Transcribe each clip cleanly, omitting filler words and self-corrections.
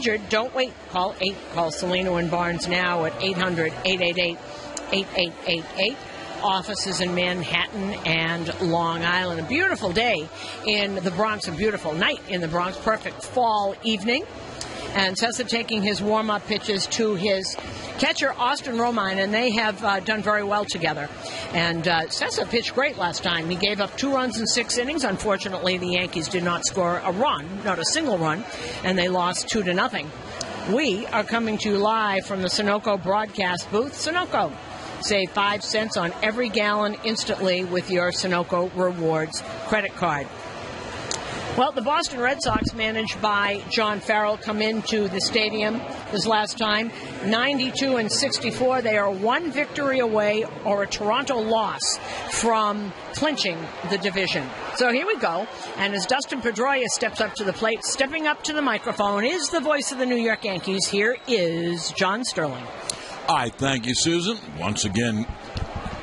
injured, don't wait. Call 8. Call Salino and Barnes now at 800-888-8888. Offices in Manhattan and Long Island. A beautiful day in the Bronx, a beautiful night in the Bronx. Perfect fall evening. And Sessa taking his warm-up pitches to his catcher, Austin Romine, and they have done very well together. And Sessa pitched great last time. He gave up 2 runs in 6 innings. Unfortunately, the Yankees did not score a run, not a single run, and they lost 2-0. We are coming to you live from the Sunoco broadcast booth. Sunoco, save 5 cents on every gallon instantly with your Sunoco Rewards credit card. Well, the Boston Red Sox, managed by John Farrell, come into the stadium this last time, 92-64. They are 1 victory away or a Toronto loss from clinching the division. So here we go. And as Dustin Pedroia steps up to the plate, stepping up to the microphone is the voice of the New York Yankees. Here is John Sterling. Hi, thank you, Susan. Once again,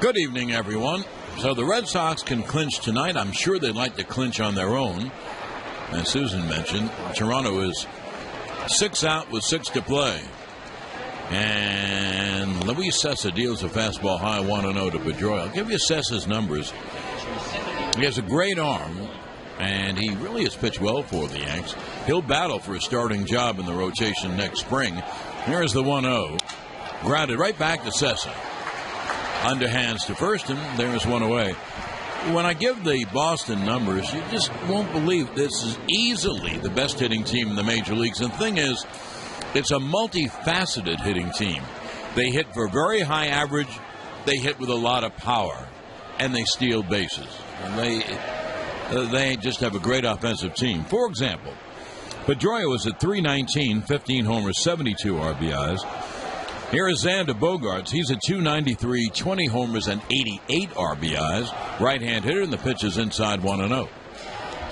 good evening, everyone. So the Red Sox can clinch tonight. I'm sure they'd like to clinch on their own. As Susan mentioned, Toronto is 6 out with 6 to play. And Luis Sessa deals a fastball high 1-0 to Pedroia. I'll give you Sessa's numbers. He has a great arm, and he really has pitched well for the Yanks. He'll battle for a starting job in the rotation next spring. Here's the 1-0. Grounded right back to Sessa. Underhands to first, and there's 1 away. When I give the Boston numbers, you just won't believe this is easily the best hitting team in the major leagues. And the thing is, it's a multifaceted hitting team. They hit for very high average, they hit with a lot of power, and they steal bases. And they just have a great offensive team. For example, Pedroia was at .319, 15 homers, 72 RBIs. Here is Xander Bogaerts. He's at .293, 20 homers and 88 RBIs. Right-hand hitter, and the pitch is inside 1-0.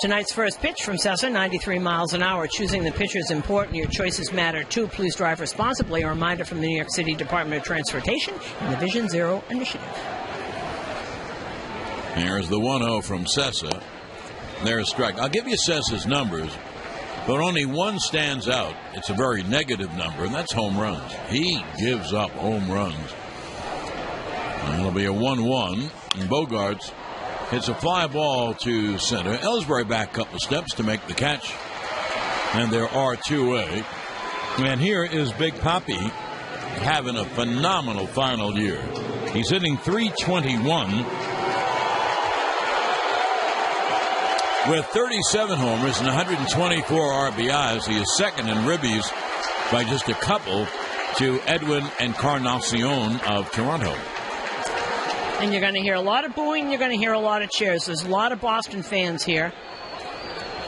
Tonight's first pitch from Sessa, 93 miles an hour. Choosing the pitcher is important. Your choices matter, too. Please drive responsibly. A reminder from the New York City Department of Transportation and the Vision Zero Initiative. Here's the 1-0 from Sessa. There's strike. I'll give you Sessa's numbers, but only one stands out. It's a very negative number, and that's home runs. He gives up home runs. And it'll be a 1-1. And Bogaerts hits a fly ball to center. Ellsbury back a couple steps to make the catch. And there are 2-away. And here is Big Papi having a phenomenal final year. He's hitting .321 with 37 homers and 124 RBIs. He is second in ribbies by just a couple to Edwin Encarnacion of Toronto. And you're going to hear a lot of booing. You're going to hear a lot of cheers. There's a lot of Boston fans here.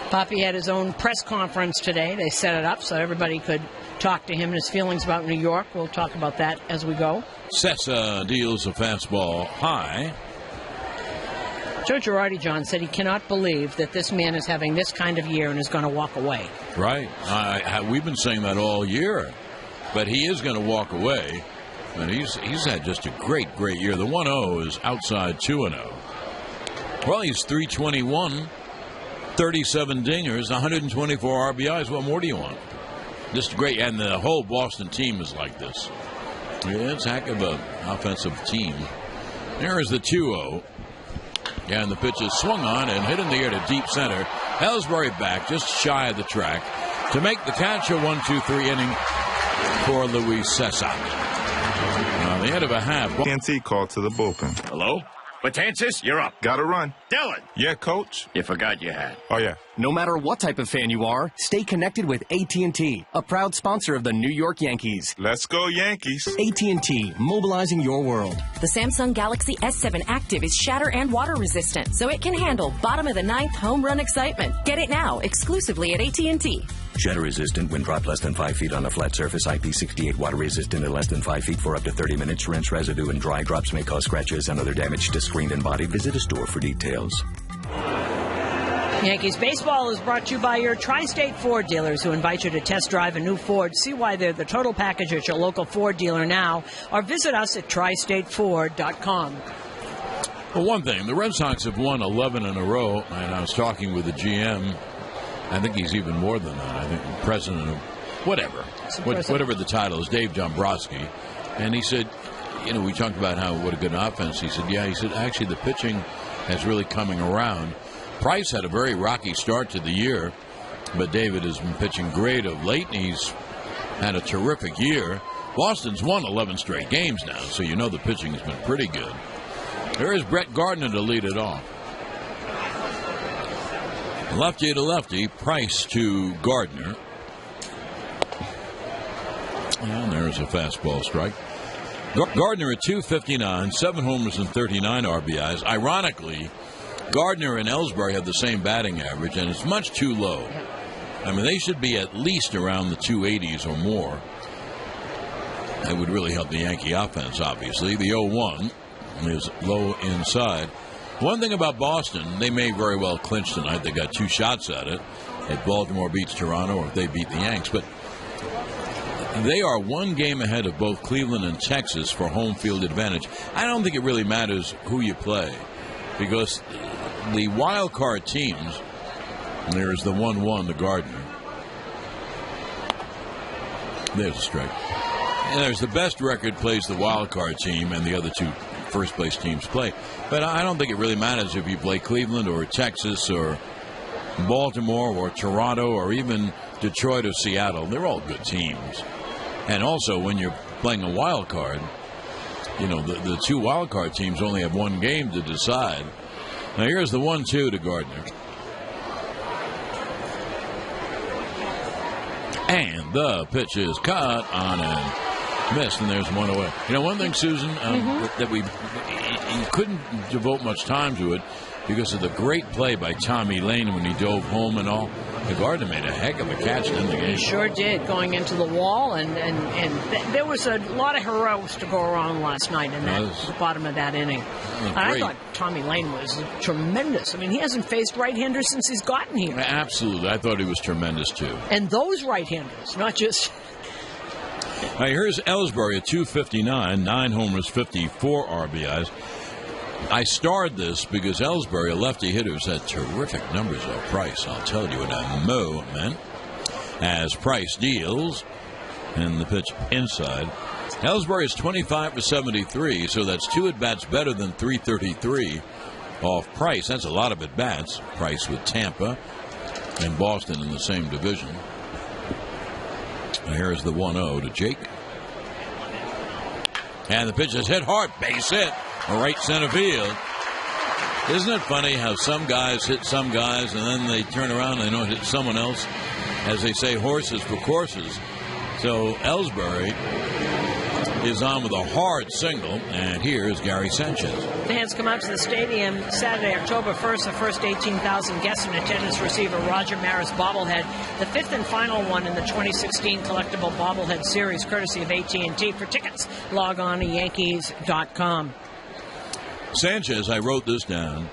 Papi had his own press conference today. They set it up so everybody could talk to him and his feelings about New York. We'll talk about that as we go. Sessa deals a fastball high. Joe Girardi, John, said he cannot believe that this man is having this kind of year and is going to walk away. Right. We've been saying that all year. But he is going to walk away. And he's had just a great year. The 1-0 is outside 2-0. Well, he's .321, 37 dingers, 124 RBIs. What more do you want? Just great. And the whole Boston team is like this. Yeah, it's a heck of an offensive team. There is the 2-0. Yeah, and the pitch is swung on and hit in the air to deep center. Ellsbury back, just shy of the track, to make the catch. A 1-2-3 inning for Luis Sessa. The end of a half. AT&T called to the bullpen. Hello? Matanzas, you're up. Gotta run. Dylan. Yeah, coach. You forgot your hat. Oh, yeah. No matter what type of fan you are, stay connected with AT&T, a proud sponsor of the New York Yankees. Let's go, Yankees. AT&T, mobilizing your world. The Samsung Galaxy S7 Active is shatter and water resistant, so it can handle bottom of the ninth home run excitement. Get it now, exclusively at AT&T. Shatter resistant when dropped less than 5 feet on a flat surface. IP68 water resistant at less than 5 feet for up to 30 minutes. Rinse residue and dry drops may cause scratches and other damage to screen and body. Visit a store for details. Yankees baseball is brought to you by your Tri-State Ford dealers, who invite you to test drive a new Ford. See why they're the total package at your local Ford dealer now, or visit us at tristateford.com. Well, one thing, the Red Sox have won 11 in a row, and I was talking with the GM. I think he's even more than that. I think the president of whatever the title is, Dave Dombrowski. And he said, we talked about what a good offense. He said, he said, actually the pitching has really coming around. Price had a very rocky start to the year, but David has been pitching great of late, and he's had a terrific year. Boston's won 11 straight games now, so the pitching has been pretty good. There is Brett Gardner to lead it off. Lefty to lefty, Price to Gardner. And there's a fastball strike. Gardner at 259, 7 homers and 39 RBIs. Ironically, Gardner and Ellsbury have the same batting average, and it's much too low. I mean, they should be at least around the 280s or more. That would really help the Yankee offense, obviously. The 0-1 is low inside. One thing about Boston, they may very well clinch tonight. They got 2 shots at it. If Baltimore beats Toronto or if they beat the Yanks. But they are 1 game ahead of both Cleveland and Texas for home field advantage. I don't think it really matters who you play, because the wild card teams, there's the 1-1 to Gardner. There's a strike. And there's the best record plays the wild card team, and the other 2 first place teams play. But I don't think it really matters if you play Cleveland or Texas or Baltimore or Toronto or even Detroit or Seattle. They're all good teams. And also, when you're playing a wild card, the 2 wild card teams only have 1 game to decide. Now here's the 1-2 to Gardner. And the pitch is caught on and missed, and there's 1 away. One thing, Susan, that you couldn't devote much time to it because of the great play by Tommy Lane when he dove home and all. The Gardner made a heck of a catch in the game. He sure did, going into the wall, and there was a lot of heroics to go around last night in the bottom of that inning. And I thought Tommy Lane was tremendous. I mean, he hasn't faced right-handers since he's gotten here. Absolutely. I thought he was tremendous, too. And those right-handers, not just... All right, here's Ellsbury at 259, 9 homers, 54 RBIs. I starred this because Ellsbury, a lefty hitter, has had terrific numbers of Price. I'll tell you in a moment. As Price deals, and the pitch inside. Ellsbury is 25 for 73, so that's 2 at-bats better than 333 off Price. That's a lot of at-bats. Price with Tampa and Boston in the same division. Now here's the 1-0 to Jake. And the pitch is hit hard. Base hit. Right center field. Isn't it funny how some guys hit some guys and then they turn around and they don't hit someone else? As they say, horses for courses. So Ellsbury is on with a hard single, and here's Gary Sanchez. Fans come out to the stadium Saturday, October 1st. The first 18,000 guests in attendance receive a Roger Maris bobblehead, the 5th and final one in the 2016 collectible bobblehead series, courtesy of AT&T. For tickets, log on to Yankees.com. Sanchez, I wrote this down.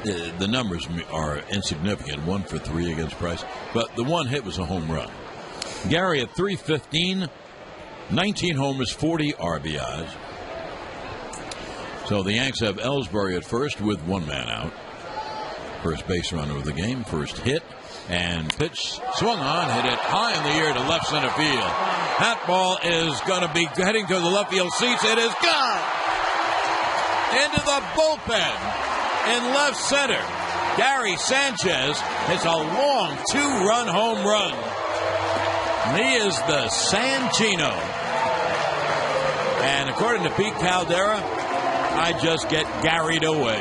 The numbers are insignificant, 1 for 3 against Price, but the one hit was a home run. Gary at 315, 19 homers, 40 RBIs. So the Yanks have Ellsbury at first with 1 man out. First base runner of the game, first hit, and pitch swung on, hit it high in the air to left center field. That ball is going to be heading to the left field seats. It is gone into the bullpen in left center. Gary Sanchez hits a long 2-run home run. He is the Santino. And according to Pete Caldera, I just get carried away.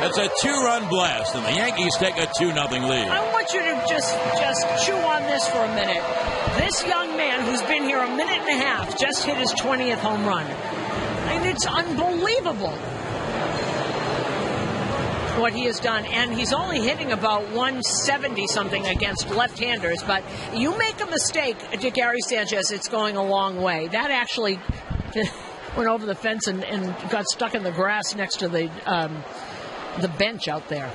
That's a 2-run blast, and the Yankees take a 2-0 lead. I want you to just chew on this for a minute. This young man who's been here a minute and a half just hit his 20th home run. I mean, it's unbelievable what he has done, and he's only hitting about 170-something against left-handers, but you make a mistake to Gary Sanchez, it's going a long way. That actually went over the fence and got stuck in the grass next to the bench out there.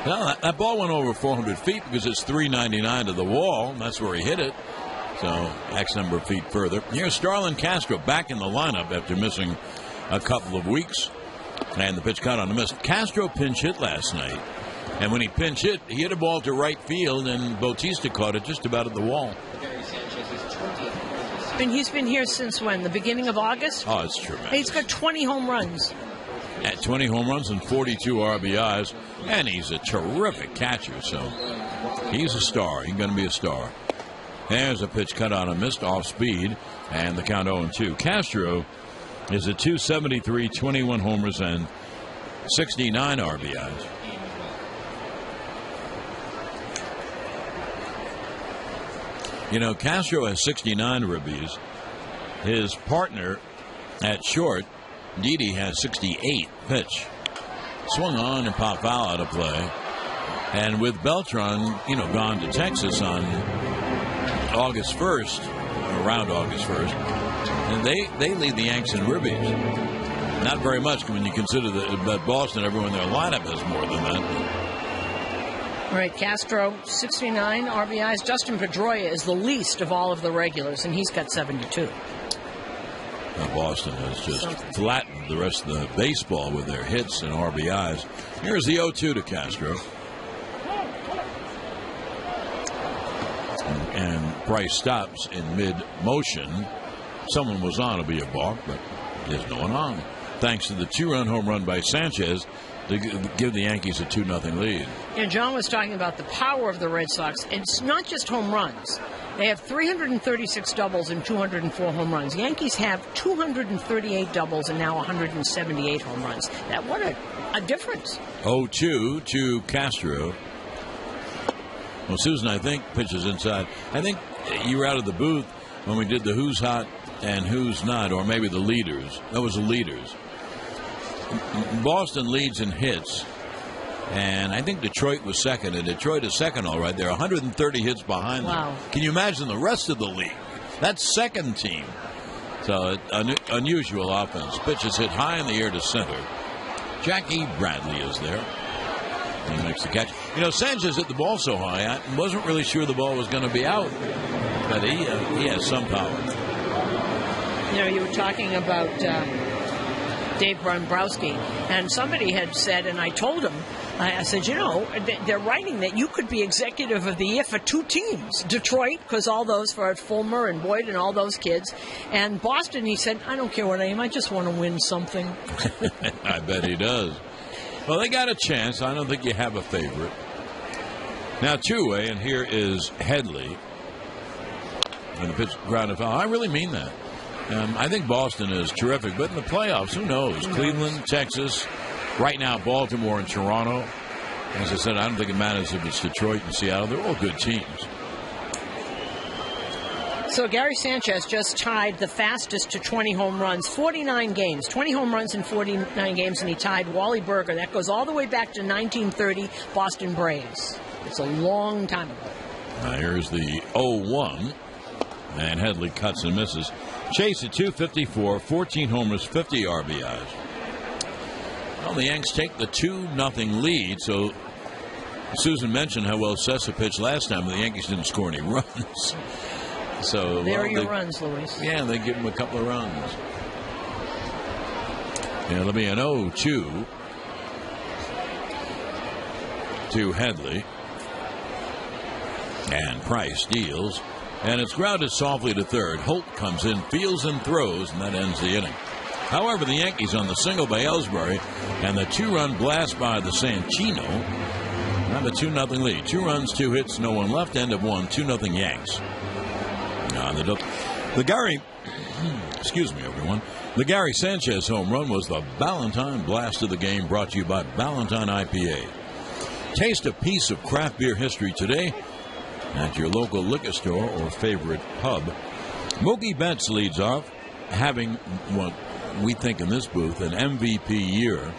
Well, that ball went over 400 feet because it's 399 to the wall, and that's where he hit it. So X number of feet further. Here's Starlin Castro back in the lineup after missing a couple of weeks. And the pitch caught on the miss. Castro pinch hit last night. And when he pinch hit, he hit a ball to right field, and Bautista caught it just about at the wall. And he's been here since when? The beginning of August? Oh, it's tremendous. He's got 20 home runs. At 20 home runs and 42 RBIs, and he's a terrific catcher, so he's a star. He's going to be a star. There's a pitch cut on a missed off speed, and the count 0-2. Castro is at 273, 21 homers, and 69 RBIs. You know, Castro has 69 ribbies. His partner at short, Didi, has 68. Pitch. Swung on and popped foul out of play. And with Beltran, gone to Texas on August 1st, around August 1st, and they lead the Yanks in ribbies. Not very much when you consider that Boston, everyone in their lineup has more than that. All right, Castro, 69 RBIs. Justin Pedroia is the least of all of the regulars, and he's got 72. Now Boston has just flattened the rest of the baseball with their hits and RBIs. Here's the 0-2 to Castro. And Price stops in mid-motion. Someone was on, it'll be a balk, but there's no one on. Thanks to the 2-run home run by Sanchez to give the Yankees a 2-0 lead. And John was talking about the power of the Red Sox. It's not just home runs. They have 336 doubles and 204 home runs. Yankees have 238 doubles and now 178 home runs. What a difference. 0-2 to Castro. Well, Susan, I think, pitches inside. I think you were out of the booth when we did the who's hot and who's not, or maybe the leaders. That was the leaders. Boston leads in hits, and I think Detroit was second, and Detroit is second all right. They're 130 hits behind them. Can you imagine the rest of the league? That's second team. So unusual offense. Pitch is hit high in the air to center. Jackie Bradley is there. He makes the catch. Sanchez hit the ball so high, I wasn't really sure the ball was going to be out, but he has some power. You were talking about Dave Dombrowski, and somebody had said, and I told him, I said, they're writing that you could be executive of the year for two teams. Detroit, because all those for Fulmer and Boyd and all those kids. And Boston, he said, I don't care what I am, I just want to win something. I bet he does. Well, they got a chance. I don't think you have a favorite. Now, two-way, and here is Headley. And the pitch grounded foul. I really mean that. I think Boston is terrific, but in the playoffs, who knows? Cleveland, Texas, right now Baltimore and Toronto. As I said, I don't think it matters if it's Detroit and Seattle. They're all good teams. So Gary Sanchez just tied the fastest to 20 home runs, 49 games, 20 home runs in 49 games, and he tied Wally Berger. That goes all the way back to 1930 Boston Braves. It's a long time ago. Now here's the 0-1, and Headley cuts and misses. Chase at 254, 14 homers, 50 RBIs. Well, the Yanks take the 2-0 lead, so Susan mentioned how well Sessa pitched last time, but the Yankees didn't score any runs. So there are your runs, Luis. Yeah, they give him a couple of runs. Yeah, it'll be an 0-2 to Headley. And Price deals. And it's grounded softly to third. Holt comes in, fields and throws, and that ends the inning. However, the Yankees on the single by Ellsbury and the 2-run blast by the Sanchino have a 2-0 lead. 2 runs, 2 hits, no one left. End of 1, 2-0 Yanks. The Gary, excuse me, everyone. The Gary Sanchez home run was the Ballantine blast of the game, brought to you by Ballantine IPA. Taste a piece of craft beer history today at your local liquor store or favorite pub. Mookie Betts leads off, having what we think in this booth an MVP year.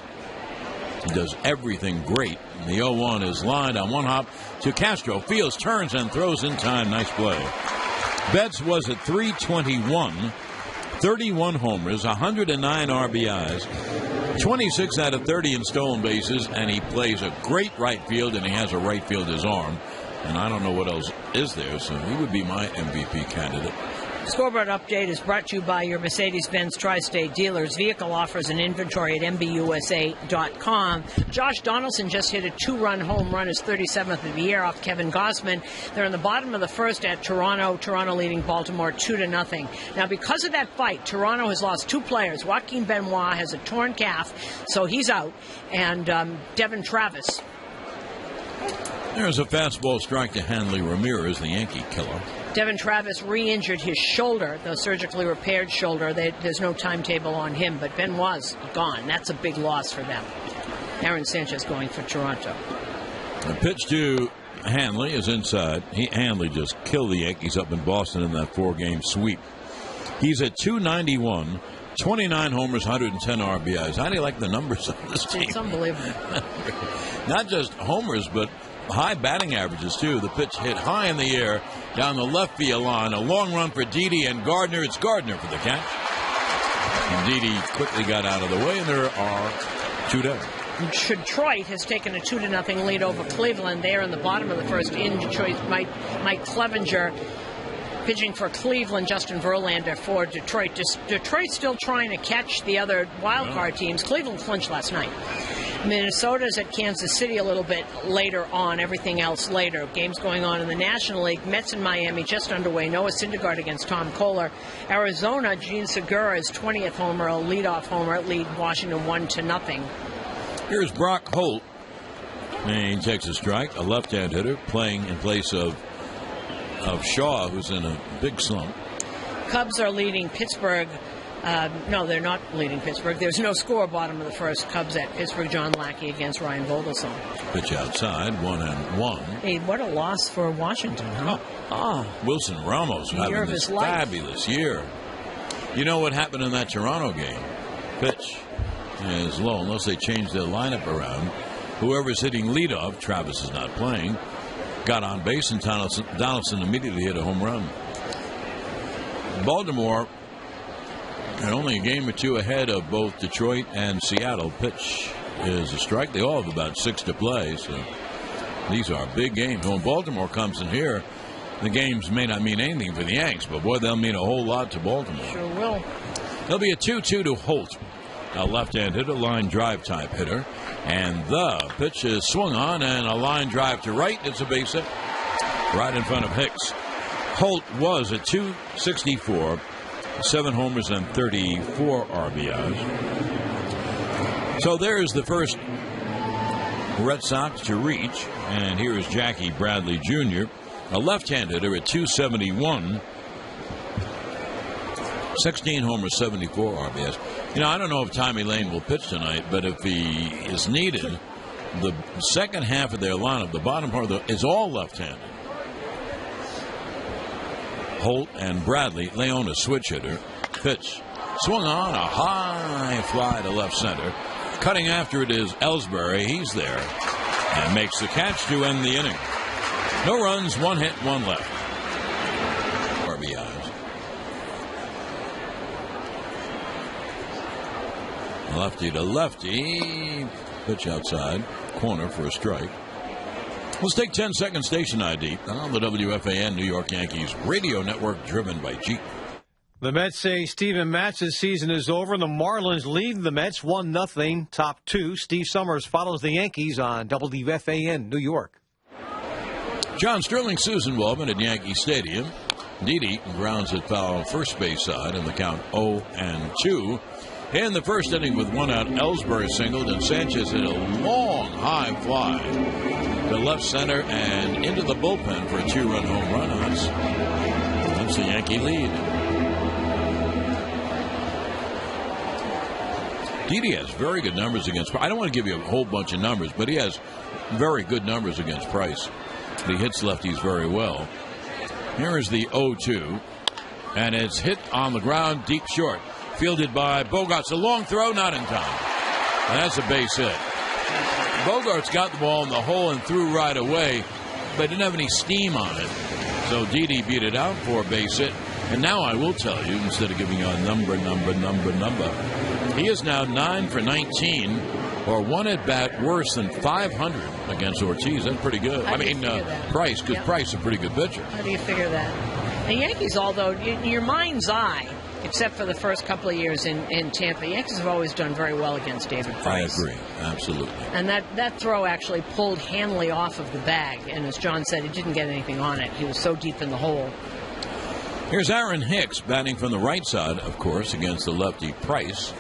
He does everything great. The 0-1 is lined on one hop to Castro. Fields, turns, and throws in time. Nice play. Betts was at .321, 31 homers, 109 RBIs, 26 out of 30 in stolen bases, and he plays a great right field, and he has a right field his arm. And I don't know what else is there, so he would be my MVP candidate. Scoreboard update is brought to you by your Mercedes-Benz Tri-State dealers. Vehicle offers and inventory at MBUSA.com. Josh Donaldson just hit a 2-run home run, his 37th of the year off Kevin Gausman. They're in the bottom of the first at Toronto. Toronto leading Baltimore 2-0. Now, because of that fight, Toronto has lost 2 players. Joaquin Benoit has a torn calf, so he's out. And Devin Travis. There's a fastball strike to Hanley Ramirez, the Yankee killer. Devin Travis re-injured his shoulder, the surgically repaired shoulder. There's no timetable on him, but Benoit's gone. That's a big loss for them. Aaron Sanchez going for Toronto. The pitch to Hanley is inside. Hanley just killed the Yankees up in Boston in that 4-game sweep. He's at .291, 29 homers, 110 RBIs. How do you like the numbers on this team? It's unbelievable. Not just homers, but high batting averages, too. The pitch hit high in the air down the left field line. A long run for Didi and Gardner. It's Gardner for the catch. And Didi quickly got out of the way, and there are 2 down. Detroit has taken a 2-0 lead over Cleveland. They're in the bottom of the first in Detroit. Mike Clevenger pitching for Cleveland, Justin Verlander for Detroit. Detroit's still trying to catch the other wild card teams. Cleveland clinched last night. Minnesota's at Kansas City a little bit later on. Everything else later. Games going on in the National League. Mets in Miami just underway. Noah Syndergaard against Tom Kohler. Arizona, Gene Segura's 20th homer, a leadoff homer, lead Washington 1-0. Here's Brock Holt. And he takes a strike, a left-hand hitter, playing in place of Shaw, who's in a big slump. Cubs are leading Pittsburgh. No, they're not leading Pittsburgh. There's no score bottom of the first. Cubs at Pittsburgh. John Lackey against Ryan Vogelsong. Pitch outside, 1-1. Hey, what a loss for Washington, huh? Oh, Wilson Ramos having this fabulous year. You know what happened in that Toronto game? Pitch is low unless they change their lineup around. Whoever's hitting leadoff, Travis is not playing, got on base, and Donaldson immediately hit a home run. Baltimore, and only a game or 2 ahead of both Detroit and Seattle. Pitch is a strike. They all have about 6 to play, so these are big games. When Baltimore comes in here, the games may not mean anything for the Yanks, but boy, they'll mean a whole lot to Baltimore. Sure will. There'll be a 2-2 to Holt, a left-hand hitter, line drive type hitter, and the pitch is swung on, and a line drive to right. It's a base hit right in front of Hicks. Holt was at .264. 7 homers and 34 RBIs. So there's the first Red Sox to reach. And here is Jackie Bradley Jr., a left-hand hitter at .271. 16 homers, 74 RBIs. You know, I don't know if Tommy Lane will pitch tonight, but if he is needed, the second half of their lineup, the bottom part is all left-handed. Holt and Bradley. Leon, a switch hitter. Pitch swung on, a high fly to left center. Cutting after it is Ellsbury. He's there and makes the catch to end the inning. No runs, 1 hit, 1 left. RBIs. Lefty to lefty. Pitch outside. Corner for a strike. Let's take 10-second station ID on the WFAN New York Yankees radio network, driven by Jeep. The Mets say Steven Matz's season is over. The Marlins lead the Mets 1-0. Top 2. Steve Summers follows the Yankees on WFAN New York. John Sterling, Susan Wellman at Yankee Stadium. Didi grounds it foul first base side, and the count 0-2. In the first inning with 1 out, Ellsbury singled, and Sanchez hit a long high fly to left center and into the bullpen for a 2-run home run. That's the Yankee lead. Didi has very good numbers against Price. I don't want to give you a whole bunch of numbers, but he has very good numbers against Price. He hits lefties very well. Here is the 0-2, and it's hit on the ground deep short. Fielded by Bogarts. A long throw, not in time. And that's a base hit. Bogarts got the ball in the hole and threw right away, but didn't have any steam on it. So Didi beat it out for a base hit. And now I will tell you, instead of giving you a number, he is now 9 for 19, or 1 at bat worse than 500 against Ortiz. That's pretty good. Price, because Price is a pretty good pitcher. How do you figure that? The Yankees, although in your mind's eye, except for the first couple of years in Tampa, the Yankees have always done very well against David Price. I agree, absolutely. And that throw actually pulled Hanley off of the bag, and as John said, he didn't get anything on it. He was so deep in the hole. Here's Aaron Hicks batting from the right side, of course, against the lefty Price.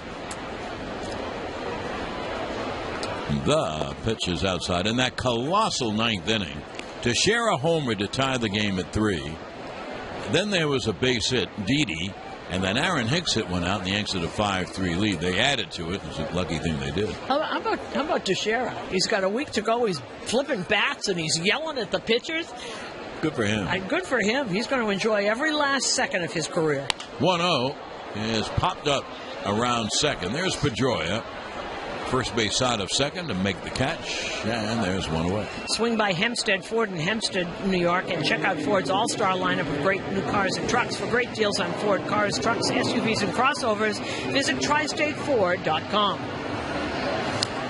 The pitch is outside in that colossal ninth inning to share a homer to tie the game at 3. Then there was a base hit, Didi, and then Aaron Hicks hit one out, and the Yankees had a 5-3 lead. They added to it. It was a lucky thing they did. How about Teixeira? He's got a week to go. He's flipping bats, and he's yelling at the pitchers. Good for him. Good for him. He's going to enjoy every last second of his career. 1-0 is popped up around second. There's Pedroia. First base side of second to make the catch, and there's one away. Swing by Hempstead Ford in Hempstead, New York, and check out Ford's all-star lineup of great new cars and trucks. For great deals on Ford cars, trucks, SUVs, and crossovers, visit tristateford.com.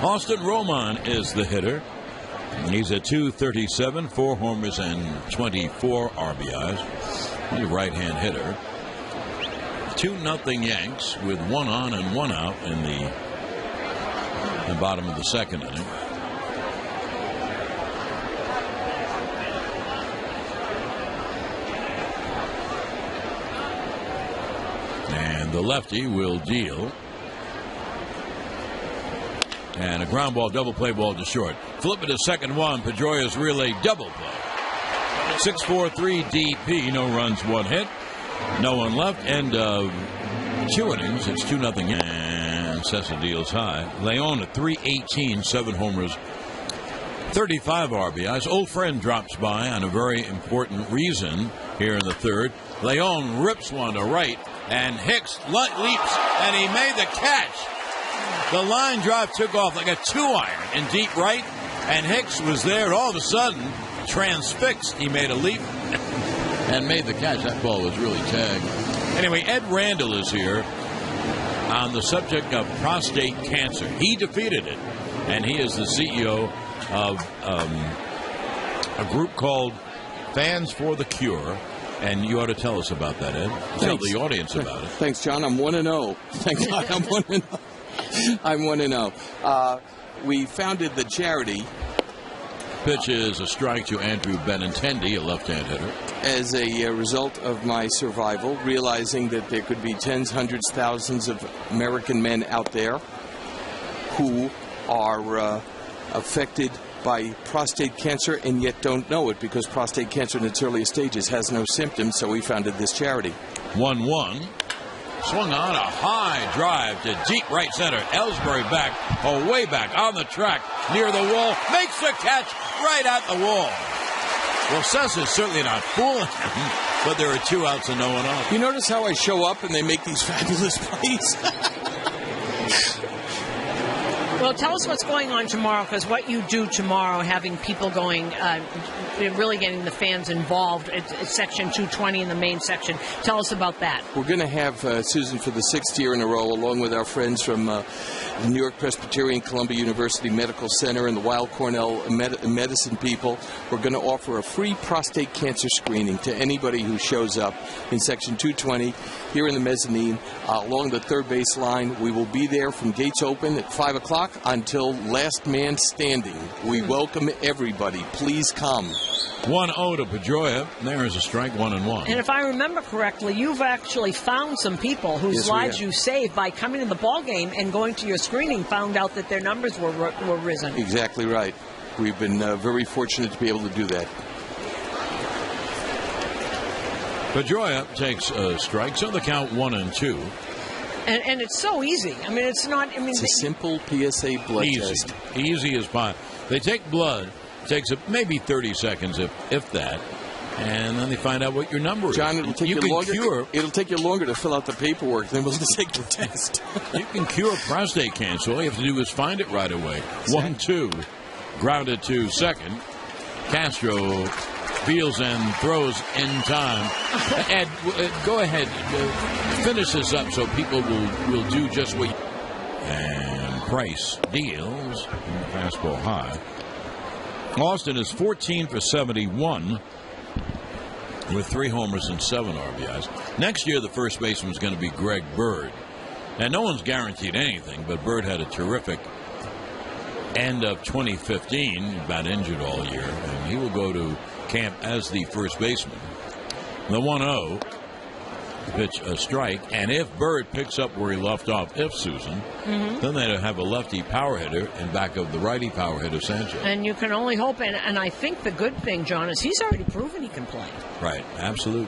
Austin Roman is the hitter. He's at .237, 4 homers and 24 RBIs. He's a right-hand hitter. 2-0 Yanks with 1 on and 1 out in the bottom of the second inning. And the lefty will deal. And a ground ball, double play ball to short. Flip it to second one. Pedroia's relay double play. 6-4-3 DP. No runs, 1 hit. No one left. End of 2 innings. It's 2-0. And Cessa deals high. Leon at .318, 7 homers, 35 RBIs. Old friend drops by on a very important reason here in the third. Leon rips one to right, and Hicks leaps, and he made the catch. The line drive took off like a 2-iron in deep right, and Hicks was there, and all of a sudden, transfixed. He made a leap and made the catch. That ball was really tagged. Anyway, Ed Randall is here on the subject of prostate cancer. He defeated it, and he is the CEO of a group called Fans for the Cure. And you ought to tell us about that, Ed. Tell the audience about it. Thanks, John. I'm 1-0. Thank God I'm 1-0. I'm 1-0. We founded the charity. Pitch is a strike to Andrew Benintendi, a left-hand hitter. As a result of my survival, realizing that there could be tens, hundreds, thousands of American men out there who are affected by prostate cancer and yet don't know it, because prostate cancer in its earliest stages has no symptoms, so we founded this charity. 1-1. Swung on a high drive to deep right center. Ellsbury back, way back on the track near the wall. Makes the catch right at the wall. Well, Cessa's certainly not fooling him, but there are 2 outs and no one on. You notice how I show up and they make these fabulous plays? Well, tell us what's going on tomorrow, because what you do tomorrow, having people going, really getting the fans involved, it's Section 220 in the main section. Tell us about that. We're going to have, Susan, for the 6th year in a row, along with our friends from the New York Presbyterian Columbia University Medical Center and the Weill Cornell Medicine people, we're going to offer a free prostate cancer screening to anybody who shows up in Section 220 here in the mezzanine along the third base line. We will be there from gates open at 5 o'clock until last man standing. We welcome everybody. Please come. 1-0 to Pedroia. There is a strike, 1-1. And if I remember correctly, you've actually found some people whose lives you saved by coming to the ball game and going to your screening, found out that their numbers were risen. Exactly right. We've been very fortunate to be able to do that. Pedroia takes a strike, so the count 1-2. And it's so easy. I mean, it's not. I mean, it's a simple PSA blood test. Easy as pie. They take blood. It takes maybe 30 seconds, if that, and then they find out what your number is. John, it'll take you longer. It'll take you longer to fill out the paperwork than it will to take the test. You can cure prostate cancer. All you have to do is find it right away. 1-2, grounded to second. Castro fields and throws in time. Ed, go ahead. Finish this up so people will do just what you... And Price deals. Fastball high. Austin is 14 for 71. with 3 homers and 7 RBIs. Next year, the first baseman is going to be Greg Bird. And no one's guaranteed anything, but Bird had a terrific end of 2015, about injured all year, and he will go to camp as the first baseman. The 1-0, pitch a strike, and if Bird picks up where he left off, Susan, then they'd have a lefty power hitter in back of the righty power hitter, Sanchez. And you can only hope, and I think the good thing, John, is he's already proven he can play. Right, absolute.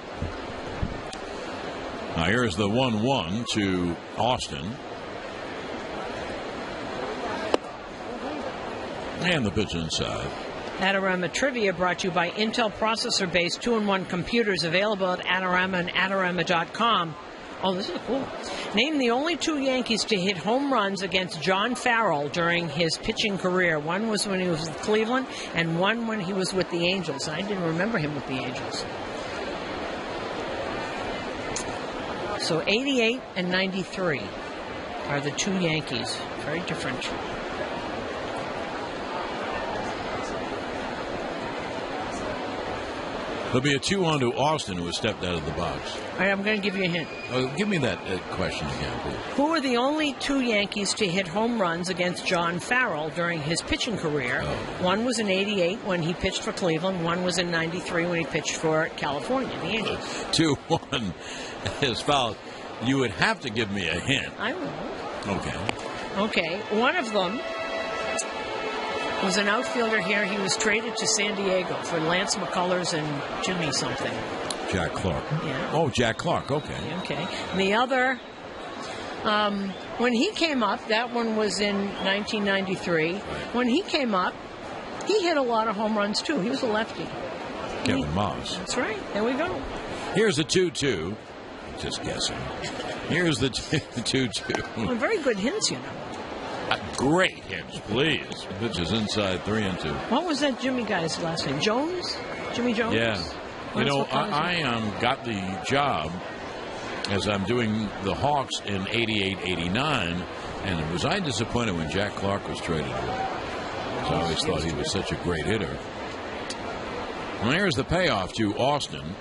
Now here's the 1-1 to Austin. And the pitch inside. Adorama Trivia brought to you by Intel processor-based 2-in-1 computers available at Adorama and Adorama.com. Oh, this is cool. Named the only 2 Yankees to hit home runs against John Farrell during his pitching career. One was when he was with Cleveland, and one when he was with the Angels. I didn't remember him with the Angels. So 88 and 93 are the 2 Yankees. Very different. There'll be a 2-1 to Austin, who has stepped out of the box. All right, I'm going to give you a hint. Give me that question again, please. Who are the only 2 Yankees to hit home runs against John Farrell during his pitching career? One was in 88 when he pitched for Cleveland. One was in 93 when he pitched for California, the Angels. 2-1 is fouled. You would have to give me a hint. I will. Okay. One of them was an outfielder here. He was traded to San Diego for Lance McCullers and Jimmy something. Jack Clark. Yeah. Oh, Jack Clark. Okay. Okay. And the other, when he came up, that one was in 1993. When he came up, he hit a lot of home runs, too. He was a lefty. Kevin Moss. That's right. There we go. Here's a 2-2. Just guessing. Here's the 2-2. Well, very good hints, you know. Great hints, please. Pitch is inside 3-2. What was that Jimmy guy's last name? Jones? Jimmy Jones? Yeah. You know, I got the job as I'm doing the Hawks in 88, 89, and was I disappointed when Jack Clark was traded away. So I always thought he was such a great hitter. Well, here's the payoff to Austin,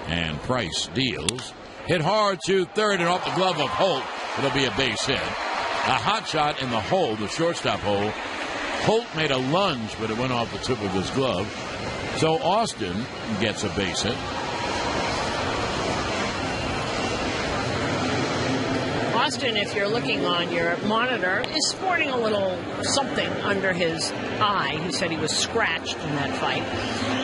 and Price deals. Hit hard to third and off the glove of Holt. It'll be a base hit. A hot shot in the hole, the shortstop hole. Holt made a lunge, but it went off the tip of his glove. So Austin gets a base hit. Austin, if you're looking on your monitor, is sporting a little something under his eye. He said he was scratched in that fight,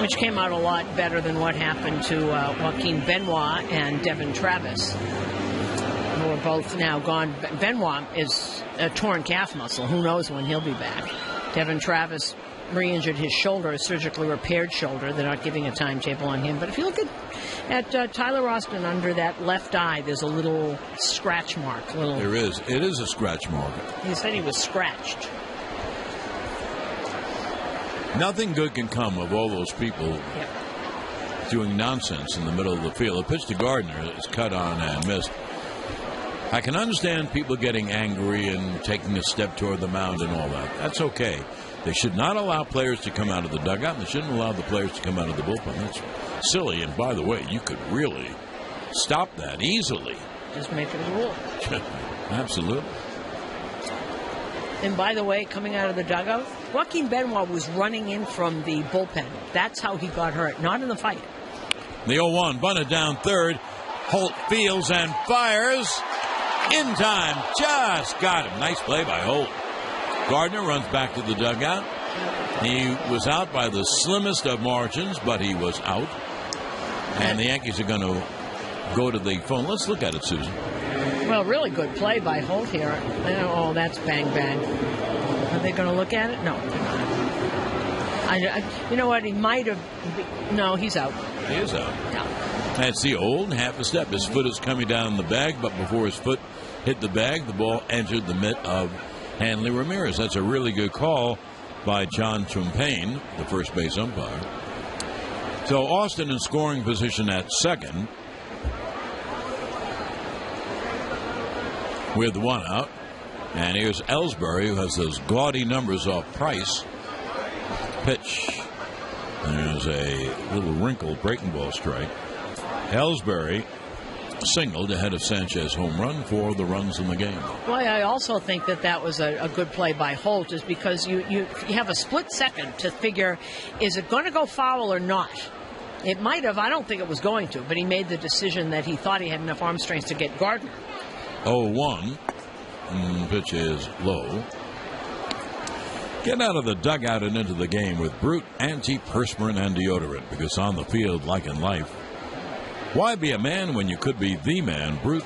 which came out a lot better than what happened to Joaquin Benoit and Devin Travis, who are both now gone. Benoit is a torn calf muscle. Who knows when he'll be back. Devin Travis re-injured his shoulder, a surgically repaired shoulder. They're not giving a timetable on him. But if you look at Tyler Austin under that left eye, there's a little scratch mark. There is. It is a scratch mark. He said he was scratched. Nothing good can come of all those people doing nonsense in the middle of the field. A pitch to Gardner is cut on and missed. I can understand people getting angry and taking a step toward the mound and all that. That's okay. They should not allow players to come out of the dugout, and they shouldn't allow the players to come out of the bullpen. That's silly. And by the way, you could really stop that easily. Just make it a rule. Absolutely. And by the way, coming out of the dugout, Joaquin Benoit was running in from the bullpen. That's how he got hurt, not in the fight. The 0-1, bunted down third. Holt fields and fires. In time. Just got him. Nice play by Holt. Gardner runs back to the dugout. He was out by the slimmest of margins, but he was out. And the Yankees are going to go to the phone. Let's look at it, Susan. Well, really good play by Holt here. Oh, that's bang, bang. Are they going to look at it? No. You know what? He might have. No, he's out. He is out. Yeah. That's the old half a step. His foot is coming down the bag, but before his foot hit the bag, the ball entered the mitt of Hanley Ramirez. That's a really good call by John Tumpain, the first base umpire. So Austin in scoring position at second with one out. And here's Ellsbury, who has those gaudy numbers off Price. Pitch. There's has a little wrinkled breaking ball strike. Ellsbury singled ahead of Sanchez home run for the runs in the game. Well, I also think that was a good play by Holt, is because you have a split second to figure, is it going to go foul or not? It might have. I don't think it was going to, but he made the decision that he thought he had enough arm strength to get Gardner. 0-1. Pitch is low. Get out of the dugout and into the game with Brute antiperspirant and deodorant, because on the field, like in life, why be a man when you could be the man? Brute,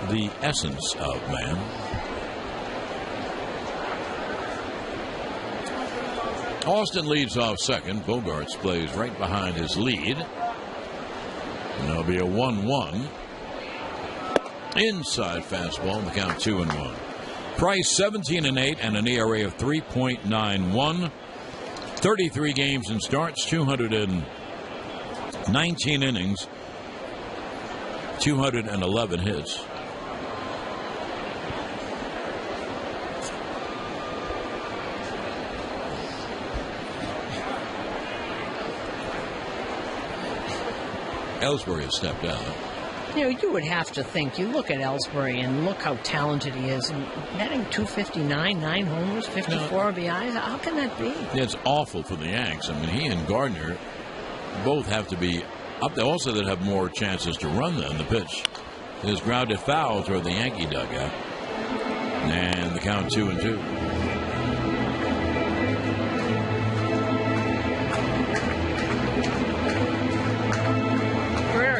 the essence of man. Austin leads off second. Bogarts plays right behind his lead. And there'll be a 1-1. Inside fastball, and the count 2-1. Price 17-8 and an ERA of 3.91. 33 games and starts, 219 innings, 211 hits. Ellsbury has stepped out. You know, you would have to think, you look at Ellsbury and look how talented he is, and batting 259, 9 homers, 54 RBIs. How can that be? Yeah, it's awful for the Yanks. I mean, he and Gardner both have to be up there. Also, that have more chances to run than the pitch. His grounded foul toward the Yankee dugout. And the count 2-2.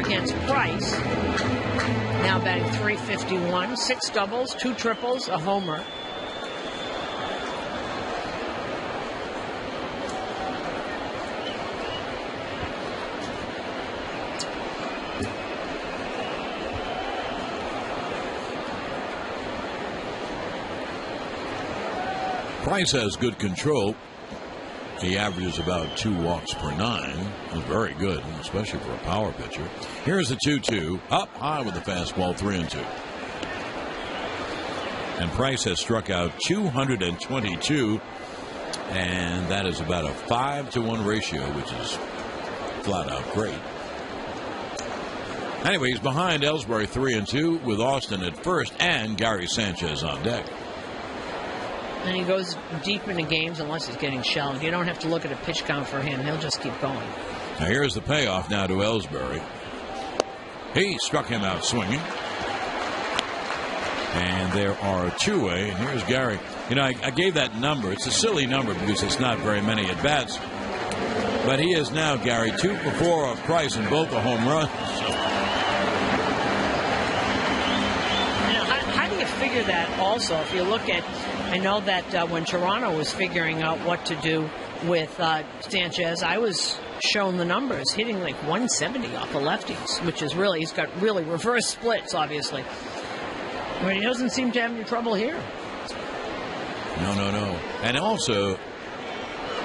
Against Price, now batting 351, 6 doubles, 2 triples, a homer. Price has good control. He averages about 2 walks per 9. That's very good, especially for a power pitcher. Here's the 2-2. Up high with the fastball, 3-2. And Price has struck out 222, and that is about a 5-to-1 ratio, which is flat out great. Anyway, he's behind Ellsbury 3-2 with Austin at first and Gary Sanchez on deck. And he goes deep into games unless he's getting shelled. You don't have to look at a pitch count for him. He'll just keep going. Now here's the payoff now to Ellsbury. He struck him out swinging. And there are 2-away. And here's Gary. You know, I gave that number. It's a silly number because it's not very many at-bats. But he is now, Gary, 2 for 4 off Price and both a home run. How do you figure that also? If you look at, I know that when Toronto was figuring out what to do with Sanchez, I was shown the numbers, hitting like 170 off the lefties, which is really, he's got really reverse splits, obviously. But he doesn't seem to have any trouble here. No. And also,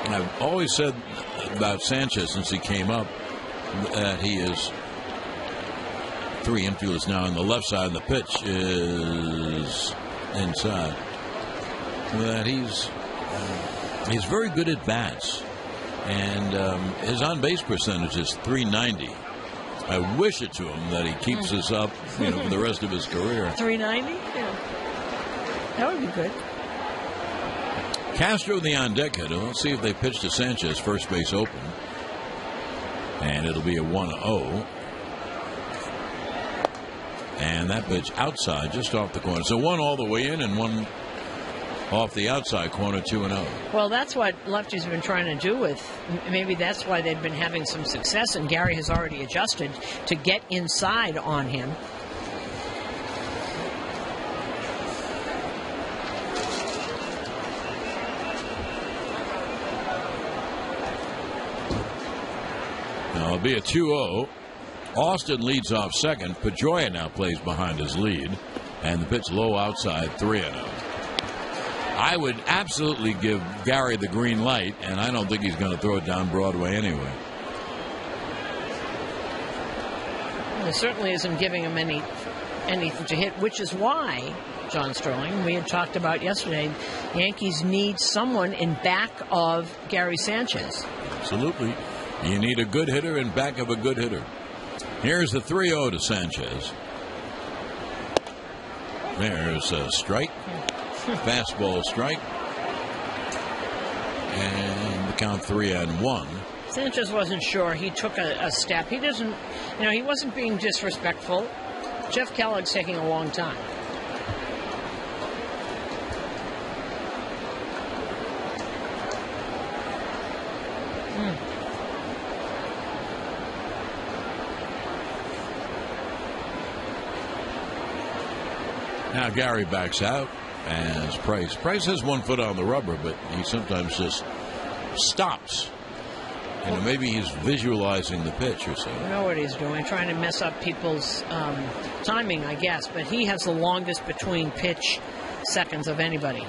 I've always said about Sanchez since he came up that he is 3 infielders now on the left side, and the pitch is inside. That he's very good at bats, and his on base percentage is .390. I wish it to him that he keeps this up, for the rest of his career. 390? Yeah, that would be good. Castro, the on deck hitter. Let's see if they pitch to Sanchez, first base open, and it'll be a 1-0. And that pitch outside, just off the corner. So 1 all the way in and 1 off the outside corner, 2-0. Well, that's what lefties have been trying to do with. Maybe that's why they've been having some success, and Gary has already adjusted to get inside on him. Now it'll be a 2-0. Austin leads off second. Pedroia now plays behind his lead, and the pitch low outside, 3-0. I would absolutely give Gary the green light, and I don't think he's going to throw it down Broadway anyway. Well, it certainly isn't giving him anything to hit, which is why, John Sterling, we had talked about yesterday, Yankees need someone in back of Gary Sanchez. Absolutely. You need a good hitter in back of a good hitter. Here's the 3-0 to Sanchez. There's a strike. Fastball strike. And the count 3-1. Sanchez wasn't sure. He took a step. He doesn't, he wasn't being disrespectful. Jeff Kellogg's taking a long time. Now Gary backs out as Price. Price has 1 foot on the rubber, but he sometimes just stops. Maybe he's visualizing the pitch or something. I know what he's doing, trying to mess up people's timing, I guess. But he has the longest between pitch seconds of anybody.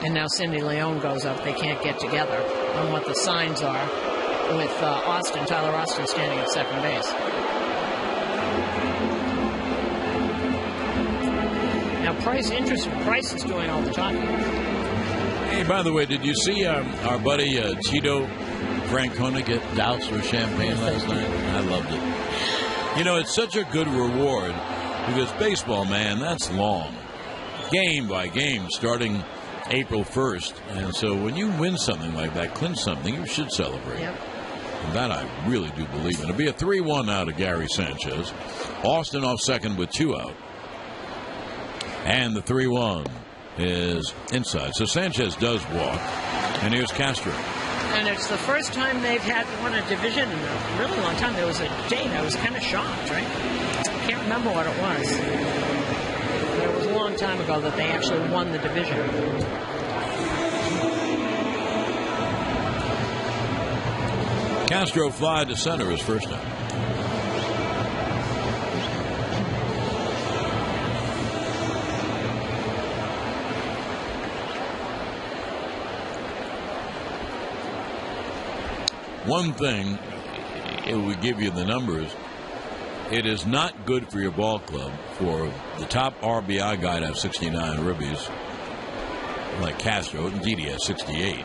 And now Cindy Leon goes up. They can't get together on what the signs are with Tyler Austin standing at second base. Now Price is doing all the talking. Hey, by the way, did you see our buddy Cheeto Francona get doused with champagne last night? I loved it. It's such a good reward because baseball, man, that's long. Game by game, starting April 1st. And so when you win something like that, clinch something, you should celebrate. Yep. And that I really do believe in. It'll be a 3-1 now to Gary Sanchez. Austin off second with 2 out. And the 3-1 is inside. So Sanchez does walk. And here's Castro. And it's the first time they've won a division in a really long time. There was a date I was kind of shocked, right? I can't remember what it was. But it was a long time ago that they actually won the division. Castro fly to center his first time. One thing, it would give you the numbers. It is not good for your ball club for the top RBI guy to have 69 ribbies, like Castro. Indeed, he has 68.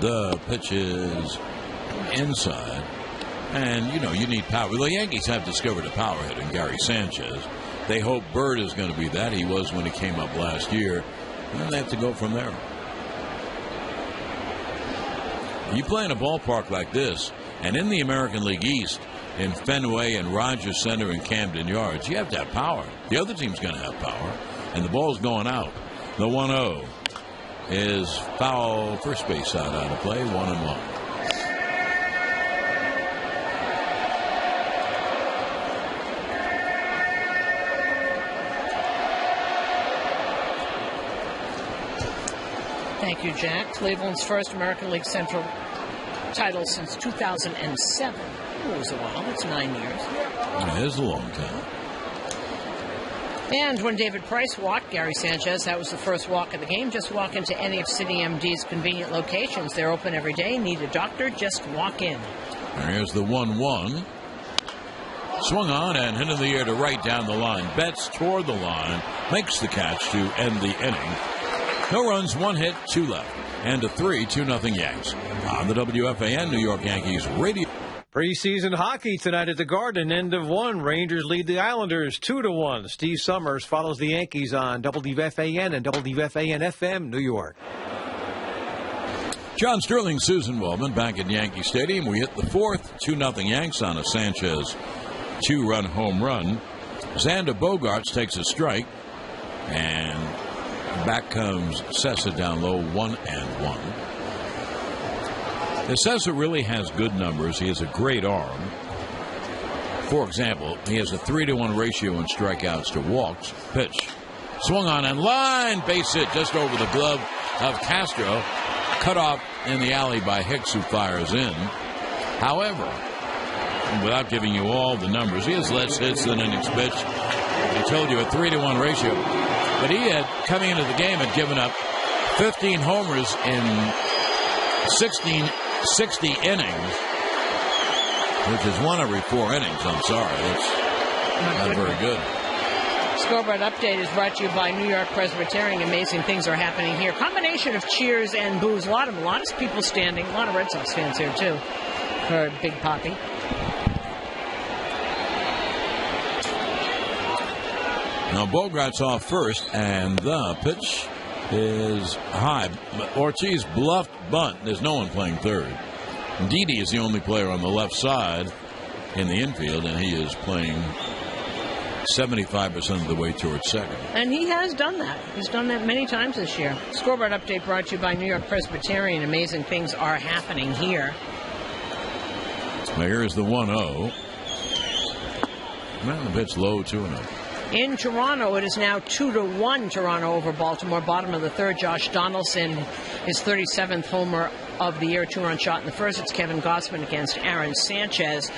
The pitch is inside. And, you need power. The Yankees have discovered a power hit in Gary Sanchez. They hope Bird is going to be that. He was when he came up last year. And then they have to go from there. You play in a ballpark like this, and in the American League East, in Fenway and Rogers Center and Camden Yards, you have to have power. The other team's going to have power, and the ball's going out. The 1-0 is foul, first base side out of play, 1-1. Thank you, Jack. Cleveland's first American League Central title since 2007. It was a while. That's 9 years. It is a long time. And when David Price walked Gary Sanchez, that was the first walk of the game. Just walk into any of CityMD's convenient locations. They're open every day. Need a doctor? Just walk in. Here's the 1-1. Swung on and hit in the air to right down the line. Betts toward the line. Makes the catch to end the inning. No runs, 1 hit, 2 left. And a 3-2 Yanks. On the WFAN New York Yankees radio. Preseason hockey tonight at the Garden. End of 1. Rangers lead the Islanders 2-1. Steve Summers follows the Yankees on WFAN and WFAN-FM New York. John Sterling, Susan Wellman back at Yankee Stadium. We hit the 4th. 2-0 Yanks on a Sanchez 2-run home run. Xander Bogaerts takes a strike. And back comes Sessa down low, 1-1. Sessa really has good numbers. He has a great arm. For example, he has a 3-to-1 ratio in strikeouts to walks. Pitch. Swung on and line. Base hit just over the glove of Castro. Cut off in the alley by Hicks, who fires in. However, without giving you all the numbers, he has less hits than innings pitched. I told you a 3-to-1 ratio. But he had, coming into the game, had given up 15 homers in 60 innings, which is 1 every 4 innings. I'm sorry. That's not very good. Scoreboard Update is brought to you by New York Presbyterian. Amazing things are happening here. Combination of cheers and boos. A lot of people standing. A lot of Red Sox fans here, too, for Big Poppy. Now, Bogart's off first, and the pitch is high. Ortiz bluffed bunt. There's no one playing third. Didi is the only player on the left side in the infield, and he is playing 75% of the way towards second. And he has done that. He's done that many times this year. Scoreboard Update brought to you by New York Presbyterian. Amazing things are happening here. Now here's the 1-0. Well, the pitch low, 2-0. In Toronto, it is now 2-1 Toronto over Baltimore. Bottom of the third, Josh Donaldson, his 37th homer of the year, 2-run shot in the first. It's Kevin Gausman against Aaron Sanchez.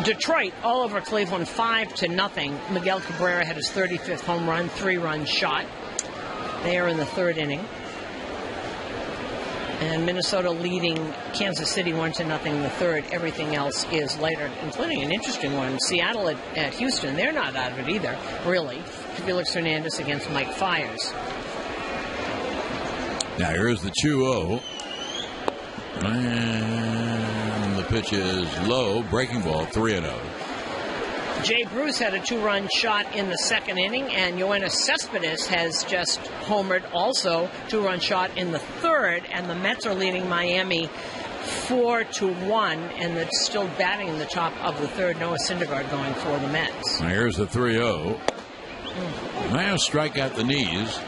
Detroit all over Cleveland 5-0. Miguel Cabrera had his 35th home run, 3-run shot. They are in the third inning. And Minnesota leading Kansas City 1-0 in the third. Everything else is later, including an interesting one. Seattle at Houston, they're not out of it either, really. Felix Hernandez against Mike Fiers. Now here's the 2-0. And the pitch is low. Breaking ball, 3-0. Jay Bruce had a 2-run shot in the second inning, and Yoenis Cespedes has just homered also, 2-run shot in the third, and the Mets are leading Miami 4-1, and they're still batting in the top of the third. Noah Syndergaard going for the Mets. Now here's the 3-0. Now strike at the knees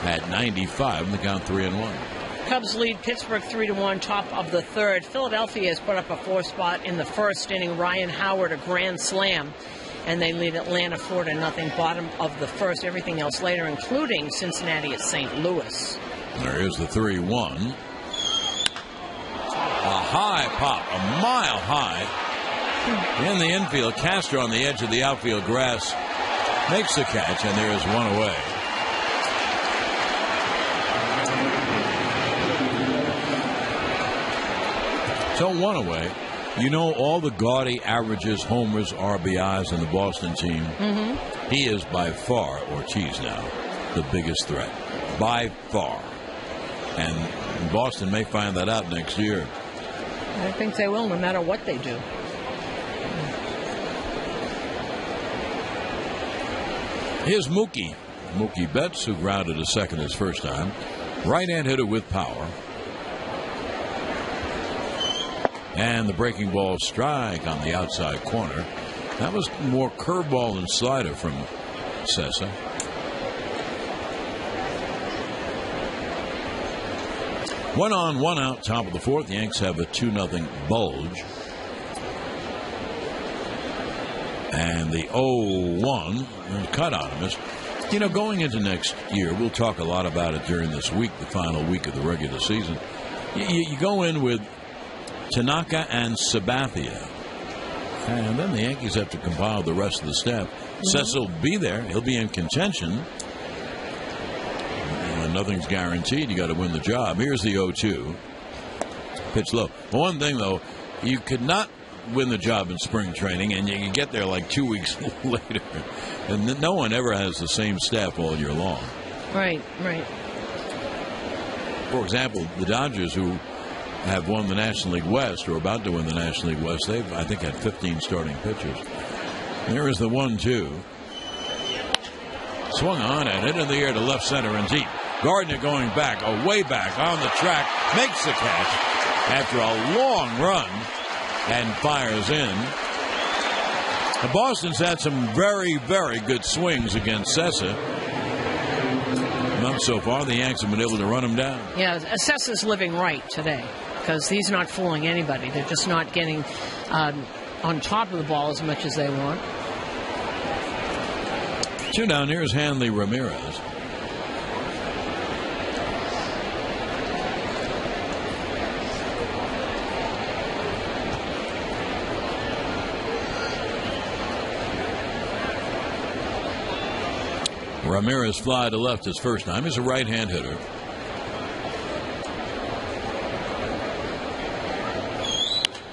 at 95, the count 3-1. Cubs lead Pittsburgh 3-1, top of the third. Philadelphia has put up a 4 spot in the first inning. Ryan Howard, a grand slam. And they lead Atlanta 4-0, bottom of the first. Everything else later, including Cincinnati at St. Louis. There's the 3-1. A high pop, a mile high. In the infield, Castro on the edge of the outfield grass makes the catch, and there is one away. So one away. You know all the gaudy averages, homers, RBIs in the Boston team. Mm-hmm. He is by far, Ortiz now, the biggest threat. By far. And Boston may find that out next year. I think they will, no matter what they do. Here's Mookie. Mookie Betts, who grounded to second his first time. Right-hand hitter with power. And the breaking ball strike on the outside corner. That was more curveball than slider from Sessa. One on, one out, top of the fourth. The Yanks have a 2-0 bulge. And the 0-1 cut on him. You know, going into next year, we'll talk a lot about it during this week, the final week of the regular season. You go in with Tanaka and Sabathia. And then the Yankees have to compile the rest of the staff. Cecil will be there. He'll be in contention. Nothing's guaranteed. You got to win the job. Here's the 0-2. Pitch low. One thing, though, you could not win the job in spring training, and you can get there like 2 weeks later. And no one ever has the same staff all year long. Right, right. For example, the Dodgers, who have won the National League West, or about to win the National League West, they've, I think, had 15 starting pitchers. There is the 1-2. Swung on and hit in the air to left center and deep. Gardner going back, way back on the track, makes the catch after a long run and fires in. The Boston's had some very, very good swings against Sessa. Not so far. The Yanks have been able to run him down. Yeah, Sessa's living right today because he's not fooling anybody. They're just not getting on top of the ball as much as they want. 2 down. Here's Hanley Ramirez. Ramirez fly to left his first time. He's a right-hand hitter.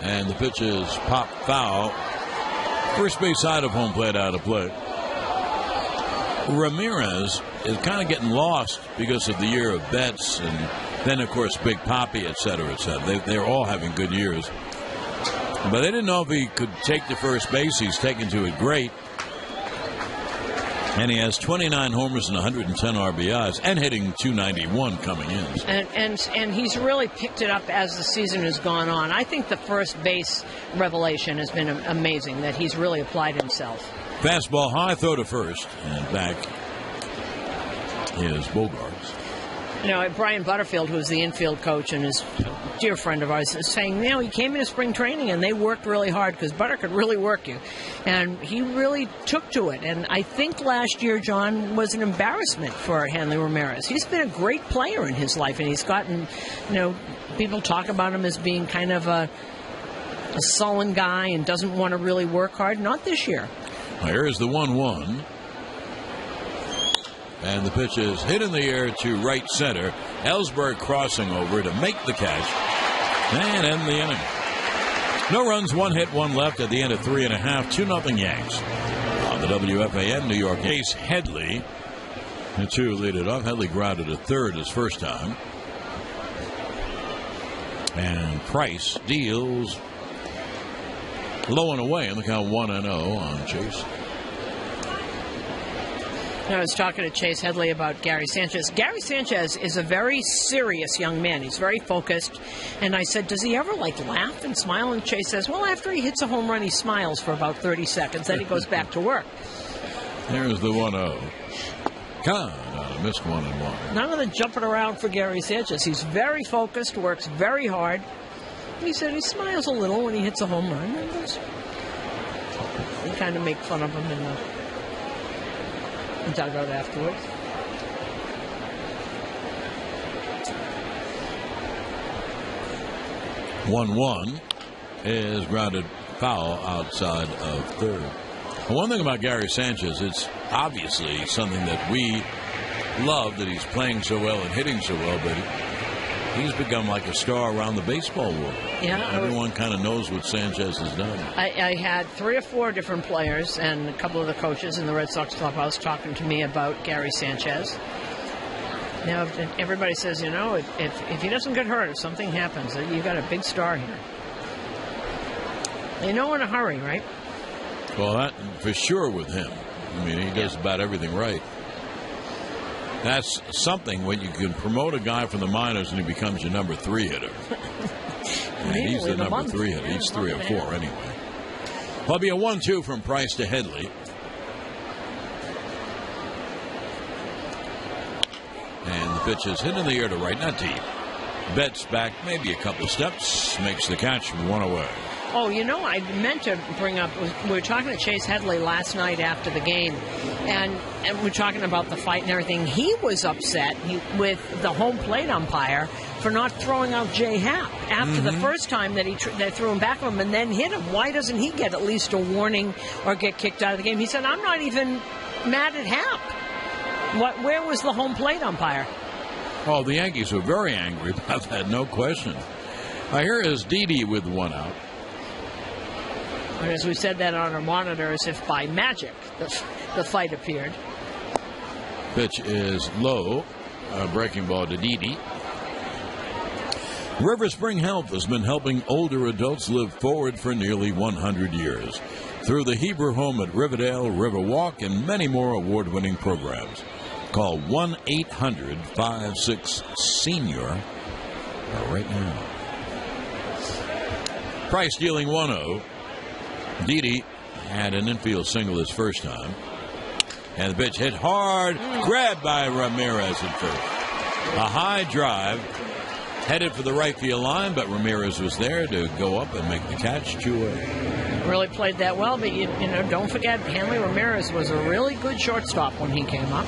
And the pitch is pop foul. First base side of home plate, out of play. Ramirez is kind of getting lost because of the year of Betts and then, of course, Big Papi, et cetera, et cetera. They're all having good years. But they didn't know if he could take to first base. He's taken to it great. And he has 29 homers and 110 RBIs and hitting .291 coming in. And he's really picked it up as the season has gone on. I think the first base revelation has been amazing, that he's really applied himself. Fastball high, throw to first. And back is Bogarts. You know, Brian Butterfield, who's the infield coach and is a dear friend of ours, is saying, you know, he came into spring training and they worked really hard because Butter could really work you. And he really took to it. And I think last year, John, was an embarrassment for Hanley Ramirez. He's been a great player in his life, and he's gotten, you know, people talk about him as being kind of a sullen guy and doesn't want to really work hard. Not this year. Here's the 1-1. And the pitch is hit in the air to right center. Ellsberg crossing over to make the catch and end the inning. No runs, 1 hit, 1 left at the end of 3.5. 2-0 Yanks. On the WFAN New York Ace Headley. The two lead it off. Headley grounded a third his first time. And Price deals low and away on the count 1-0 on Chase. I was talking to Chase Headley about Gary Sanchez. Gary Sanchez is a very serious young man. He's very focused. And I said, does he ever, laugh and smile? And Chase says, well, after he hits a home run, he smiles for about 30 seconds. Then he goes back to work. There's the 1-0. God, I missed 1-1. None of the jumping around for Gary Sanchez. He's very focused, works very hard. He said he smiles a little when he hits a home run. We kind of make fun of him in the dugout afterwards. One is grounded foul outside of third. And one thing about Gary Sanchez, it's obviously something that we love, that he's playing so well and hitting so well, but he's become like a star around the baseball world. Yeah, everyone kind of knows what Sanchez has done. I had 3 or 4 different players and a couple of the coaches in the Red Sox clubhouse talking to me about Gary Sanchez. Now, everybody says, you know, if he doesn't get hurt, if something happens, you've got a big star here. You know, in a hurry, right? Well, that for sure with him. I mean, he does about everything right. That's something when you can promote a guy from the minors and he becomes your number 3 hitter. He's the number 3 hitter. He's 3 or 4 anyway. There'll be a 1-2 from Price to Headley. And the pitch is hit in the air to right, not deep. Betts back maybe a couple steps, makes the catch from 1 away. Oh, you know, I meant to bring up, we were talking to Chase Headley last night after the game, and we're talking about the fight and everything. He was upset with the home plate umpire for not throwing out Jay Happ after the first time that they threw him back on him and then hit him. Why doesn't he get at least a warning or get kicked out of the game? He said, I'm not even mad at Happ. Where was the home plate umpire? Oh, the Yankees were very angry about that, no question. Here is Didi with 1 out. And as we said that on our monitor, as if by magic, the fight appeared. Pitch is low. Breaking ball to Didi. River Spring Health has been helping older adults live forward for nearly 100 years through the Hebrew Home at Riverdale, Riverwalk, and many more award-winning programs. Call 1-800-56-SENIOR right now. Price dealing 1-0. Didi had an infield single his first time. And the pitch hit hard, grabbed by Ramirez at first. A high drive, headed for the right field line, but Ramirez was there to go up and make the catch. 2-away. Really played that well, but you know, don't forget, Hanley Ramirez was a really good shortstop when he came up.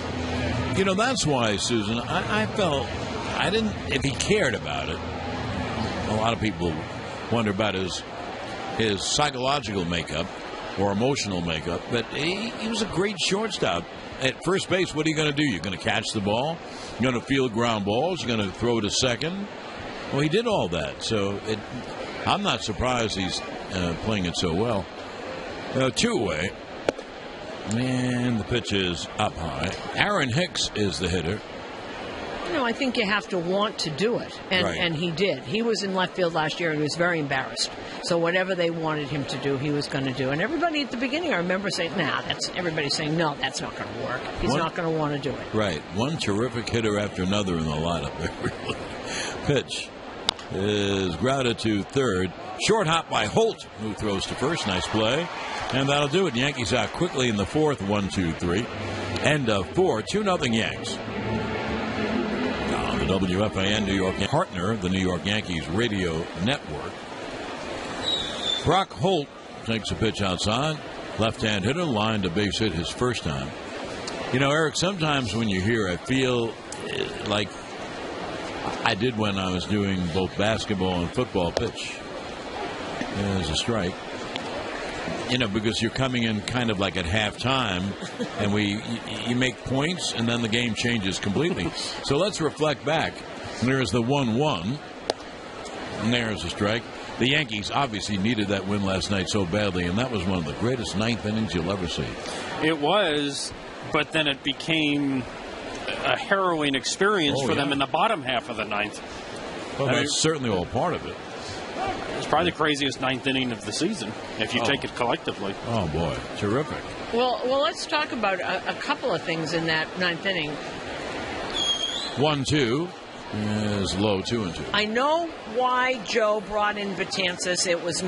You know, that's why, Susan, I felt, if he cared about it, a lot of people wonder about his psychological makeup or emotional makeup, but he was a great shortstop. At first base, what are you going to do? You're going to catch the ball? You're going to field ground balls? You're going to throw to second? Well, he did all that, so I'm not surprised he's playing it so well. 2-away. And the pitch is up high. Aaron Hicks is the hitter. I think you have to want to do it, and he did. He was in left field last year and he was very embarrassed. So whatever they wanted him to do, he was going to do. And everybody at the beginning, I remember saying, everybody's saying, no, that's not going to work. He's not going to want to do it. Right. One terrific hitter after another in the lineup. Pitch is grounded to third. Short hop by Holt, who throws to first. Nice play. And that'll do it. Yankees out quickly in the fourth. 1-2-3. End of 4. 2-0 Yanks. On the WFAN New York partner, the New York Yankees radio network. Brock Holt takes a pitch outside. Left-hand hitter, lined a base hit his first time. Eric, sometimes when you hear, I feel like I did when I was doing both basketball and football. Pitch as a strike. Because you're coming in kind of like at halftime, and you make points, and then the game changes completely. So let's reflect back. There's the 1-1, and there's a strike. The Yankees obviously needed that win last night so badly, and that was one of the greatest ninth innings you'll ever see. It was, but then it became a harrowing experience for them in the bottom half of the ninth. Well, that's certainly all part of it. It's probably the craziest ninth inning of the season, if you take it collectively. Oh, boy. Terrific. Well, let's talk about a couple of things in that ninth inning. 1-2 is low, 2-2. I know why Joe brought in Betances. It was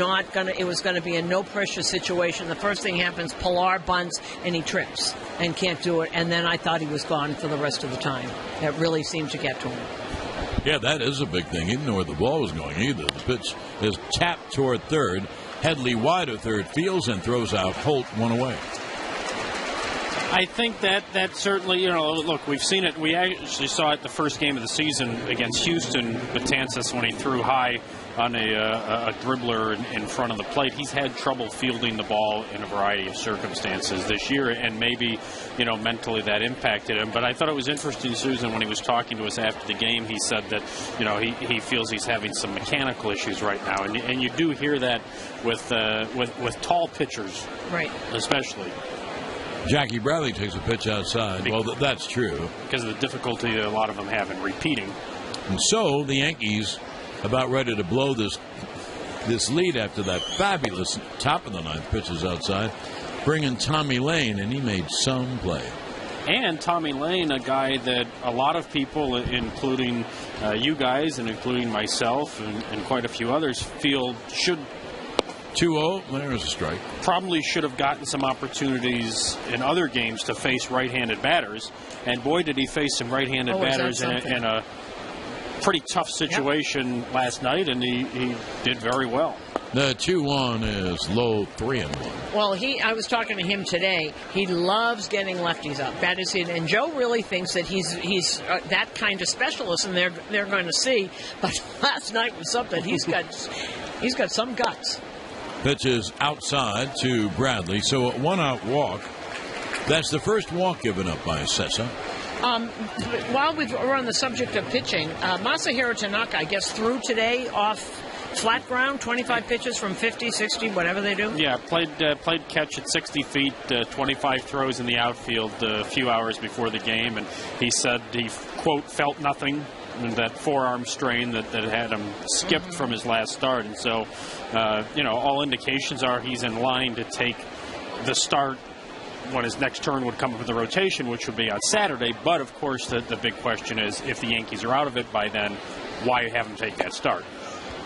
going to be a no-pressure situation. The first thing happens, Pilar bunts, and he trips and can't do it. And then I thought he was gone for the rest of the time. That really seemed to get to him. Yeah, that is a big thing. He didn't know where the ball was going either. The pitch is tapped toward third. Headley wide of third, fields and throws out. Holt one away. I think that certainly, look, we've seen it. We actually saw it the first game of the season against Houston, Betances, when he threw high on a dribbler in front of the plate. He's had trouble fielding the ball in a variety of circumstances this year, and maybe, mentally that impacted him. But I thought it was interesting, Susan, when he was talking to us after the game, he said that, he feels he's having some mechanical issues right now. And you do hear that with tall pitchers. Right. Especially. Jackie Bradley takes a pitch outside. Well, that's true. Because of the difficulty that a lot of them have in repeating. And so the Yankees about ready to blow this lead after that fabulous top of the ninth pitches outside. Bring in Tommy Lane, and he made some play. And Tommy Lane, a guy that a lot of people, including you guys and including myself and quite a few others, feel should 2-0, there's a strike. Probably should have gotten some opportunities in other games to face right-handed batters. And boy, did he face some right-handed batters in a pretty tough situation last night, and he did very well. The 2-1 is low, 3-1. Well, I was talking to him today. He loves getting lefties up. That is it. And Joe really thinks that he's that kind of specialist, and they're going to see. But last night was something. He's got some guts. Pitches outside to Bradley, so a one-out walk. That's the first walk given up by Sessa. While we're on the subject of pitching, Masahiro Tanaka, I guess, threw today off flat ground, 25 pitches from 50, 60, whatever they do. Yeah, played catch at 60 feet, 25 throws in the outfield a few hours before the game, and he said he, quote, felt nothing. And that forearm strain that had him skipped from his last start. And so, all indications are he's in line to take the start when his next turn would come up in the rotation, which would be on Saturday. But, of course, the big question is, if the Yankees are out of it by then, why have him take that start?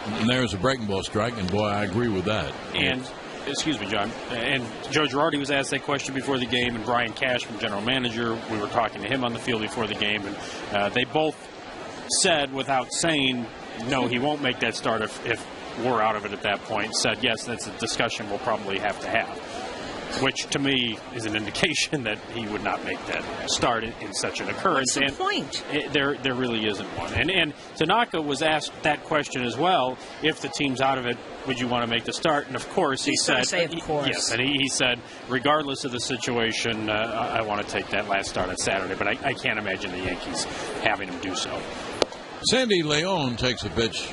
And there's a breaking ball strike, and, boy, I agree with that. And, excuse me, John, and Joe Girardi was asked that question before the game, and Brian Cashman, general manager, we were talking to him on the field before the game, and they both said, without saying, no, he won't make that start if we're out of it at that point, said, yes, that's a discussion we'll probably have to have, which to me is an indication that he would not make that start in such an occurrence. What's the point? There really isn't one. And Tanaka was asked that question as well. If the team's out of it, would you want to make the start? And, of course, he said, of course. Yes, and he said, regardless of the situation, I want to take that last start on Saturday. But I can't imagine the Yankees having him do so. Sandy Leon takes a pitch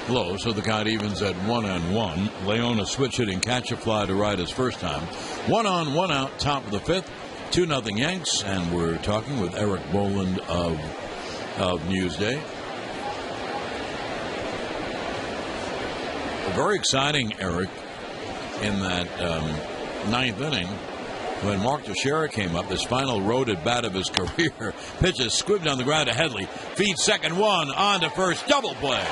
low, so the count evens at 1-1. Leon a switch hitting catch a fly to right his first time. 1 on, 1 out, top of the fifth. 2-0 Yanks, and we're talking with Eric Boland of Newsday. Very exciting, Eric, in that ninth inning when Mark Teixeira came up, his final road at bat of his career. Pitches squibbed on the ground to Headley. Feeds second one, on to first, double play.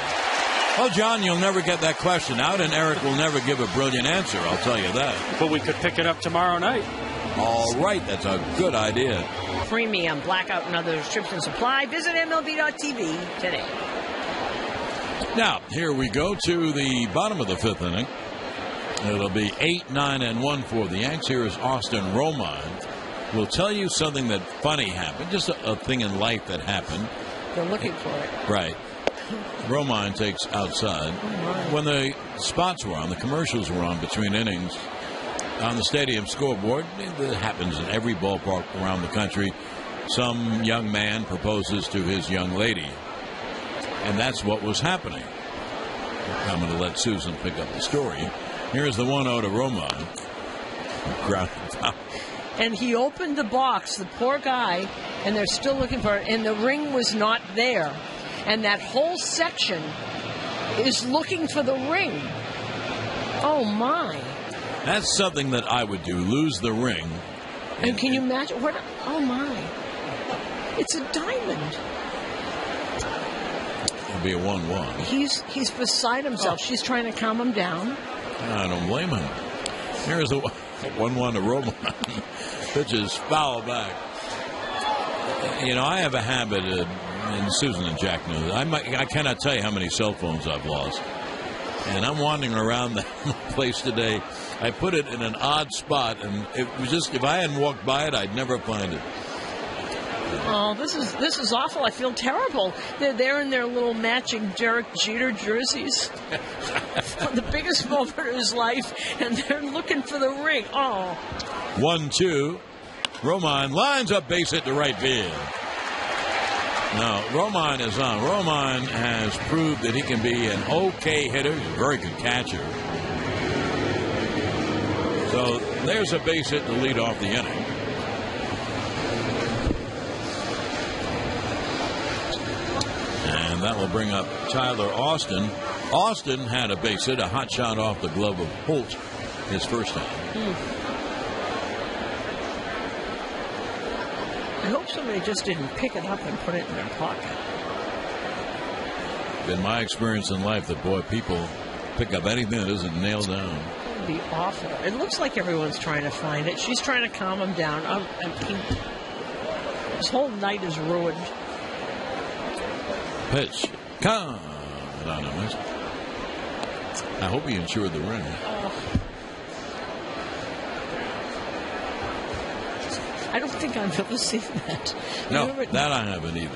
Well, John, you'll never get that question out, and Eric will never give a brilliant answer, I'll tell you that. But we could pick it up tomorrow night. All right, that's a good idea. Premium, blackout, and other restrictions supply. Visit MLB.tv today. Now, here we go to the bottom of the fifth inning. It'll be 8-9-1 for the Yanks. Here is Austin Romine. We'll tell you something that funny happened, just a thing in life that happened. They're looking for it. Right. Romine takes outside. When the spots were on, the commercials were on between innings, on the stadium scoreboard, it happens in every ballpark around the country. Some young man proposes to his young lady. And that's what was happening. I'm going to let Susan pick up the story. Here's the 1-0 to Romine. And he opened the box, the poor guy, and they're still looking for it, and the ring was not there. And that whole section is looking for the ring. Oh, my. That's something that I would do, lose the ring. And can you imagine? Oh, my. It's a diamond. It'll be a 1-1. He's beside himself. She's trying to calm him down. I don't blame him. Here's a 1-1 to Romine. Pitches foul back. You know, I have a habit, and Susan and Jack know that. I cannot tell you how many cell phones I've lost. And I'm wandering around the place today. I put it in an odd spot, and it was just, if I hadn't walked by it, I'd never find it. Oh, this is awful. I feel terrible. They're there in their little matching Derek Jeter jerseys. The biggest moment of his life, and they're looking for the ring. Oh. 1-2. Romine lines up base hit to right field. Now, Romine is on. Romine has proved that he can be an okay hitter. He's a very good catcher. So there's a base hit to lead off the inning. And that will bring up Tyler Austin. Austin had a base hit, a hot shot off the glove of Holt his first time. I hope somebody just didn't pick it up and put it in their pocket. Been my experience in life that, boy, people pick up anything that isn't nailed down. It would be awful. It looks like everyone's trying to find it. She's trying to calm him down. His whole night is ruined. Pitch. Come on, I hope he insured the ring. I don't think I've ever seen that. No, that I haven't either.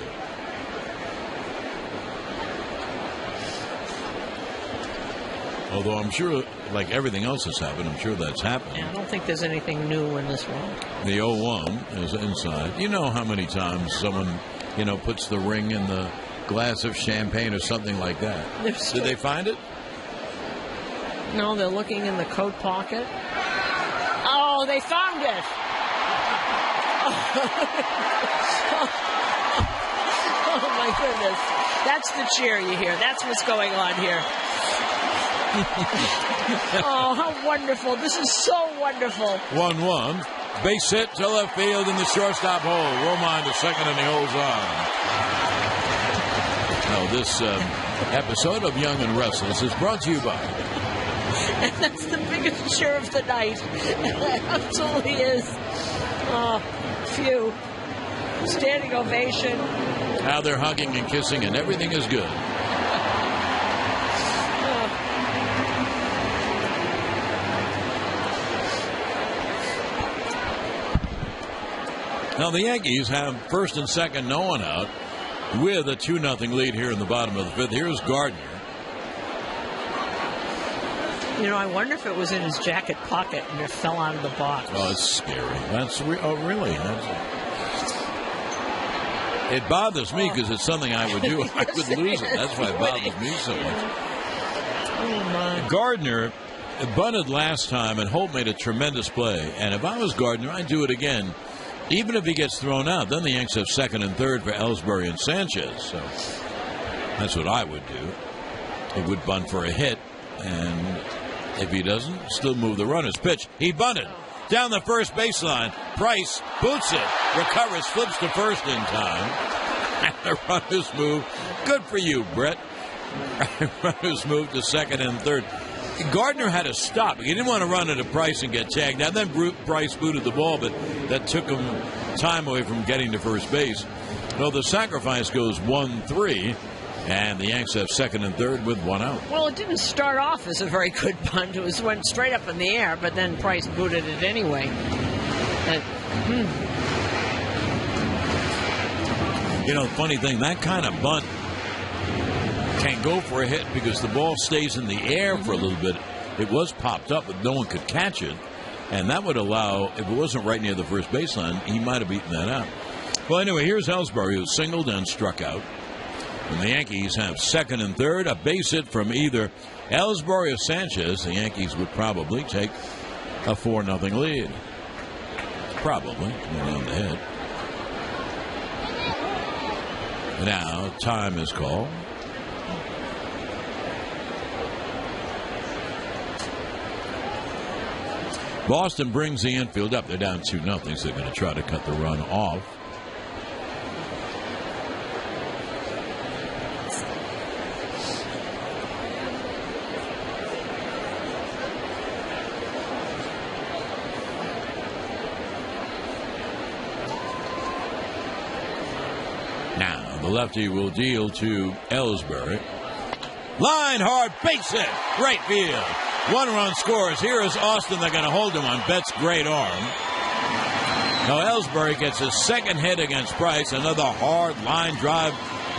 Although I'm sure, like everything else that's happened, I'm sure that's happened. Yeah, I don't think there's anything new in this one. The 0-1 is inside. You know how many times someone, puts the ring in the glass of champagne or something like that. Did they find it? No, they're looking in the coat pocket. Oh, they found it. Oh, my goodness. That's the cheer you hear. That's what's going on here. Oh, how wonderful. This is so wonderful. 1-1. Base hit to left field in the shortstop hole. Romine to second, and he holds on. Now, this episode of Young and Restless is brought to you by... And that's the biggest cheer of the night. It absolutely is. Oh, phew. Standing ovation. Now they're hugging and kissing, and everything is good. Now the Yankees have first and second, no one out, with a 2-0 lead here in the bottom of the fifth. Here's Gardner. I wonder if it was in his jacket pocket and it fell out of the box. Oh, it's scary. Really? It bothers me because it's something I would do. I would lose it. That's why it bothers me so much. Gardner bunted last time, and Holt made a tremendous play. And if I was Gardner, I'd do it again, even if he gets thrown out. Then the Yanks have second and third for Ellsbury and Sanchez. So that's what I would do. He would bunt for a hit, and if he doesn't, still move the runners. Pitch. He bunted down the first baseline. Price boots it, recovers, flips to first in time. And the runners move. Good for you, Brett. Runners move to second and third. Gardner had to stop. He didn't want to run into Price and get tagged. Now then Price booted the ball, but that took him time away from getting to first base. No, the sacrifice goes 1-3. And the Yanks have second and third with one out. Well, it didn't start off as a very good bunt. It went straight up in the air, but then Price booted it anyway. You know, the funny thing, that kind of bunt can't go for a hit because the ball stays in the air for a little bit. It was popped up, but no one could catch it. And that would allow, if it wasn't right near the first baseline, he might have beaten that out. Well, anyway, here's Ellsbury, who singled and struck out. And the Yankees have second and third. A base hit from either Ellsbury or Sanchez. The Yankees would probably take a 4-0 lead. Probably. Around the head. Now, time is called. Boston brings the infield up. They're down 2-0, so they're going to try to cut the run off. The lefty will deal to Ellsbury. Line hard, base hit, right field. 1 run scores. Here is Austin. They're going to hold him on Betts' great arm. Now Ellsbury gets his second hit against Price. Another hard line drive,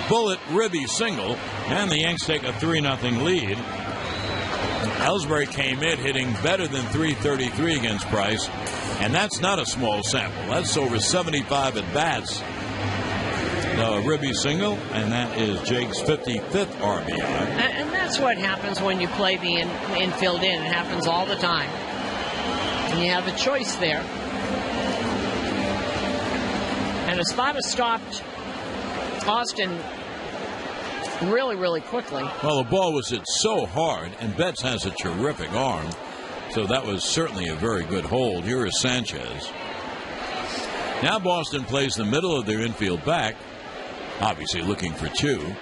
bullet ribby single, and the Yanks take a 3-0 lead. Ellsbury came in hitting better than .333 against Price, and that's not a small sample. That's over 75 at bats. A ribby single, and that is Jake's 55th RBI. And that's what happens when you play the infield in. It happens all the time. And you have a choice there. And Espada stopped Austin really, really quickly. Well, the ball was hit so hard, and Betts has a terrific arm, so that was certainly a very good hold. Here is Sanchez. Now Boston plays the middle of their infield back, obviously looking for 2.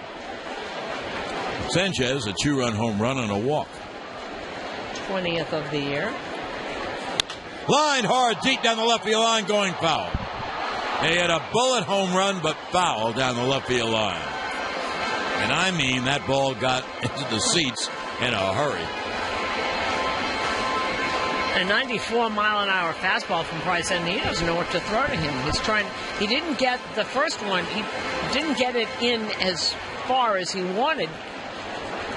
Sanchez, a 2-run home run and a walk. 20th of the year. Line hard, deep down the left field line, going foul. He had a bullet home run, but foul down the left field line. And I mean, that ball got into the seats in a hurry. A 94-mile-an-hour fastball from Price, and he doesn't know what to throw to him. He didn't get the first one. He didn't get it in as far as he wanted.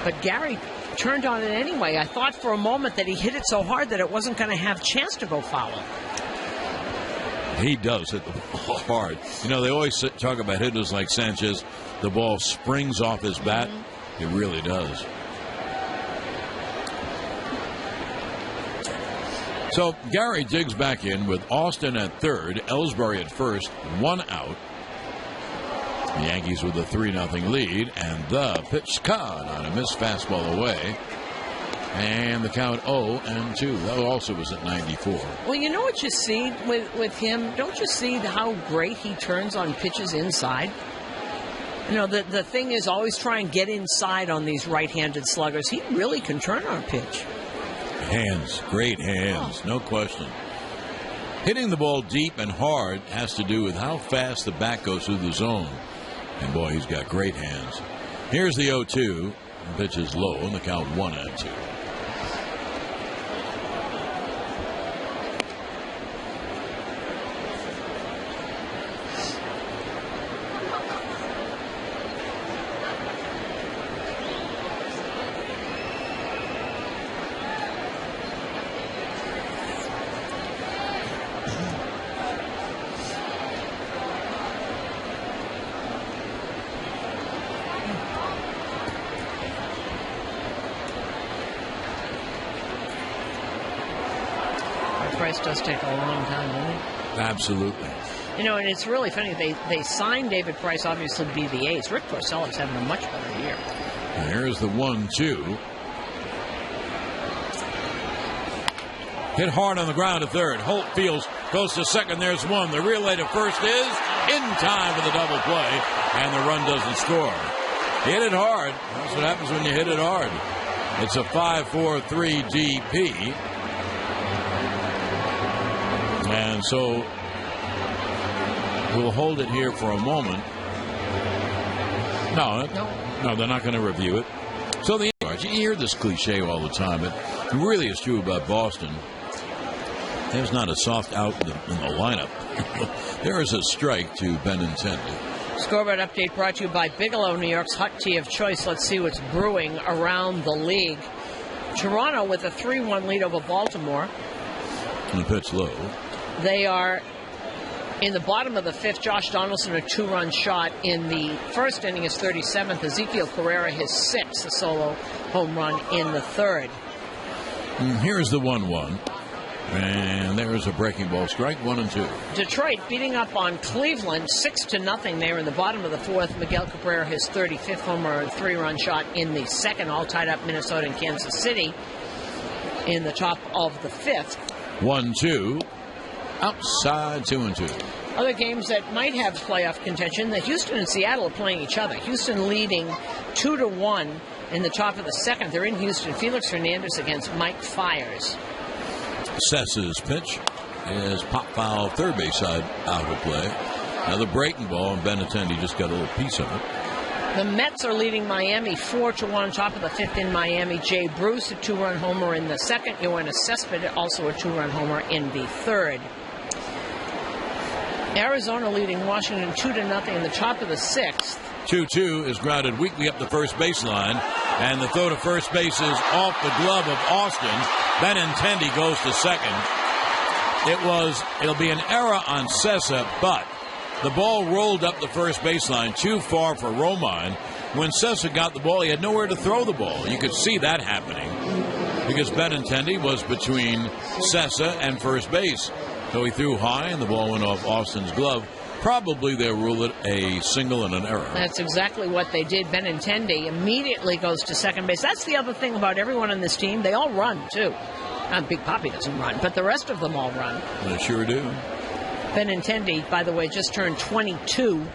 But Gary turned on it anyway. I thought for a moment that he hit it so hard that it wasn't going to have a chance to go foul. He does hit the ball hard. You know, they always talk about hitters like Sanchez. The ball springs off his bat. It really does. So Gary digs back in with Austin at third, Ellsbury at first, 1 out. The Yankees with a 3-0 lead, and the pitch caught on a missed fastball away. And the count 0-2. That also was at 94. Well, you know what you see with him? Don't you see how great he turns on pitches inside? You know, the thing is always try and get inside on these right-handed sluggers. He really can turn on a pitch. Hands, great hands, no question. Hitting the ball deep and hard has to do with how fast the bat goes through the zone. And boy, he's got great hands. Here's the 0-2. Pitch is low, and the count 1-2. Price does take a long time, doesn't it? Absolutely. You know, and it's really funny. They signed David Price, obviously, to be the ace. Rick Porcello's having a much better year. And here's the 1-2. Hit hard on the ground to third. Holt fields, goes to second. There's one. The relay to first is in time for the double play, and the run doesn't score. Hit it hard. That's what happens when you hit it hard. It's a 5-4-3 DP. And so we'll hold it here for a moment. No, they're not going to review it. So you hear this cliche all the time, but it really is true about Boston. There's not a soft out in the lineup. There is a strike to Benintendi. Scoreboard update brought to you by Bigelow, New York's hot tea of choice. Let's see what's brewing around the league. Toronto with a 3-1 lead over Baltimore. And pitch low. They are in the bottom of the fifth. Josh Donaldson, a 2-run shot in the first inning, his 37th. Ezekiel Carrera, his 6th, a solo home run in the third. Here's the 1-1. And there's a breaking ball strike, 1-2. Detroit beating up on Cleveland 6-0 there in the bottom of the fourth. Miguel Cabrera, his 35th homer, a 3-run shot in the second. All tied up Minnesota and Kansas City in the top of the fifth. 1-2. Outside, 2-2. Other games that might have playoff contention, the Houston and Seattle are playing each other. Houston leading 2-1 in the top of the second. They're in Houston. Felix Hernandez against Mike Fiers. Sessa's pitch is pop foul, third base side out of play. Another breaking ball, and Benintendi just got a little piece of it. The Mets are leading Miami 4-1, top of the fifth in Miami. Jay Bruce, a 2-run homer in the second. Yoenis Cespedes, also a 2-run homer in the third. Arizona leading Washington 2-0 in the top of the sixth. 2-2 is grounded weakly up the first baseline, and the throw to first base is off the glove of Austin. Benintendi goes to second. It'll be an error on Sessa, but the ball rolled up the first baseline too far for Romine. When Sessa got the ball, he had nowhere to throw the ball. You could see that happening because Benintendi was between Sessa and first base. So he threw high, and the ball went off Austin's glove. Probably they'll rule it a single and an error. That's exactly what they did. Benintendi immediately goes to second base. That's the other thing about everyone on this team. They all run, too. Big Papi doesn't run, but the rest of them all run. They sure do. Benintendi, by the way, just turned 22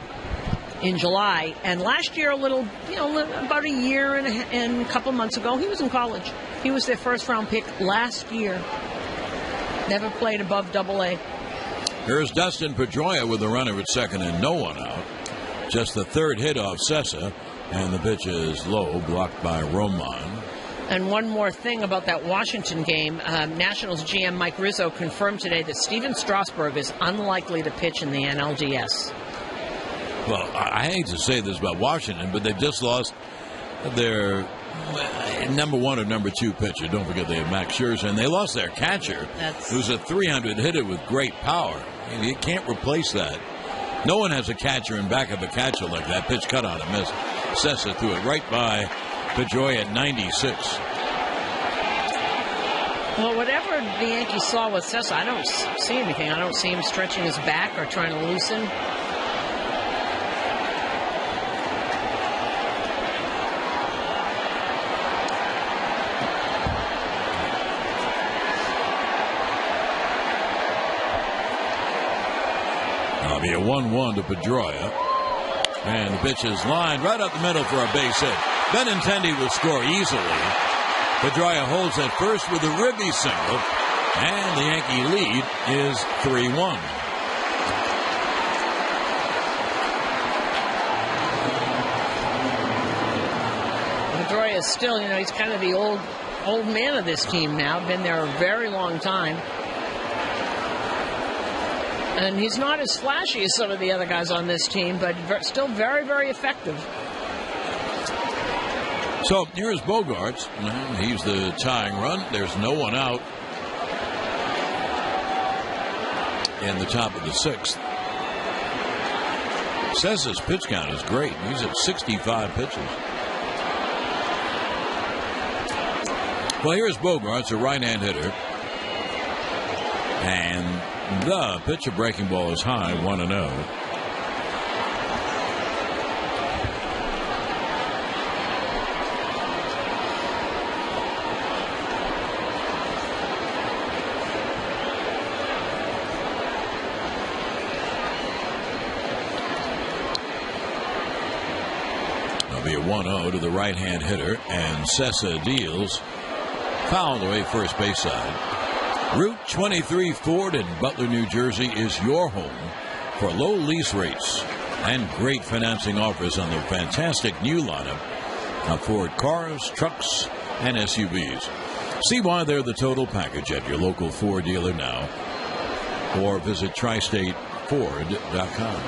in July. And last year, about a year and a couple months ago, he was in college. He was their first-round pick last year. Never played above Double-A. Here's Dustin Pedroia with a runner at second and no one out. Just the third hit off Sessa, and the pitch is low, blocked by Romine. And one more thing about that Washington game. Nationals GM Mike Rizzo confirmed today that Steven Strasburg is unlikely to pitch in the NLDS. Well, I hate to say this about Washington, but they've just lost their number one or number two pitcher. Don't forget they have Max Scherzer, and they lost their catcher, who's a 300 hitter with great power. You can't replace that. No one has a catcher in back of a catcher like that. Pitch cut on a miss. Sessa threw it right by Pedroia at 96. Well, whatever the Yankees saw with Sessa, I don't see anything. I don't see him stretching his back or trying to loosen. It'll be a 1-1 to Pedroia. And the pitch is lined right up the middle for a base hit. Benintendi will score easily. Pedroia holds at first with a ribby single. And the Yankee lead is 3-1. Pedroia is still, he's kind of the old man of this team now. Been there a very long time. And he's not as flashy as some of the other guys on this team, but still very, very effective. So here's Bogarts. He's the tying run. There's no one out in the top of the sixth. Sessa's pitch count is great. He's at 65 pitches. Well, here's Bogarts, a right-hand hitter. And the pitch, a breaking ball is high, 1-0. Be a 1-0 to the right-hand hitter, and Sessa deals foul away first base side. Route 23 Ford in Butler, New Jersey is your home for low lease rates and great financing offers on their fantastic new lineup of Ford cars, trucks, and SUVs. See why they're the total package at your local Ford dealer now, or visit tristateford.com.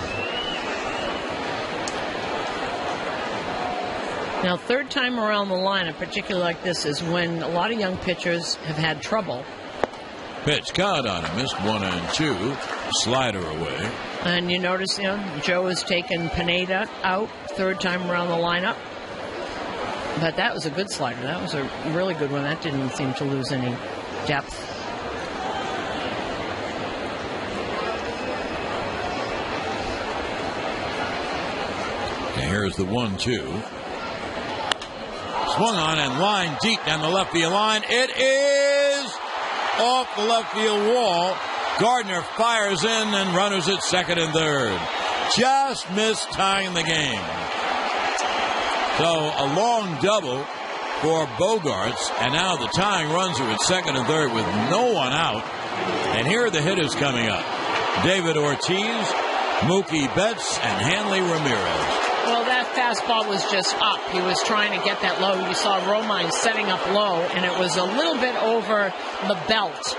Now, third time around the line, a particular like this, is when a lot of young pitchers have had trouble. Pitch caught on him, missed 1-2, slider away. And you notice, Joe has taken Pineda out third time around the lineup. But that was a good slider. That was a really good one. That didn't seem to lose any depth. And here's the 1-2. Swung on and line deep down the left field line. It is off the left field wall. Gardner fires in and runners at second and third. Just missed tying the game. So a long double for Bogarts, and now the tying runs are at second and third with no one out. And here are the hitters coming up: David Ortiz, Mookie Betts, and Hanley Ramirez. Well, that fastball was just up. He was trying to get that low. You saw Romine setting up low, and it was a little bit over the belt.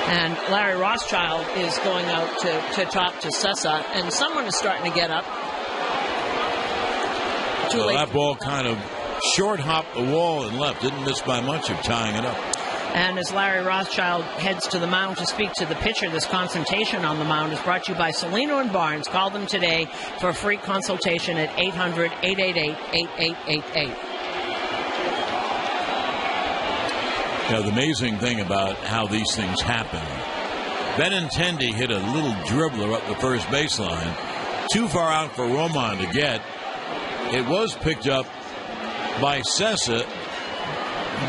And Larry Rothschild is going out to talk to Sessa, and someone is starting to get up. So that ball kind of short hopped the wall and left. Didn't miss by much of tying it up. And as Larry Rothschild heads to the mound to speak to the pitcher, this consultation on the mound is brought to you by Celino and Barnes. Call them today for a free consultation at 800-888-8888. Now, the amazing thing about how these things happen, Benintendi hit a little dribbler up the first baseline, too far out for Roman to get. It was picked up by Sessa,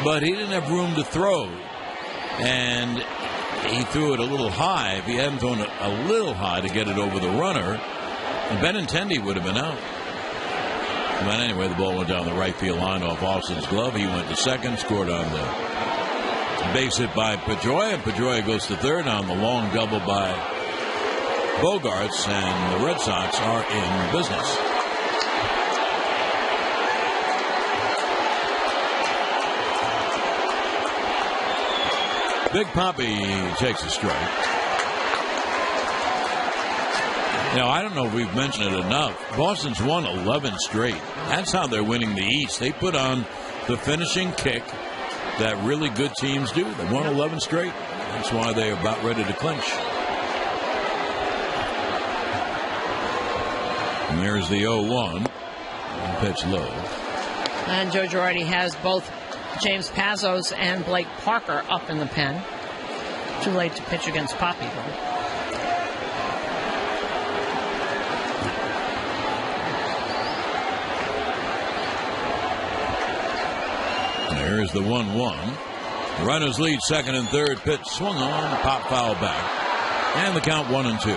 but he didn't have room to throw, and he threw it a little high. If he hadn't thrown it a little high to get it over the runner, Benintendi would have been out. But anyway, the ball went down the right field line off Austin's glove. He went to second, scored on the base hit by Pedroia, and Pedroia goes to third on the long double by Bogarts, and the Red Sox are in business. Big Papi takes a strike. Now, I don't know if we've mentioned it enough. Boston's won 11 straight. That's how they're winning the East. They put on the finishing kick that really good teams do. They won 11 straight. That's why they're about ready to clinch. And there's the 0-1. Pitch low. And Joe Girardi has both James Pazos and Blake Parker up in the pen. Too late to pitch against Papi, though. There's the 1-1. Runners lead second and third. Pitch swung on, pop foul back. And the count 1-2.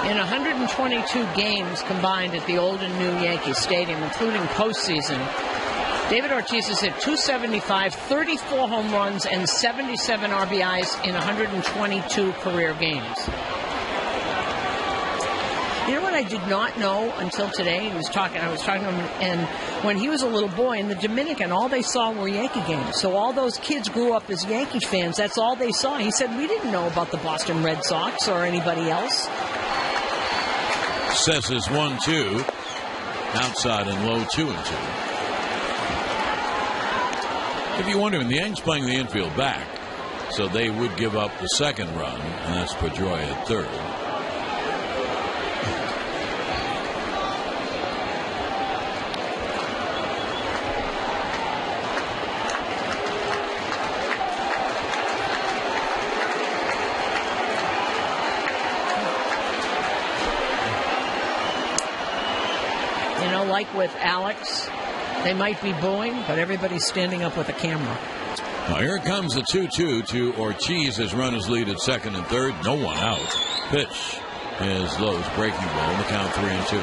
In 122 games combined at the old and new Yankee Stadium, including postseason, David Ortiz has hit .275, 34 home runs, and 77 RBIs in 122 career games. You know what I did not know until today? I was talking to him, and when he was a little boy in the Dominican, all they saw were Yankee games. So all those kids grew up as Yankee fans. That's all they saw. He said, we didn't know about the Boston Red Sox or anybody else. Sessa's 1-2. Outside and low 2-2. If you're wondering, the Yankees playing the infield back, so they would give up the second run, and that's Pedroia at third. You know, like with Alex, they might be booing, but everybody's standing up with a camera. Now here comes the 2-2 to Ortiz as runners lead at second and third. No one out. Pitch is Lowe's breaking ball in the count 3-2.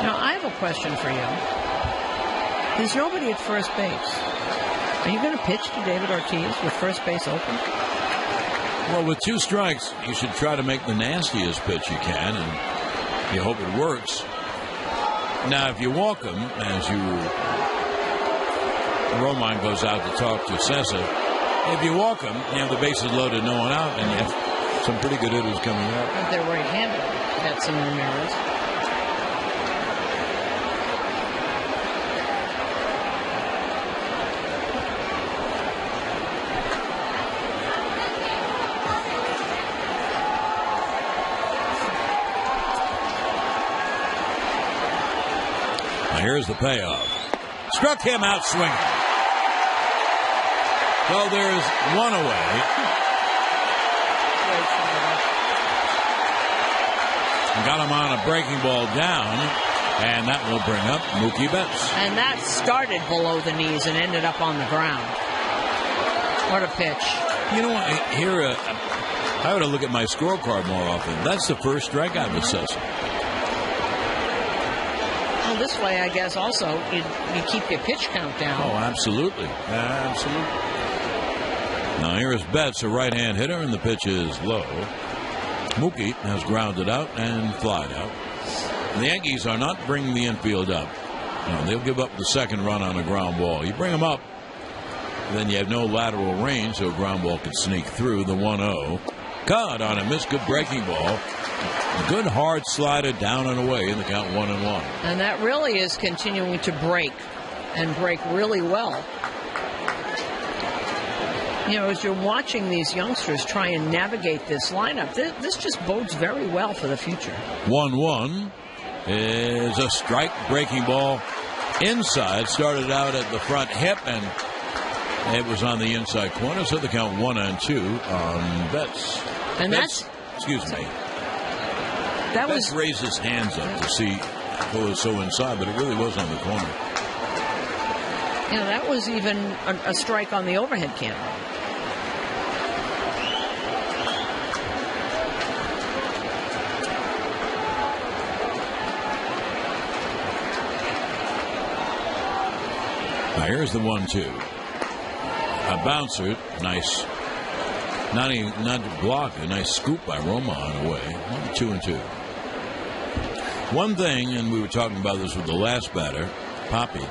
Now, I have a question for you. There's nobody at first base. Are you going to pitch to David Ortiz with first base open? Well, with 2 strikes, you should try to make the nastiest pitch you can, and you hope it works. Now, if you walk him, as Romine goes out to talk to Cessa, if you walk him, you have the bases loaded, no one out, and you have some pretty good hitters coming up. But they're right-handed, Betts and Ramirez. Here's the payoff. Struck him out swinging. So there's one away. Got him on a breaking ball down, and that will bring up Mookie Betts. And that started below the knees and ended up on the ground. What a pitch. You know what? Here, I ought to look at my scorecard more often. That's the first strikeout with Cessa. Well, this way, I guess, also, you keep your pitch count down. Oh, absolutely. Absolutely. Now, here is Betts, a right-hand hitter, and the pitch is low. Mookie has grounded out and flied out. The Yankees are not bringing the infield up. No, they'll give up the second run on a ground ball. You bring them up, then you have no lateral range, so a ground ball could sneak through. The 1-0. Caught on a missed good breaking ball. Good hard slider down and away in the count 1-1. And that really is continuing to break and break really well. You know, as you're watching these youngsters try and navigate this lineup, this just bodes very well for the future. 1-1 is a strike breaking ball inside. Started out at the front hip, and it was on the inside corner, so the count 1-2 on Betts. And Betts, excuse me. That Betts raised his hands up to see who was so inside, but it really was on the corner. You know, that was even a strike on the overhead camera. Now here's the 1-2. A bouncer, nice. Not to block, a nice scoop by Romine away. 2-2. One thing, and we were talking about this with the last batter, Poppy.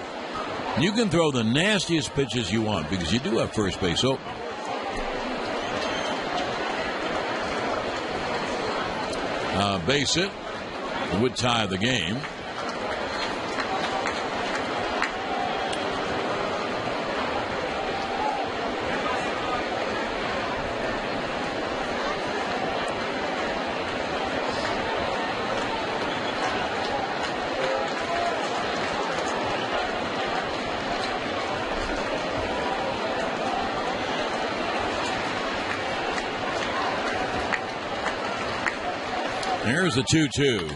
You can throw the nastiest pitches you want because you do have first base open. Base hit would tie the game. Here's the 2-2.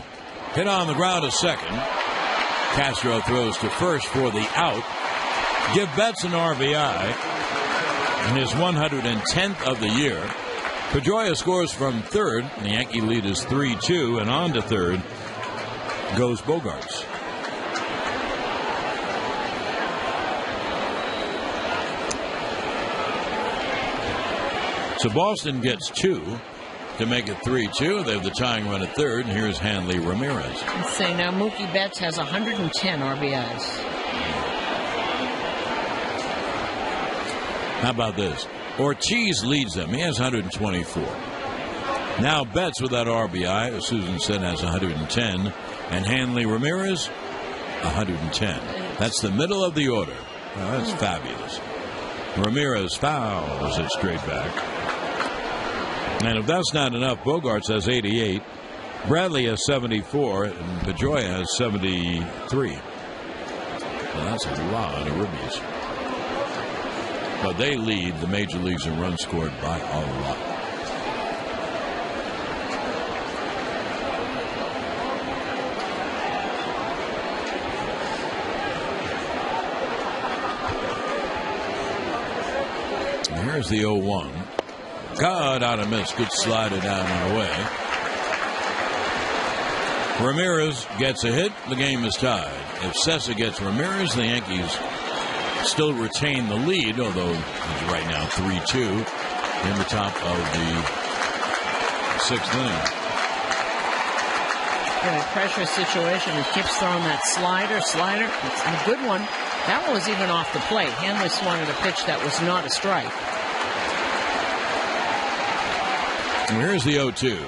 Hit on the ground to second. Castro throws to first for the out. Give Betts an RBI in his 110th of the year. Pedroia scores from third. The Yankee lead is 3-2, and on to third goes Bogaerts. So Boston gets 2 to make it 3-2. They have the tying run at third, and here's Hanley Ramirez. Let's say now Mookie Betts has 110 RBIs. How about this? Ortiz leads them. He has 124. Now Betts with that RBI, as Susan said, has 110, and Hanley Ramirez 110. That's the middle of the order. Oh, that's fabulous. Ramirez fouls it straight back. And if that's not enough, Bogaerts has 88, Bradley has 74, and Pedroia has 73. So that's a lot of ribbies. but they lead the major leagues in runs scored by a lot. Here's the 0-1. God, out of miss. Good slider down and away. Ramirez gets a hit. The game is tied. If Sessa gets Ramirez, the Yankees still retain the lead, although it's right now 3-2 in the top of the 6th inning. In a pressure situation, he keeps throwing that slider. It's a good one. That one was even off the plate. Hanley swung at a pitch that was not a strike. And here's the 0-2.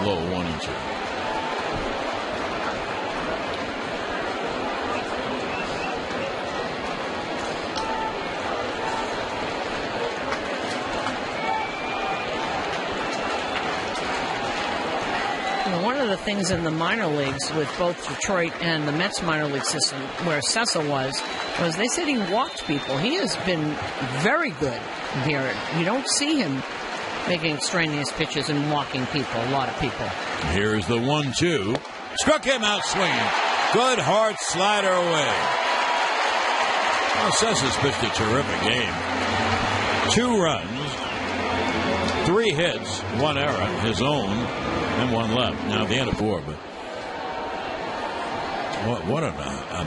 Low 1-2. One of the things in the minor leagues with both Detroit and the Mets minor league system, where Sessa was they said he walked people. He has been very good here. You don't see him making extraneous pitches and walking people, a lot of people. Here's the 1-2. Struck him out swinging. Good hard slider away. Well, Sessa's pitched a terrific game. 2 runs, 3 hits, 1 error, his own, and 1 left. Now at the end of 4, but what an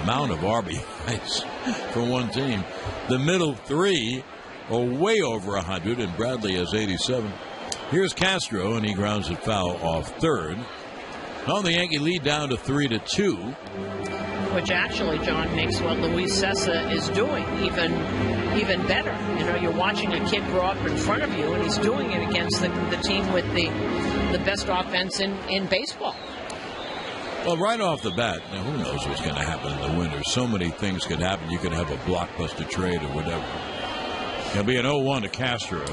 amount of RBIs for one team. The middle 3 are way over 100, and Bradley has 87. Here's Castro, and he grounds it foul off third. Well, the Yankee lead down to 3-2. Which actually, John, makes what Luis Sessa is doing even better. You know, you're watching a kid grow up in front of you, and he's doing it against the team with the best offense in baseball. Well, right off the bat, now who knows what's going to happen in the winter? So many things could happen. You could have a blockbuster trade or whatever. It'll be an 0-1 to Castro,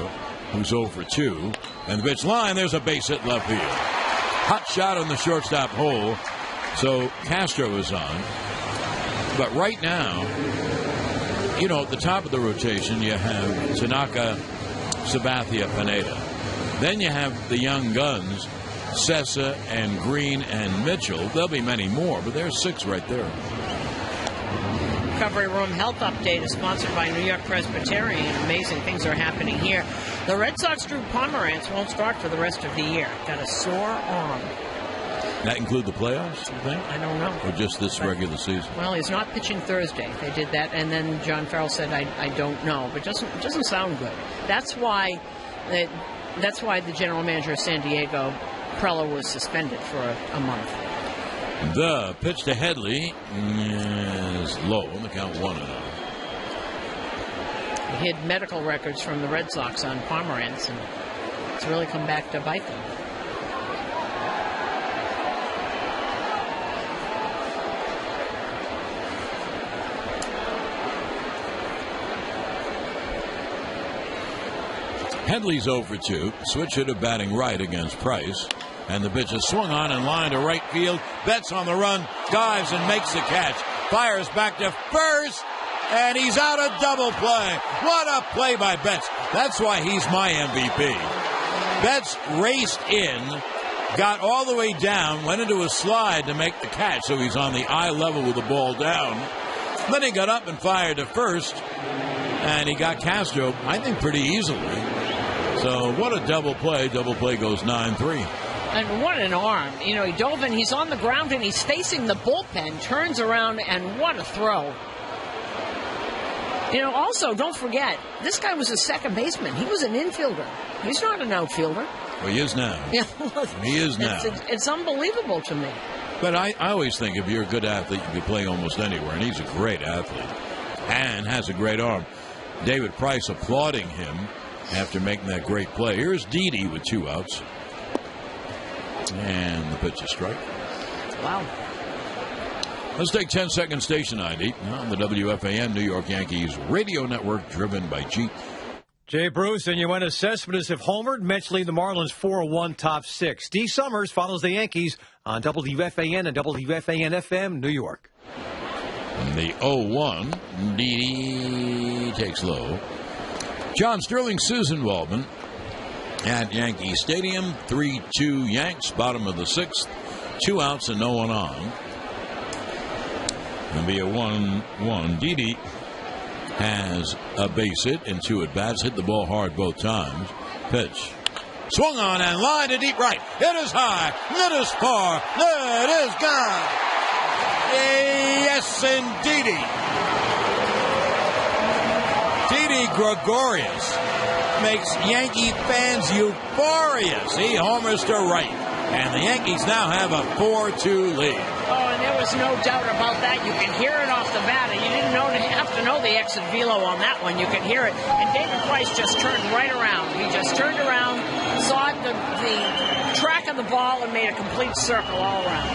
who's 0 for 2. And the pitch line, there's a base hit left field. Hot shot on the shortstop hole. So Castro is on. But right now, you know, at the top of the rotation, you have Tanaka, Sabathia, Pineda. Then you have the young guns, Sessa and Green and Mitchell. There'll be many more, but there's 6 right there. Recovery Room Health Update is sponsored by New York Presbyterian. Amazing things are happening here. The Red Sox Drew Pomerantz won't start for the rest of the year. Got a sore arm. That include the playoffs, you think? I don't know. Or just this regular season? Well, he's not pitching Thursday. They did that, and then John Farrell said, I don't know. But it doesn't sound good. That's why the general manager of San Diego, Preller, was suspended for a month. The pitch to Headley is low on the count 1-0. He hid medical records from the Red Sox on Pomerantz, and it's really come back to bite them. Headley's 0 for 2. Switch hitter batting right against Price. And the pitch is swung on and line to right field. Betts on the run, dives and makes the catch. Fires back to first, and he's out of double play. What a play by Betts. That's why he's my MVP. Betts raced in, got all the way down, went into a slide to make the catch, so he's on the eye level with the ball down. Then he got up and fired to first, and he got Castro, I think, pretty easily. So what a double play. Double play goes 9-3. And what an arm. You know, he dove in, he's on the ground, and he's facing the bullpen, turns around, and what a throw. You know, also, don't forget, this guy was a second baseman. He was an infielder. He's not an outfielder. Well, he is now. Yeah, he is now. It's unbelievable to me. But I always think if you're a good athlete, you can play almost anywhere, and he's a great athlete and has a great arm. David Price applauding him after making that great play. Here's Didi with 2 outs. And the pitch is strike. Wow. Let's take 10-second station ID on the WFAN New York Yankees radio network, driven by Jeep. Jay Bruce and Yoenis Cespedes have homered. Mets lead the Marlins 4-1 top 6. Steve Summers follows the Yankees on WFAN and WFAN-FM New York. And the 0-1, Didi takes low. John Sterling's involvement at Yankee Stadium. 3-2 Yanks, bottom of the 6th. 2 outs and no one on. It'll be a 1-1. Didi has a base hit and 2 at bats. Hit the ball hard both times. Pitch. Swung on and line to deep right. It is high. It is far. It is gone. Yes, indeedy. Didi Gregorius makes Yankee fans euphorious. He homers to right. And the Yankees now have a 4-2 lead. Oh, and there was no doubt about that. You could hear it off the bat, and you didn't have to know the exit velo on that one. You could hear it. And David Price just turned right around. He just turned around, saw the track of the ball, and made a complete circle all around.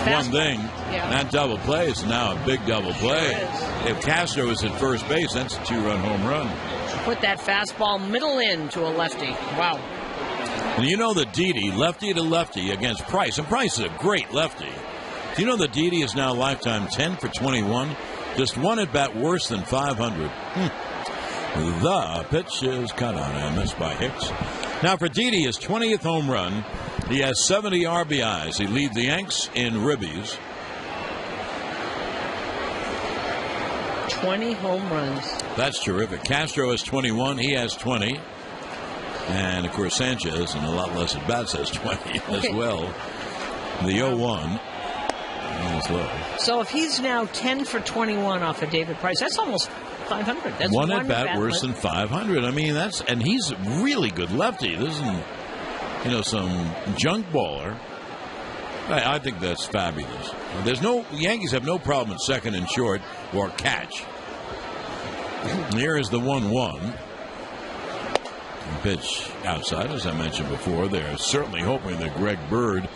One thing, that double play is now a big double play. If Castro is at first base, that's a 2-run home run. Put that fastball middle in to a lefty. Wow. And you know that Didi, lefty to lefty against Price, and Price is a great lefty. Do you know that Didi is now lifetime 10 for 21? Just 1 at bat worse than 500. The pitch is cut on and missed by Hicks. Now for Didi, his 20th home run. He has 70 RBIs. He leads the Yanks in ribbies. 20 home runs. That's terrific. Castro has 21. He has 20. And, of course, Sanchez, and a lot less at bats, has 20 as well. The 0-1 is low. So if he's now 10 for 21 off of David Price, that's almost 500. That's 1 at bat worse than 500. I mean, and he's a really good lefty. This isn't, some junk baller. I think that's fabulous. Yankees have no problem at second and short or catch. Here is the 1-1. Pitch outside, as I mentioned before. They're certainly hoping that Greg Bird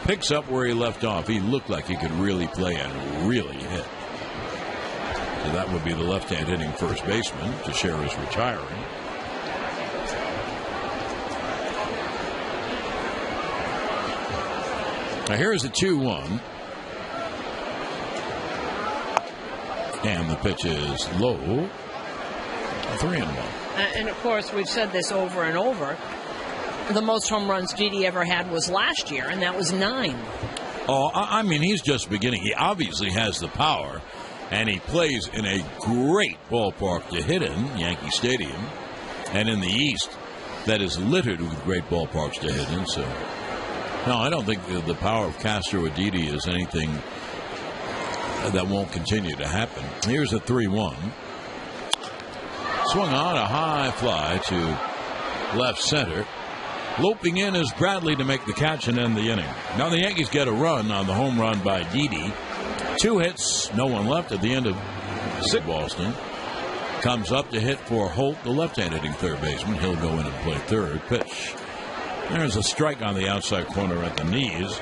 picks up where he left off. He looked like he could really play and really hit. So that would be the left-hand hitting first baseman. Teixeira is retiring. Now here's the 2-1. And the pitch is low. 3-1. And, of course, we've said this over and over. The most home runs Didi ever had was last year, and that was 9. Oh, I mean, he's just beginning. He obviously has the power, and he plays in a great ballpark to hit in, Yankee Stadium, and in the East, that is littered with great ballparks to hit in. So, no, I don't think the power of Castro or Didi is anything that won't continue to happen. Here's a 3-1. Swung on a high fly to left center. Loping in is Bradley to make the catch and end the inning. Now the Yankees get a run on the home run by Didi. 2 hits, no one left at the end of 6. Boston comes up to hit for Holt, the left-hand hitting third baseman. He'll go in and play third. Pitch. There's a strike on the outside corner at the knees.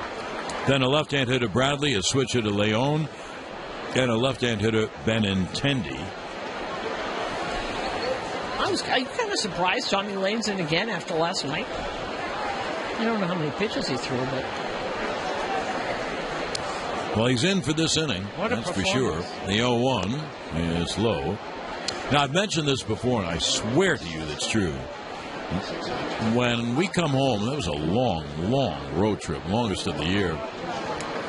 Then a left-hand hitter, Bradley, a switcher to Leon, and a left-hand hitter, Benintendi. I'm kind of surprised Tommy Lane's in again after last night. I don't know how many pitches he threw, but... Well, he's in for this inning. That's for sure. The 0-1 is low. Now, I've mentioned this before, and I swear to you that's true. When we come home, that was a long, long road trip, longest of the year.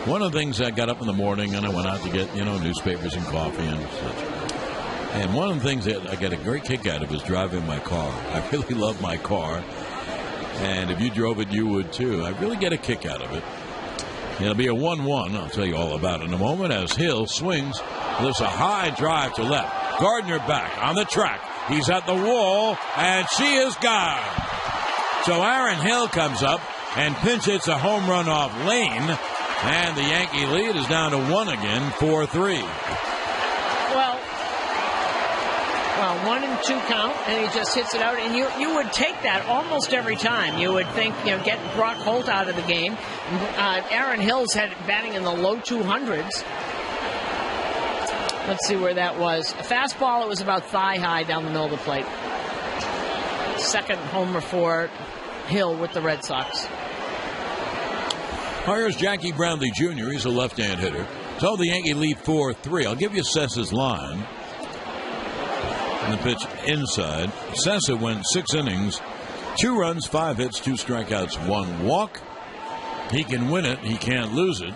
One of the things, I got up in the morning and I went out to get, newspapers and coffee and such. And one of the things that I get a great kick out of is driving my car. I really love my car. And if you drove it, you would too. I really get a kick out of it. It'll be a 1-1. I'll tell you all about it in a moment as Hill swings. Lifts a high drive to left. Gardner back on the track. He's at the wall, and she is gone. So Aaron Hill comes up and pinch hits a home run off Lane. And the Yankee lead is down to 1 again, 4-3. Well, 1-2 count, and he just hits it out. And you would take that almost every time. You would think, get Brock Holt out of the game. Aaron Hill's had batting in the low 200s. Let's see where that was. A fastball, it was about thigh high down the middle of the plate. Second homer for Hill with the Red Sox. Here's Jackie Brownlee Jr. He's a left-hand hitter. So the Yankee lead 4-3. I'll give you Sessa's line. And the pitch inside. Sessa went 6 innings, 2 runs, 5 hits, 2 strikeouts, 1 walk. He can win it. He can't lose it.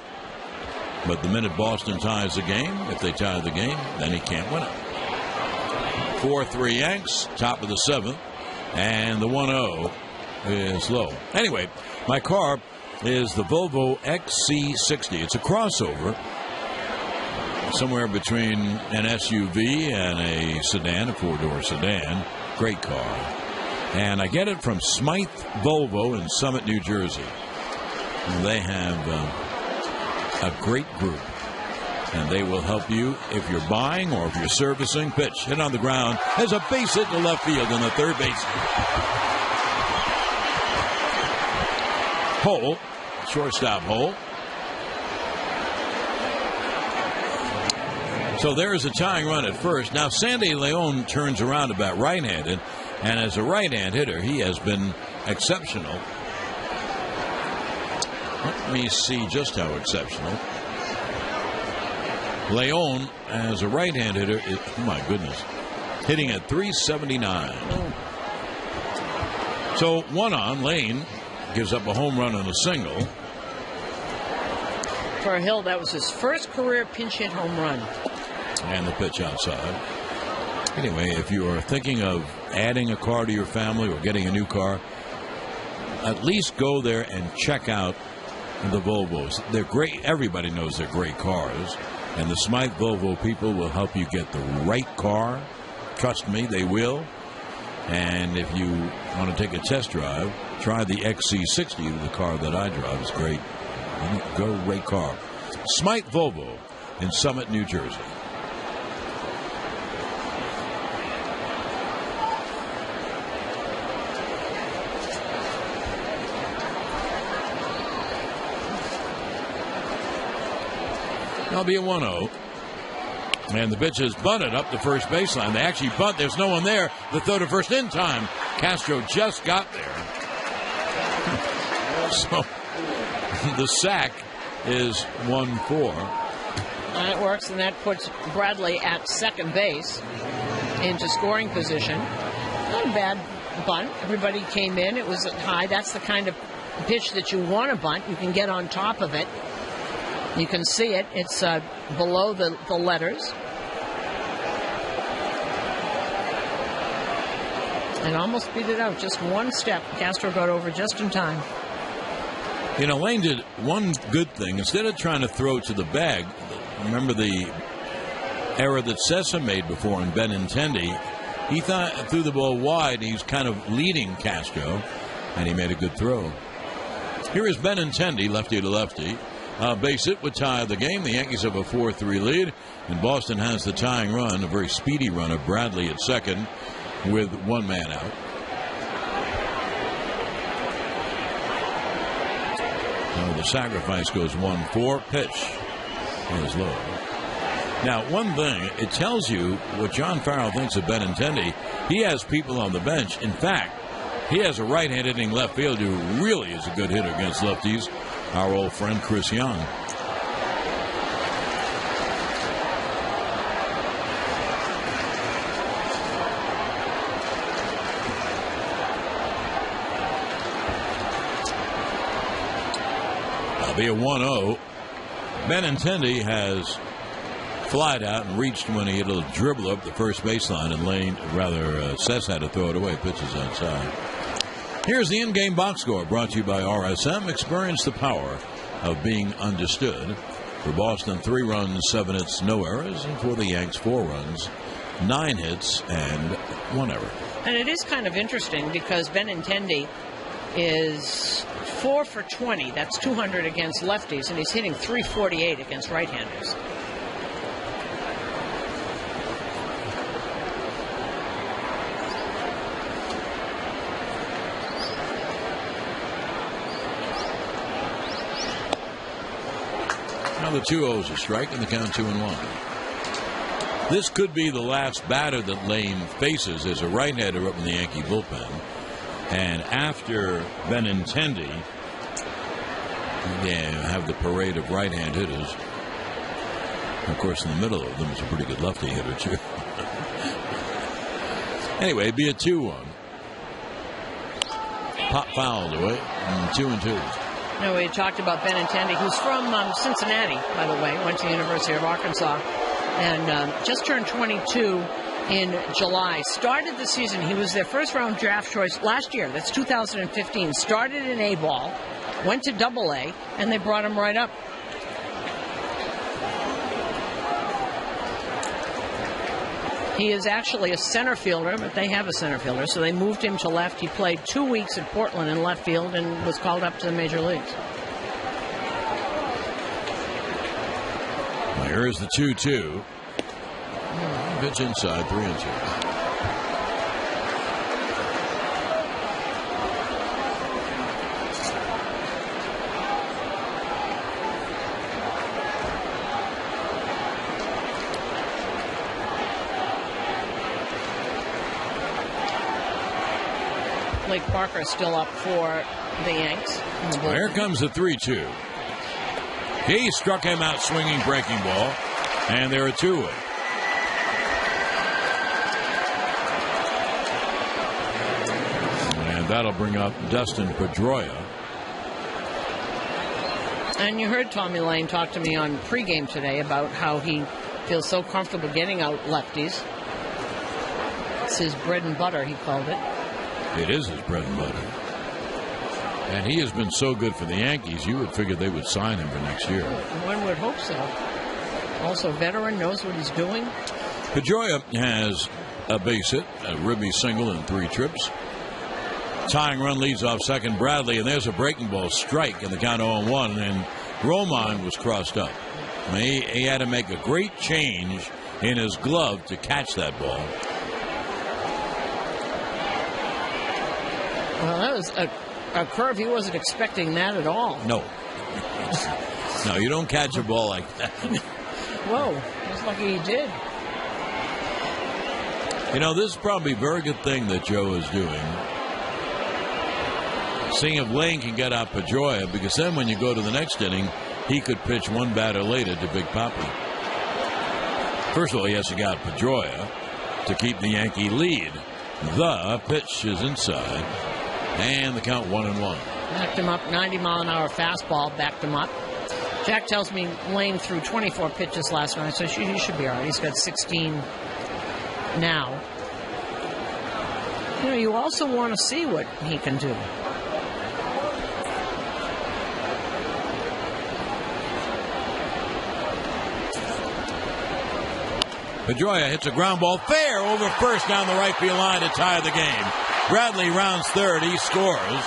But the minute Boston ties the game, if they tie the game, then he can't win it. 4-3 Yanks, top of the 7th. And the 1-0 is low. Anyway, my car is the Volvo XC60. It's a crossover. Somewhere between an SUV and a sedan, a 4-door sedan. Great car. And I get it from Smythe Volvo in Summit, New Jersey. They have a great group. And they will help you if you're buying or if you're servicing. Pitch hit on the ground. There's a base hit to left field in the third base. Hole. Shortstop hole. So there is a tying run at first. Now, Sandy Leon turns around about right-handed, and as a right-hand hitter, he has been exceptional. Let me see just how exceptional. Leon, as a right-hand hitter, oh my goodness, hitting at .379. So 1 on, Lane gives up a home run on a single. For Hill, that was his first career pinch hit home run. And the pitch outside. Anyway, if you are thinking of adding a car to your family or getting a new car, at least go there and check out the Volvos. They're great. Everybody knows they're great cars. And the Smythe Volvo people will help you get the right car. Trust me, they will. And if you want to take a test drive, try the XC60, the car that I drive. It's great. Great car. Smythe Volvo in Summit, New Jersey. That'll be a 1-0. And the pitch is bunted up the first baseline. They actually bunt. There's no one there. The throw to first in time. Castro just got there. So the sack is 1-4. And it works, and that puts Bradley at second base into scoring position. Not a bad bunt. Everybody came in. It was high. That's the kind of pitch that you want to bunt. You can get on top of it. You can see it. It's below the letters. And almost beat it out. Just one step. Castro got over just in time. You know, Lane did one good thing. Instead of trying to throw to the bag, remember the error that Sessa made before in Benintendi, he threw the ball wide. He was kind of leading Castro, and he made a good throw. Here is Benintendi, lefty to lefty. Base hit would tie the game. The Yankees have a 4-3 lead, and Boston has the tying run, a very speedy run of Bradley at second with 1 man out. So the sacrifice goes 1-4. Pitch is low. Now, one thing, it tells you what John Farrell thinks of Benintendi. He has people on the bench. In fact, he has a right-hand hitting left fielder who really is a good hitter against lefties. Our old friend Chris Young. That'll be a 1-0. Benintendi has flied out and reached when he hit a dribble up the first baseline, and Sess had to throw it away. Pitches outside. Here's the in-game box score brought to you by RSM. Experience the power of being understood. For Boston, 3 runs, 7 hits, no errors. And for the Yanks, 4 runs, 9 hits, and 1 error. And it is kind of interesting because Benintendi is 4 for 20. That's 200 against lefties, and he's hitting .348 against right-handers. Now the 2-0's a strike, and the count 2-1. This could be the last batter that Lane faces as a right-hander up in the Yankee bullpen. And after Benintendi, they have the parade of right-hand hitters. Of course, in the middle of them is a pretty good lefty hitter, too. Anyway, it'd be a 2-1. Pop fouled away, and 2-2. No, we talked about Benintendi, who's from Cincinnati, by the way, went to the University of Arkansas, and just turned 22 in July. Started the season, he was their first-round draft choice last year, that's 2015. Started in A-ball, went to Double-A, and they brought him right up. He is actually a center fielder, but they have a center fielder, so they moved him to left. He played 2 weeks at Portland in left field and was called up to the major leagues. Here's the 2-2. Pitch inside, 3-2. Blake Parker still up for the Yanks. Well, here comes the 3-2. He struck him out swinging breaking ball, and they're a 2-away. And that'll bring up Dustin Pedroia. And you heard Tommy Lane talk to me on pregame today about how he feels so comfortable getting out lefties. It's his bread and butter, he called it. It is his bread and butter. And he has been so good for the Yankees, you would figure they would sign him for next year. One would hope so. Also, veteran, knows what he's doing. Pedroia has a base hit, a ribby single in 3 trips. Tying run leads off second Bradley, and there's a breaking ball strike in the count 0-1, and Romine was crossed up. He had to make a great change in his glove to catch that ball. Well, that was a curve. He wasn't expecting that at all. No. No, you don't catch a ball like that. Whoa, he's lucky he did. You know, this is probably a very good thing that Joe is doing. Seeing if Lane can get out Pedroia, because then when you go to the next inning, he could pitch one batter later to Big Papi. First of all, he has to get out Pedroia to keep the Yankee lead. The pitch is inside, and the count 1-1. Backed him up, 90-mile-an-hour fastball, backed him up. Jack tells me Lane threw 24 pitches last night, so he should be all right. He's got 16 now. You know, you also want to see what he can do. Pedroia hits a ground ball fair over first down the right field line to tie the game. Bradley rounds third. He scores.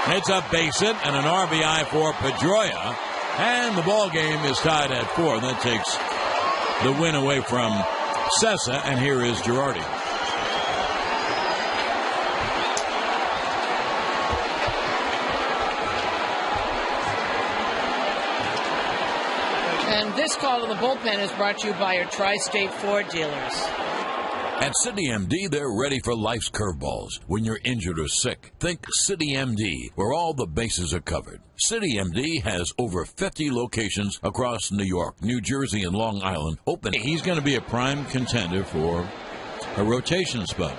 It's a base hit and an RBI for Pedroia. And the ball game is tied at 4. That takes the win away from Sessa. And here is Girardi. And this call to the bullpen is brought to you by your Tri-State Ford dealers. At City MD, they're ready for life's curveballs. When you're injured or sick, think City MD, where all the bases are covered. City MD has over 50 locations across New York, New Jersey, and Long Island open. He's going to be a prime contender for a rotation spot.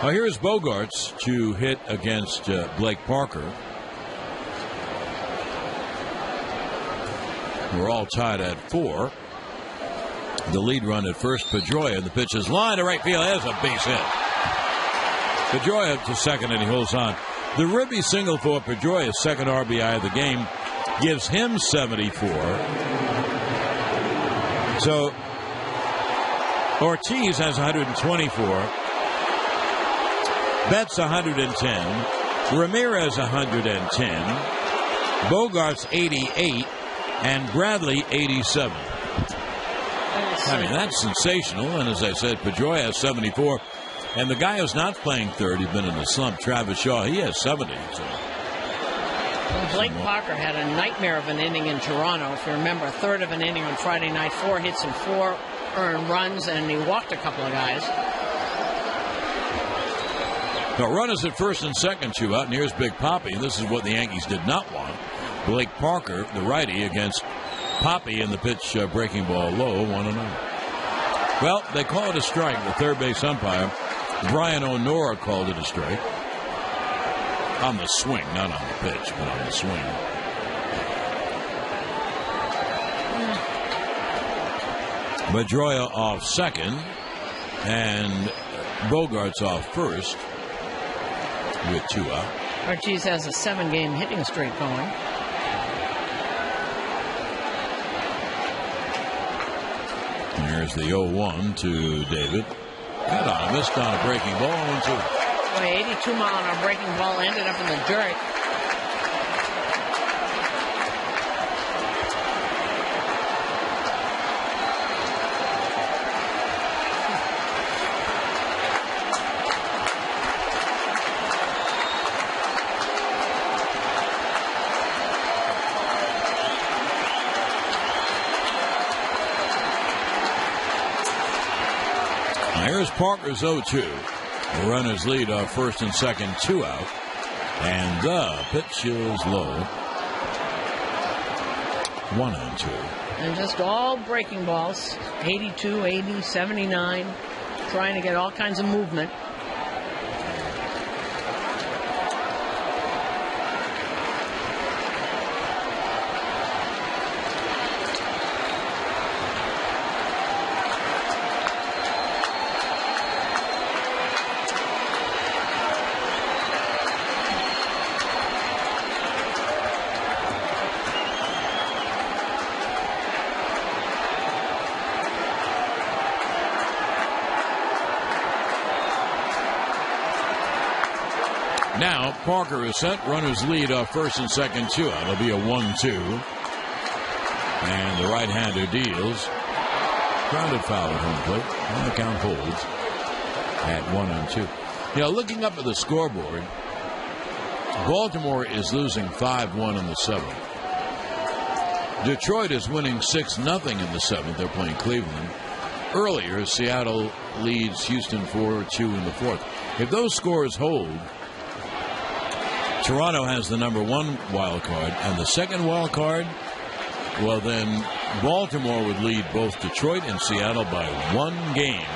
Now here's Bogarts to hit against Blake Parker. We're all tied at 4. The lead run at first, Pedroia. The pitch is lined to right field. There's a base hit. Pedroia to second, and he holds on. The ribby single for Pedroia's second RBI of the game gives him 74. So Ortiz has 124. Betts 110. Ramirez 110. Bogarts 88. And Bradley 87. I mean, that's sensational. And as I said, Pedroia has 74. And the guy who's not playing third, he's been in the slump, Travis Shaw, he has 70. So. Well, Blake Parker had a nightmare of an inning in Toronto. If you remember, a third of an inning on Friday night, 4 hits and 4 earned runs, and he walked a couple of guys. Now, runners at first and second, 2 out, and here's Big Papi. This is what the Yankees did not want. Blake Parker, the righty, against Poppy in the pitch, breaking ball low, 1-0. Well, they call it a strike. The third base umpire, Brian O'Nora, called it a strike. On the swing, not on the pitch, but on the swing. Pedroia off second, and Bogarts off first with 2 out. Ortiz has a 7-game hitting streak going. And here's the 0-1 to David. Got on, missed on a breaking ball, 1-2. Boy, 82 mile an hour breaking ball ended up in the dirt. Here's Parker's 0-2. The runners lead off first and second, 2 out. And the pitch is low. 1-2. And just all breaking balls. 82, 80, 79. Trying to get all kinds of movement. Now, Parker is set. Runners lead off first and second, 2 out. It'll be a 1-2. And the right-hander deals. Grounded foul at home plate. And the count holds at 1-2. You know, looking up at the scoreboard, Baltimore is losing 5-1 in the 7th. Detroit is winning 6-0 in the 7th. They're playing Cleveland. Earlier, Seattle leads Houston 4-2 in the 4th. If those scores hold, Toronto has the number 1 wild card, and the second wild card, well, then Baltimore would lead both Detroit and Seattle by 1 game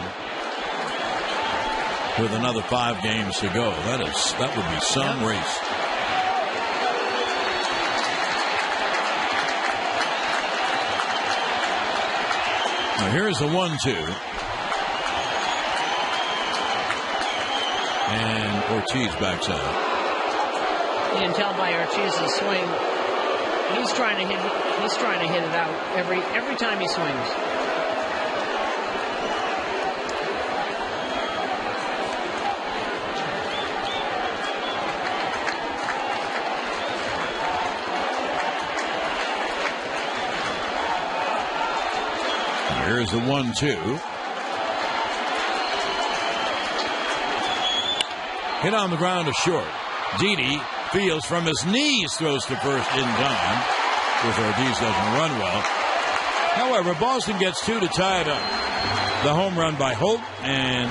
with another 5 games to go. That would be some race. Now here's the 1-2. And Ortiz backs out. You can tell by Ortiz's swing, he's trying to hit it out every time he swings. Here's the 1-2. Hit on the ground to short. Didi fields from his knees, throws to first in time. Of course, Ortiz doesn't run well. However, Boston gets 2 to tie it up. The home run by Holt and,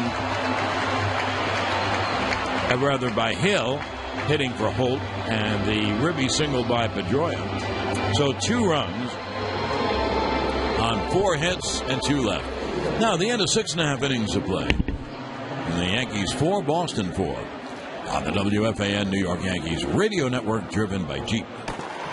by Hill, hitting for Holt, and the ribby single by Pedroia. So 2 runs on 4 hits and 2 left. Now, the end of 6.5 innings of play. And the Yankees 4, Boston 4. On the WFAN New York Yankees radio network, driven by Jeep.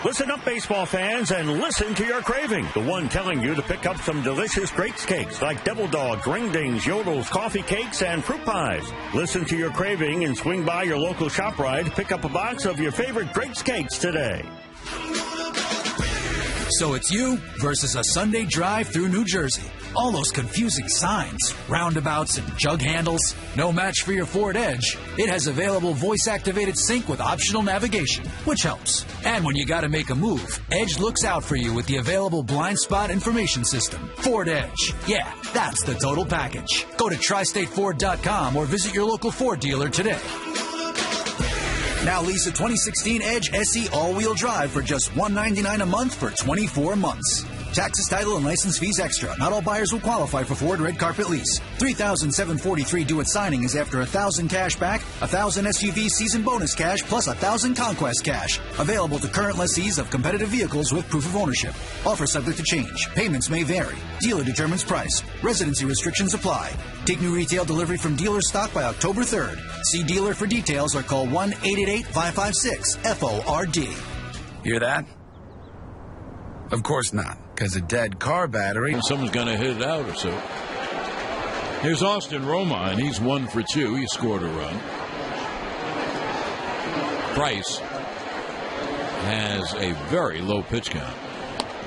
Listen up, baseball fans, and listen to your craving. The one telling you to pick up some delicious Greats cakes like Devil Dogs, Ring Dings, Yodels, coffee cakes, and fruit pies. Listen to your craving and swing by your local ShopRite to pick up a box of your favorite Greats cakes today. So it's you versus a Sunday drive through New Jersey. All those confusing signs, roundabouts, and jug handles. No match for your Ford Edge. It has available voice-activated sync with optional navigation, which helps. And when you gotta make a move, Edge looks out for you with the available blind spot information system. Ford Edge. Yeah, that's the total package. Go to tristateford.com or visit your local Ford dealer today. Now lease a 2016 Edge SE all-wheel drive for just $199 a month for 24 months. Taxes, title, and license fees extra. Not all buyers will qualify for Ford Red Carpet Lease. $3,743 due at signing is after $1,000 cash back, $1,000 SUV season bonus cash, plus $1,000 Conquest cash. Available to current lessees of competitive vehicles with proof of ownership. Offer subject to change. Payments may vary. Dealer determines price. Residency restrictions apply. Take new retail delivery from dealer stock by October 3rd. See dealer for details or call 1-888-556-FORD. Hear that? Of course not, because a dead car battery. Someone's going to hit it out or so. Here's Austin Romine. He's 1 for 2. He scored a run. Price has a very low pitch count.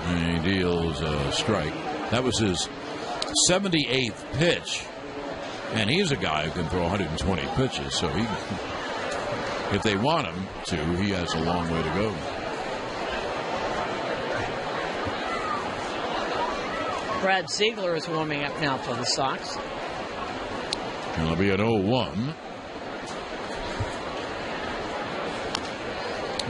And he deals a strike. That was his 78th pitch. And he's a guy who can throw 120 pitches. So he, if they want him to, he has a long way to go. Brad Ziegler is warming up now for the Sox. It'll be an 0-1.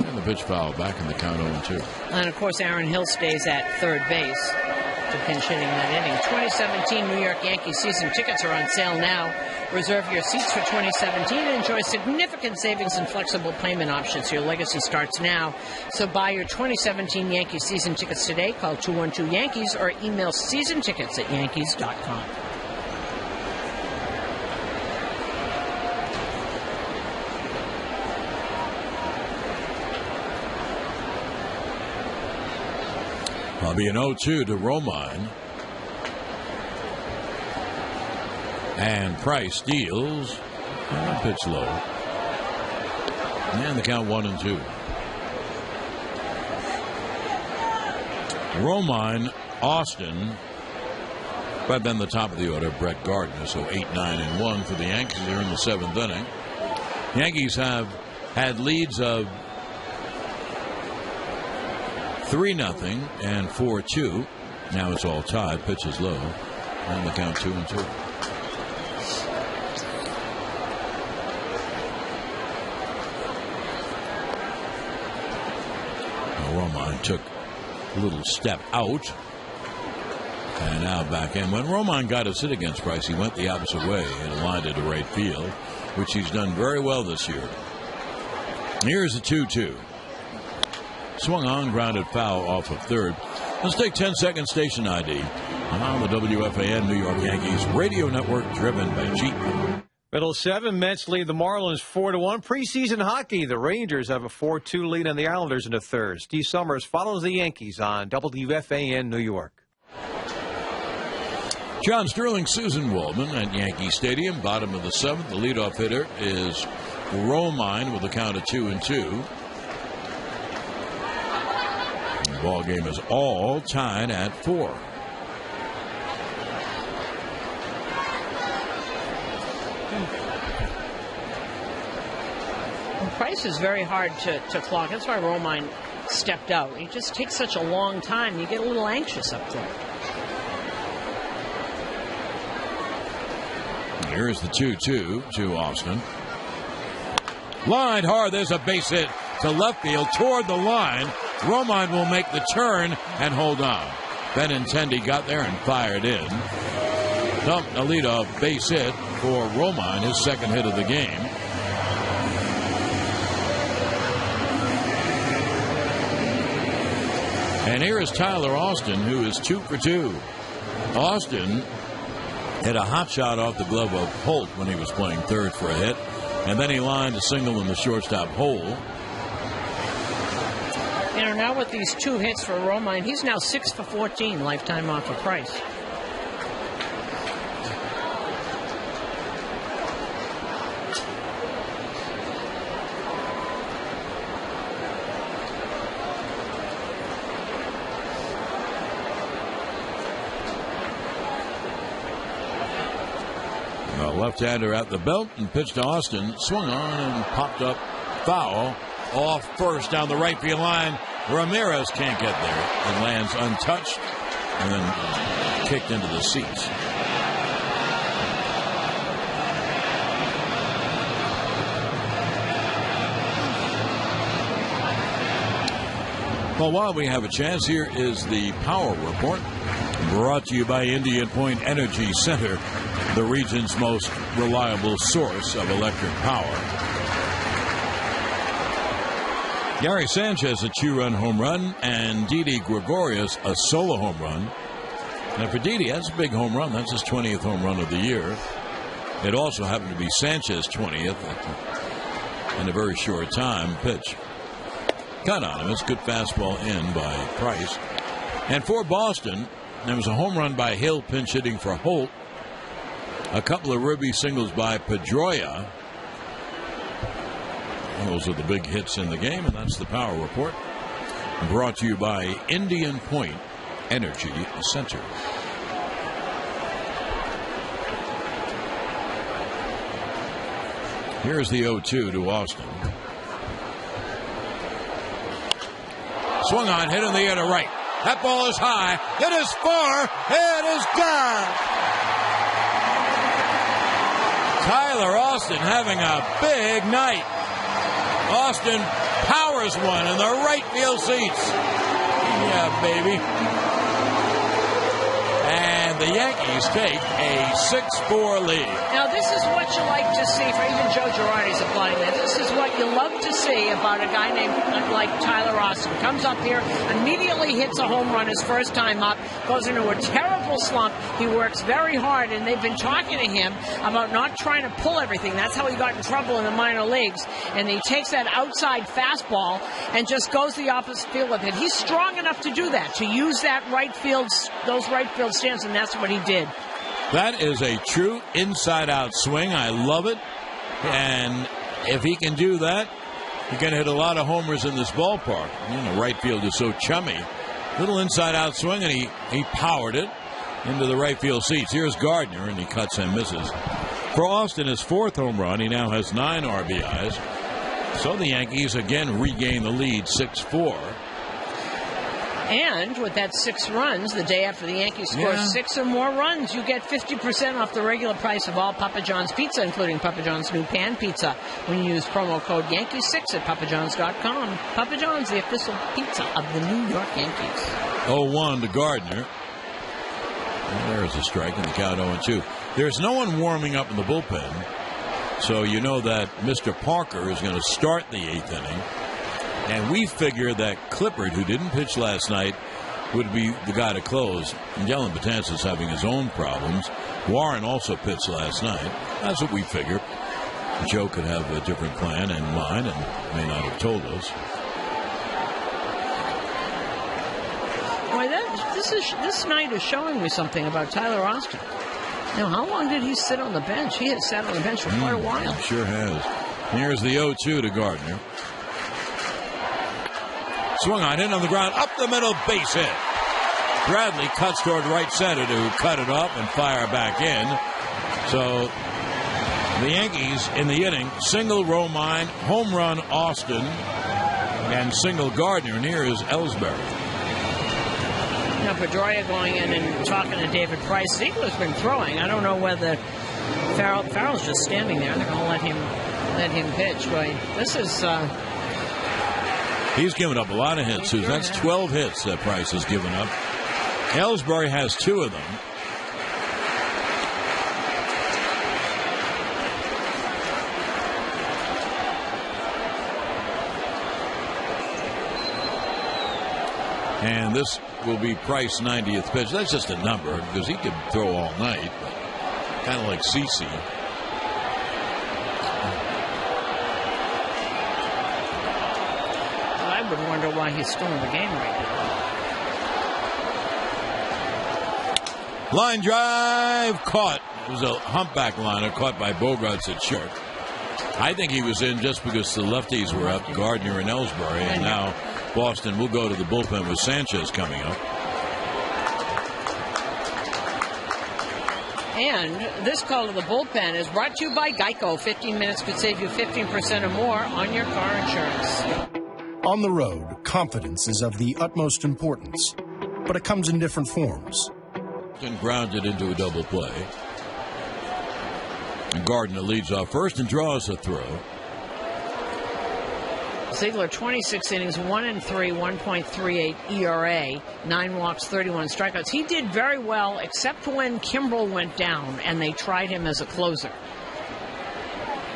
And the pitch foul back in the count 0-2. And, of course, Aaron Hill stays at third base to pinch hitting that inning. 2017 New York Yankees season tickets are on sale now. Reserve your seats for 2017 and enjoy significant savings and flexible payment options. Your legacy starts now. So buy your 2017 Yankees season tickets today. Call 212-YANKEES or email seasontickets@yankees.com. That'll be an 0-2 to Romine. And Price deals. And pitch low. And the count 1-2. Romine, Austin, but then the top of the order, Brett Gardner. So 8-9-1 for the Yankees here in the 7th inning. Yankees have had leads of 3-0 and 4-2. Now it's all tied. Pitch is low. And the count 2-2. Romine took a little step out. And now back in. When Romine got his hit against Price, he went the opposite way and lined it to right field, which he's done very well this year. Here's a 2-2. Swung on, grounded foul off of third. Let's take 10-second station ID on the WFAN New York Yankees radio network, driven by Jeep. Middle 7, Mets lead the Marlins 4-1. Preseason hockey, the Rangers have a 4-2 lead on the Islanders in the third. Steve Summers follows the Yankees on WFAN New York. John Sterling, Susan Waldman at Yankee Stadium, bottom of the 7th. The leadoff hitter is Romine with a count of 2-2. The ball game is all tied at 4. Price is very hard to clock. That's why Romine stepped out. It just takes such a long time. You get a little anxious up there. Here's the 2-2 to Austin. Lined hard. There's a base hit to left field toward the line. Romine will make the turn and hold on. Benintendi got there and fired in. Dumped a leadoff base hit for Romine, his second hit of the game. And here is Tyler Austin, who is 2 for 2. Austin hit a hot shot off the glove of Holt when he was playing third for a hit. And then he lined a single in the shortstop hole. You know, now with these 2 hits for Romine, he's now 6 for 14 lifetime off of Price. Left-hander at the belt and pitched to Austin. Swung on and popped up foul off first down the right field line. Ramirez can't get there and lands untouched and then kicked into the seats. Well, while we have a chance, here is the Power Report, brought to you by Indian Point Energy Center, the region's most reliable source of electric power. Gary Sanchez, a 2-run home run, and Didi Gregorius, a solo home run. Now, for Didi, that's a big home run. That's his 20th home run of the year. It also happened to be Sanchez's 20th in a very short time. Pitch. Cut on him. It's good fastball in by Price. And for Boston, there was a home run by Hill, pinch hitting for Holt. A couple of ribby singles by Pedroia. Those are the big hits in the game, and that's the Power Report. Brought to you by Indian Point Energy Center. Here's the 0-2 to Austin. Swung on, hit in the air to right. That ball is high. It is far. It is gone. Tyler Austin having a big night. Austin powers one in the right field seats. Yeah, baby. And the Yankees take a 6-4 lead. Now, this is what you like to see for even Joe Girardi's applying that. This is what you love to see about a guy named like Tyler Austin. Comes up here, immediately hits a home run his first time up, goes into a terrible slump. He works very hard, and they've been talking to him about not trying to pull everything. That's how he got in trouble in the minor leagues. And he takes that outside fastball and just goes the opposite field with it. He's strong enough to do that, to use that those right field stands, and that's what he did. That is a true inside-out swing. I love it. And if he can do that, he can hit a lot of homers in this ballpark. You know, right field is so chummy. Little inside-out swing, and he powered it into the right field seats. Here's Gardner, and he cuts and misses. For Austin, his 4th home run. He now has 9 RBIs. So the Yankees again regain the lead, 6-4. And with that 6 runs, the day after the Yankees score 6 or more runs, you get 50% off the regular price of all Papa John's pizza, including Papa John's new pan pizza, when you use promo code Yankee6 at papajohns.com. Papa John's, the official pizza of the New York Yankees. 0-1 to Gardner. And there's a strike in the count, 0-2. There's no one warming up in the bullpen, so you know that Mr. Parker is going to start the 8th inning. And we figure that Clippard, who didn't pitch last night, would be the guy to close. And Dylan Betances having his own problems. Warren also pitched last night. That's what we figure. Joe could have a different plan in mind and may not have told us. Boy, this night is showing me something about Tyler Austin. Now, how long did he sit on the bench? He had sat on the bench for quite a while. Sure has. Here's the 0-2 to Gardner. Swung on, in on the ground, up the middle, base hit. Bradley cuts toward right center to cut it up and fire back in. So the Yankees in the inning, single Romine, home run Austin, and single Gardner. And here is Ellsbury. Now, Pedroia going in and talking to David Price. Ziegler's been throwing. I don't know whether Farrell's just standing there. They're going to let him pitch. But this is... He's given up a lot of hits, Susan. That's 12 hits that Price has given up. Ellsbury has 2 of them. And this will be Price's 90th pitch. That's just a number because he could throw all night. Kind of like CeCe. I would wonder why he's still in the game right now. Line drive caught. It was a humpback liner caught by Bogarts at short. I think he was in just because the lefties were up, Gardner and Ellsbury, and now Boston will go to the bullpen with Sanchez coming up. And this call to the bullpen is brought to you by Geico. 15 minutes could save you 15% or more on your car insurance. On the road, confidence is of the utmost importance, but it comes in different forms. And grounded into a double play. And Gardner leads off first and draws a throw. Ziegler, 26 innings, 1-3, 1.38 ERA, 9 walks, 31 strikeouts. He did very well, except when Kimbrel went down and they tried him as a closer.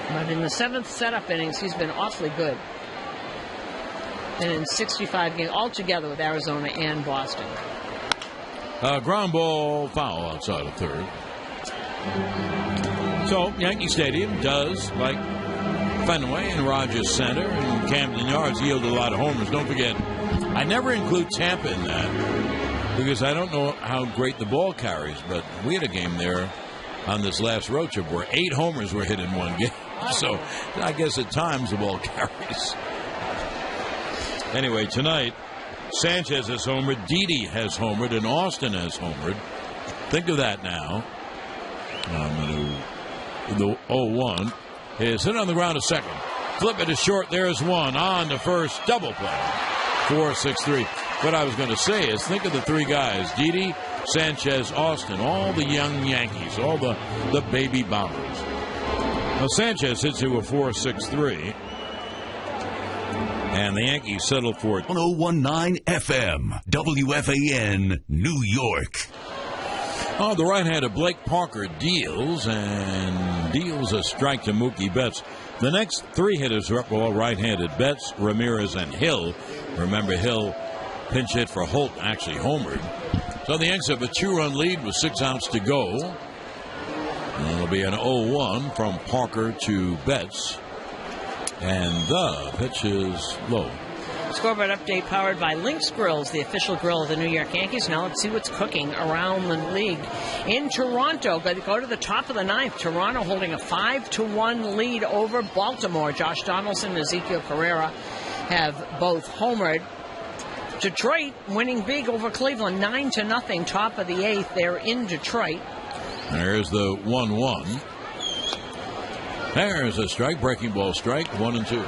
But in the 7th setup innings, he's been awfully good. And in 65 games altogether with Arizona and Boston. Ground ball foul outside of third. So Yankee Stadium does, like Fenway and Rogers Center and Camden Yards, yield a lot of homers. Don't forget, I never include Tampa in that because I don't know how great the ball carries, but we had a game there on this last road trip where 8 homers were hit in one game. So I guess at times the ball carries. Anyway, tonight, Sanchez has homered, Didi has homered, and Austin has homered. Think of that now. The 0-1 is hit on the ground to second. Flip it to short. There's one on to first. Double play. 4-6-3. What I was going to say is think of the 3 guys. Didi, Sanchez, Austin. All the young Yankees. All the baby bombers. Now Sanchez hits you a 4-6-3. And the Yankees settle for it. 1019 FM, WFAN, New York. Oh, the right-handed Blake Parker deals a strike to Mookie Betts. The next 3 hitters are up all right-handed: Betts, Ramirez, and Hill. Remember, Hill pinch hit for Holt, actually homered. So the Yankees have a 2-run lead with 6 outs to go. And it'll be an 0-1 from Parker to Betts. And the pitch is low. Scoreboard update powered by Lynx Grills, the official grill of the New York Yankees. Now let's see what's cooking around the league. In Toronto, go to the top of the 9th. Toronto holding a 5-1 lead over Baltimore. Josh Donaldson and Ezekiel Carrera have both homered. Detroit winning big over Cleveland, 9-0, top of the 8th. They're in Detroit. There's the 1-1. There's a strike, breaking ball strike, 1-2.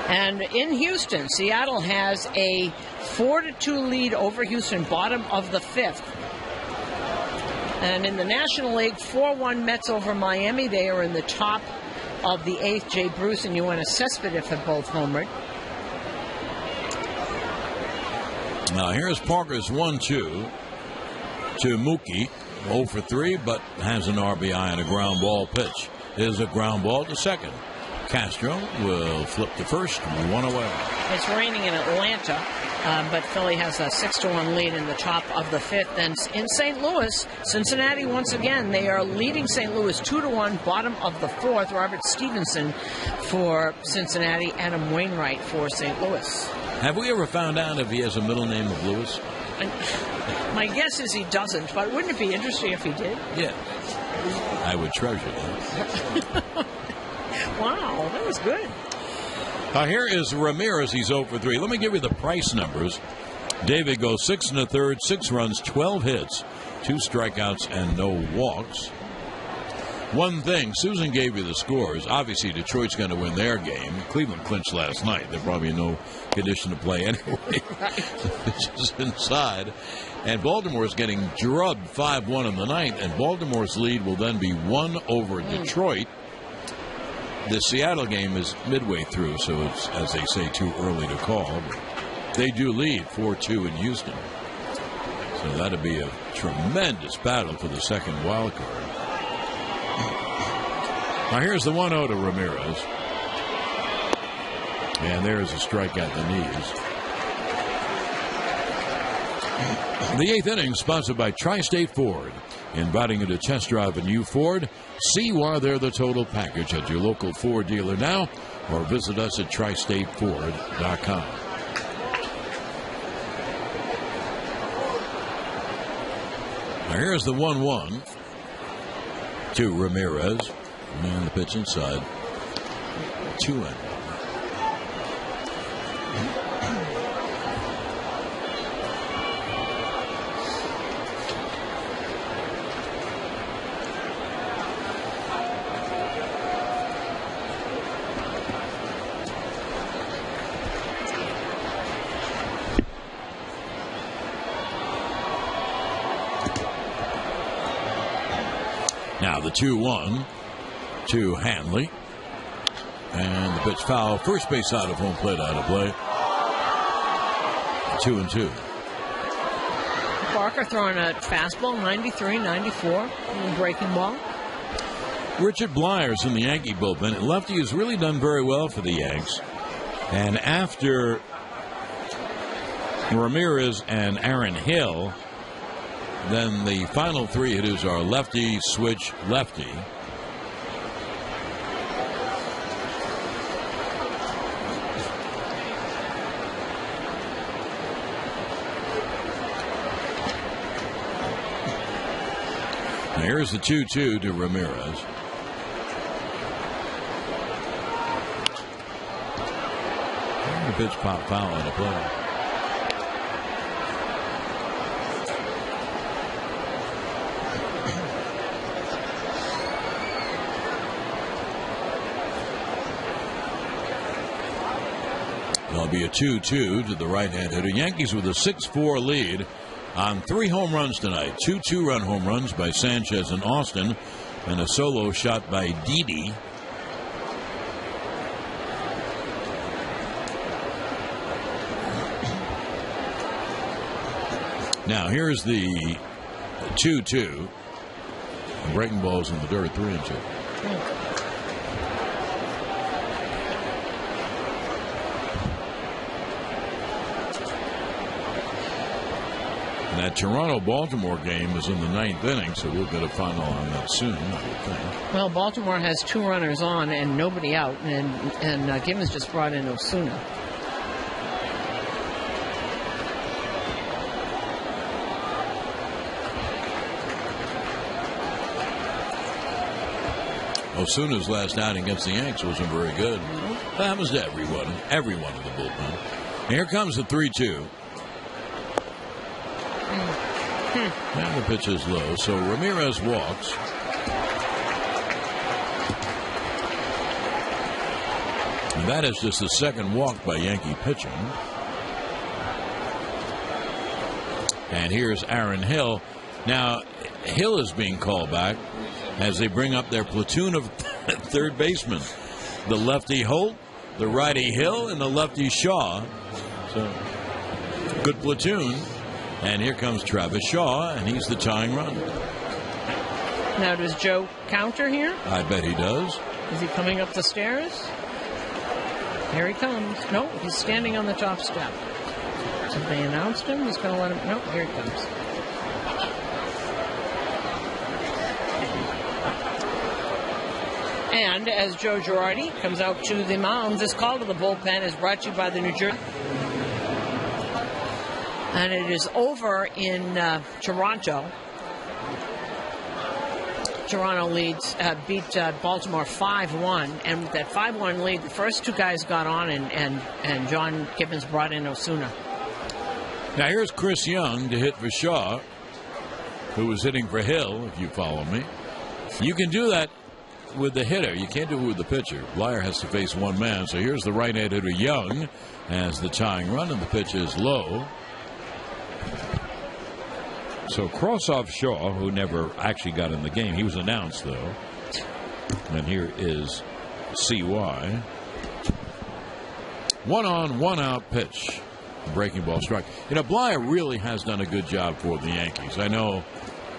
And in Houston, Seattle has a 4-2 lead over Houston, bottom of the 5th. And in the National League, 4-1 Mets over Miami. They are in the top of the 8th. Jay Bruce and Yoenis Cespedes have both homered. Now here's Parker's 1-2 to Mookie, 0-3, but has an RBI and a ground ball pitch. Is a ground ball to second. Castro will flip to first, 1 away. It's raining in Atlanta, but Philly has a 6-1 lead in the top of the 5th. And in St. Louis, Cincinnati once again, they are leading St. Louis 2-1, bottom of the 4th. Robert Stevenson for Cincinnati, Adam Wainwright for St. Louis. Have we ever found out if he has a middle name of Lewis? My guess is he doesn't, but wouldn't it be interesting if he did? Yeah. I would treasure that. Wow, that was good. Here is Ramirez. He's 0-3. Let me give you the price numbers. David goes 6 1/3, 6 runs, 12 hits, 2 strikeouts, and no walks. One thing, Susan gave you the scores. Obviously, Detroit's going to win their game. Cleveland clinched last night. They're probably in no condition to play anyway. Just inside. And Baltimore's getting drubbed 5-1 in the 9th, and Baltimore's lead will then be 1 over Detroit. The Seattle game is midway through, so it's, as they say, too early to call. But they do lead 4-2 in Houston. So that'll be a tremendous battle for the second wild card. Now here's the 1-0 to Ramirez. And there's a strike at the knees. The 8th inning sponsored by Tri-State Ford, inviting you to test drive a new Ford. See why they're the total package at your local Ford dealer now, or visit us at tristateford.com. Now here's the 1-1 to Ramirez. And the pitch inside. 2-1. Now the 2-1 to Hanley. And the pitch foul. First base out of home plate, out of play. 2-2. Barker throwing a fastball, 93, 94, breaking ball. Richard Blyers in the Yankee bullpen. Lefty has really done very well for the Yanks. And after Ramirez and Aaron Hill, then the final three hitters are lefty, switch, lefty. Now here's the 2-2 to Ramirez. And the pitch pop foul on the play. There'll be a 2-2 to the right-hand hitter. Yankees with a 6-4 lead on 3 home runs tonight. 2 2-run home runs by Sanchez and Austin, and a solo shot by Didi. Now here's the 2-2. Breaking balls in the dirt, 3-2. And that Toronto-Baltimore game is in the 9th inning, so we'll get a final on that soon, I would think. Well, Baltimore has 2 runners on and nobody out, and Gibbons just brought in Osuna. Osuna's last outing against the Yanks wasn't very good. That happens to everyone in the bullpen. And here comes the 3-2. And the pitch is low, so Ramirez walks. And that is just the second walk by Yankee pitching. And here's Aaron Hill. Now, Hill is being called back as they bring up their platoon of third basemen. The lefty Holt, the righty Hill, and the lefty Shaw. So, good platoon. And here comes Travis Shaw, and he's the tying run. Now, does Joe counter here? I bet he does. Is he coming up the stairs? Here he comes. No, he's standing on the top step. So they announced him. He's going to let him. No, here he comes. And as Joe Girardi comes out to the mound, this call to the bullpen is brought to you by the New Jersey. And it is over in Toronto. Toronto beat Baltimore 5-1. And with that 5-1 lead, the first 2 guys got on, and John Gibbons brought in Osuna. Now here's Chris Young to hit for Shaw, who was hitting for Hill, if you follow me. You can do that with the hitter. You can't do it with the pitcher. Blyer has to face one man. So here's the right-hand hitter Young as the tying run, and the pitch is low. So cross off Shaw, who never actually got in the game. He was announced, though. And here is CY. 1 on, 1 out pitch. Breaking ball strike. You know, Blyer really has done a good job for the Yankees. I know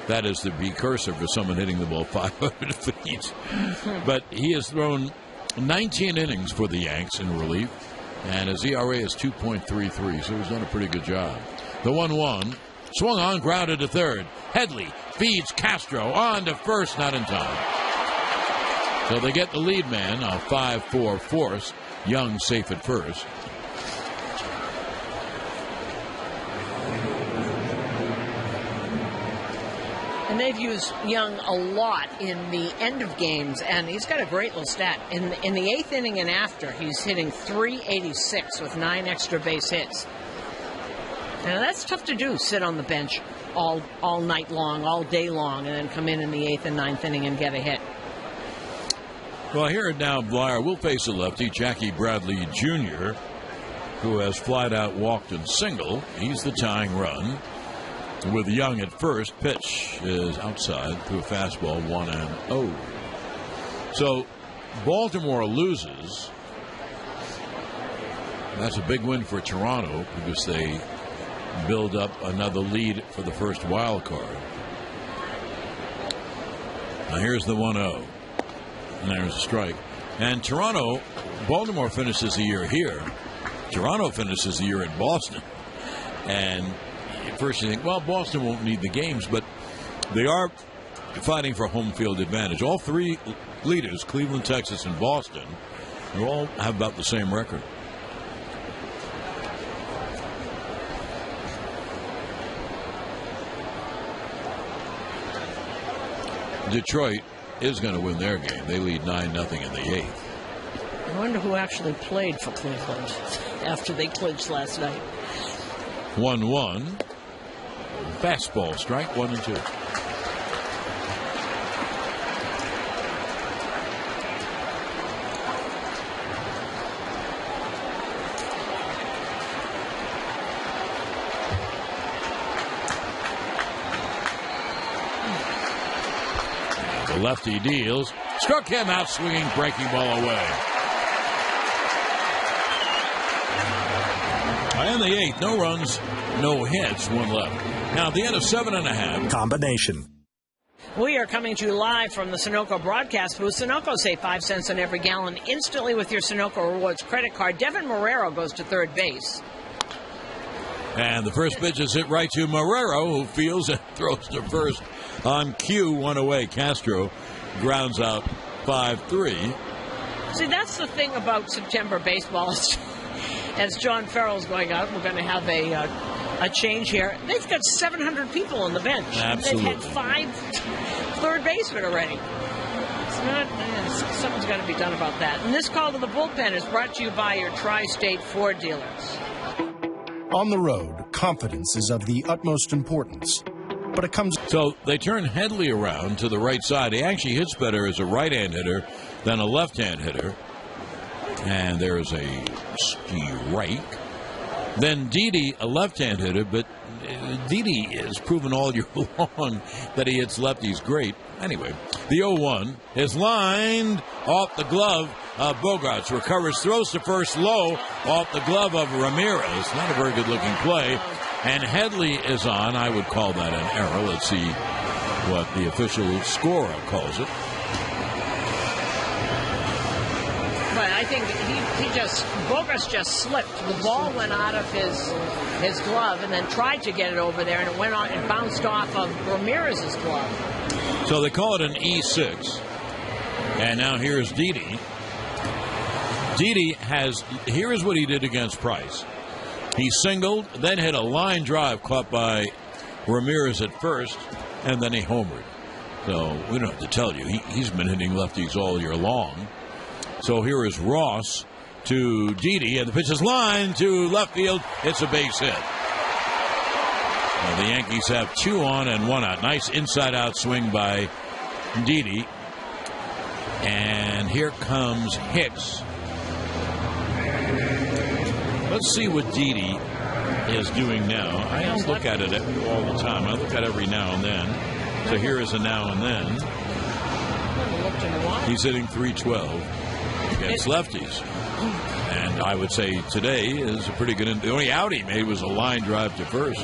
that is the precursor for someone hitting the ball 500 feet. But he has thrown 19 innings for the Yanks in relief. And his ERA is 2.33, so he's done a pretty good job. The 1-1. Swung on, grounded to third. Headley feeds Castro on to first, not in time. So they get the lead man, a 5-4 force. Young safe at first. And they've used Young a lot in the end of games, and he's got a great little stat. In the 8th inning and after, he's hitting .386 with 9 extra base hits. Now, that's tough to do, sit on the bench all night long, all day long, and then come in the 8th and 9th inning and get a hit. Well, here now, Blyer will face a lefty, Jackie Bradley Jr., who has flat out walked and single. He's the tying run. With Young at first, pitch is outside through a fastball, 1-0. So Baltimore loses, that's a big win for Toronto because they build up another lead for the first wild card. Now here's the 1-0. And there's a strike. And Baltimore finishes the year here. Toronto finishes the year in Boston. And at first you think, well, Boston won't need the games, but they are fighting for home field advantage. All three leaders, Cleveland, Texas, and Boston, they all have about the same record. Detroit is going to win their game. They lead 9-0 in the 8th. I wonder who actually played for Cleveland after they clinched last night. 1-1. Fastball strike, 1-2. The lefty deals. Struck him out swinging, breaking ball away. And the 8th, no runs, no hits, 1 left. Now, at the end of 7.5. Combination. We are coming to you live from the Sunoco broadcast booth. Sunoco, save 5 cents on every gallon instantly with your Sunoco Rewards credit card. Devin Marrero goes to third base. And the first pitch is hit right to Marrero, who fields and throws to first on cue, 1 away. Castro grounds out 5-3. See, that's the thing about September baseball. As John Farrell's going out, we're going to have a change here. They've got 700 people on the bench. Absolutely. They've had 5 third basemen already. Something's got to be done about that. And this call to the bullpen is brought to you by your Tri-State Ford dealers. On the road, confidence is of the utmost importance. But it comes. So they turn Headley around to the right side. He actually hits better as a right-hand hitter than a left-hand hitter. And there's a strike. Then Didi, a left-hand hitter, but Didi has proven all year long that he hits lefties great. Anyway, the 0-1 is lined off the glove of Bogarts. Recovers, throws to first low off the glove of Ramirez. Not a very good-looking play. And Headley is on. I would call that an error. Let's see what the official scorer calls it. But I think Bogarts just slipped. The ball went out of his glove and then tried to get it over there, and it went on and bounced off of Ramirez's glove. So they call it an E6. And now here's Didi. Here's what he did against Price. He singled, then hit a line drive caught by Ramirez at first, and then he homered. So we don't have to tell you. He's been hitting lefties all year long. So here is Ross to Didi, and the pitch is lined to left field. It's a base hit. Now the Yankees have 2 on and 1 out. Nice inside-out swing by Didi. And here comes Hicks. Let's see what Didi is doing now. I don't look at it all the time. I look at it every now and then. So here is a now and then. He's hitting .312 against lefties. And I would say today is a pretty good. The only out he made was a line drive to first.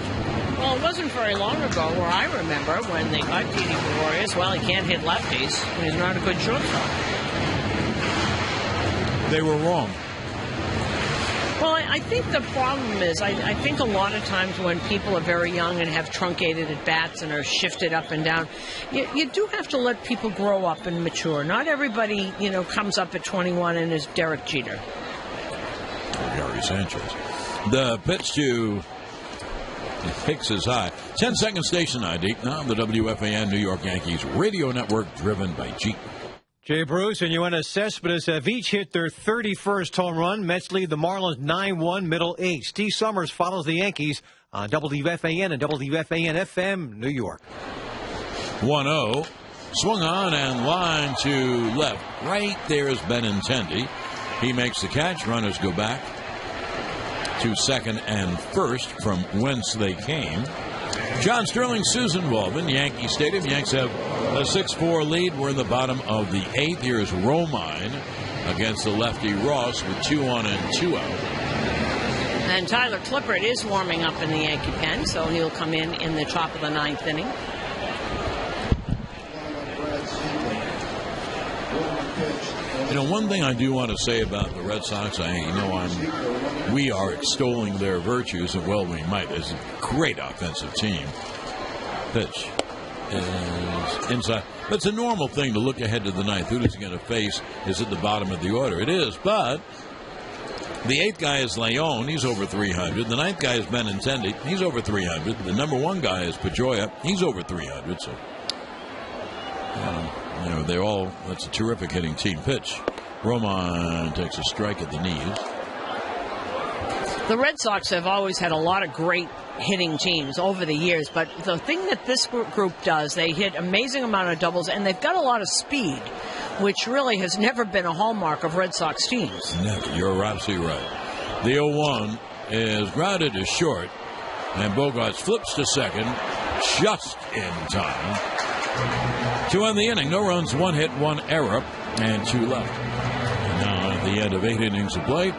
Well, it wasn't very long ago where I remember when they got Didi Gregorius. Well, he can't hit lefties, and he's not a good shortstop. They were wrong. Well, I think the problem is, I think a lot of times when people are very young and have truncated at bats and are shifted up and down, you do have to let people grow up and mature. Not everybody, comes up at 21 and is Derek Jeter. Or Gary Sanchez. The pitch to Hicks is high. 10-second station ID. Now the WFAN New York Yankees radio network driven by Jeep. Jay Bruce and Yoenis Cespedes have each hit their 31st home run. Mets lead the Marlins 9-1, middle 8. Steve Summers follows the Yankees on WFAN and WFAN-FM, New York. 1-0. Swung on and line to left. Right there is Benintendi. He makes the catch. Runners go back to second and first from whence they came. John Sterling, Susan Walvin, Yankee Stadium. Yanks have A 6-4 lead. We're in the bottom of the 8th. Here's Romine against the lefty Ross with 2 on and 2 out. And Tyler Clippard is warming up in the Yankee pen, so he'll come in the top of the 9th inning. You know, one thing I do want to say about the Red Sox, we are extolling their virtues, and well, we might. It's a great offensive team. Pitch is inside. But it's a normal thing to look ahead to the 9th. Who is he going to face is at the bottom of the order. It is, but the 8th guy is Leon. He's over 300. The 9th guy is Benintendi. He's over 300. The number 1 guy is Pedroia. He's over 300. So, they're all, that's a terrific hitting team. Pitch. Romine takes a strike at the knees. The Red Sox have always had a lot of great hitting teams over the years, but the thing that this group does, they hit amazing amount of doubles, and they've got a lot of speed, which really has never been a hallmark of Red Sox teams. Never. You're absolutely right. The 0-1 is grounded to short, and Bogarts flips to second just in time to end the inning. No runs, 1 hit, 1 error, and 2 left. And now at the end of 8 innings of play,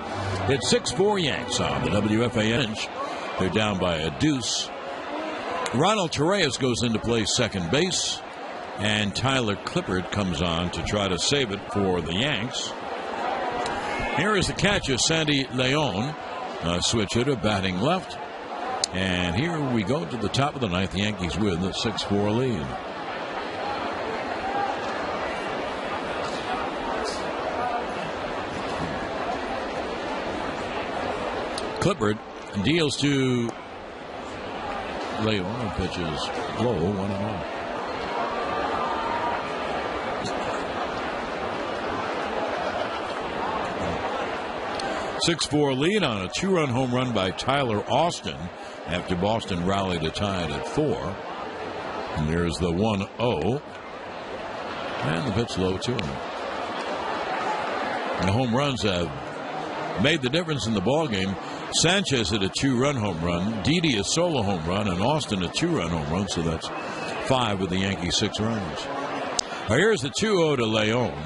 it's 6-4 Yanks on the WFAN. They're down by a deuce. Ronald Torreyes goes into play second base, and Tyler Clippard comes on to try to save it for the Yanks. Here is the catcher, Sandy Leon, switch hitter, batting left. And here we go to the top of the 9th. The Yankees with a 6-4 lead. Clippard deals to Leon, pitches low, 1-0. Six-4 lead on a 2-run home run by Tyler Austin after Boston rallied a tie at 4. And there's the 1-0. And the pitch low to him. And the home runs have made the difference in the ballgame. Sanchez hit a 2-run home run, Didi a solo home run, and Austin a 2-run home run, so that's 5 with the Yankees' 6 runs. Now here's the 2-0 to Leon.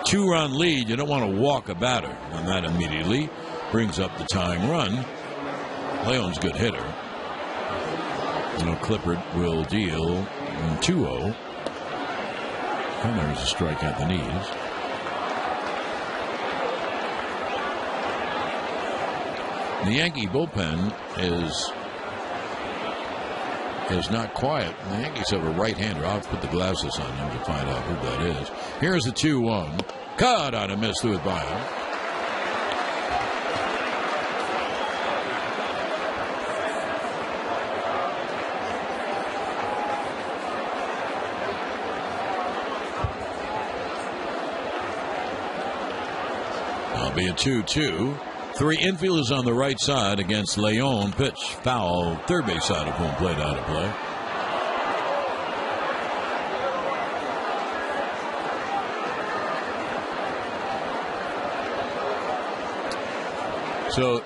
2-run lead, you don't want to walk a batter, and that immediately brings up the tying run. Leon's a good hitter. Clippard will deal 2-0. And there's a strike at the knees. The Yankee bullpen is not quiet. The Yankees have a right-hander. I'll put the glasses on him to find out who that is. Here's the 2-1. Cut on a miss, threw it by him. That'll be a 2-2. 3 infielders on the right side against Leon. Pitch foul, third base side of home plate, out of play. So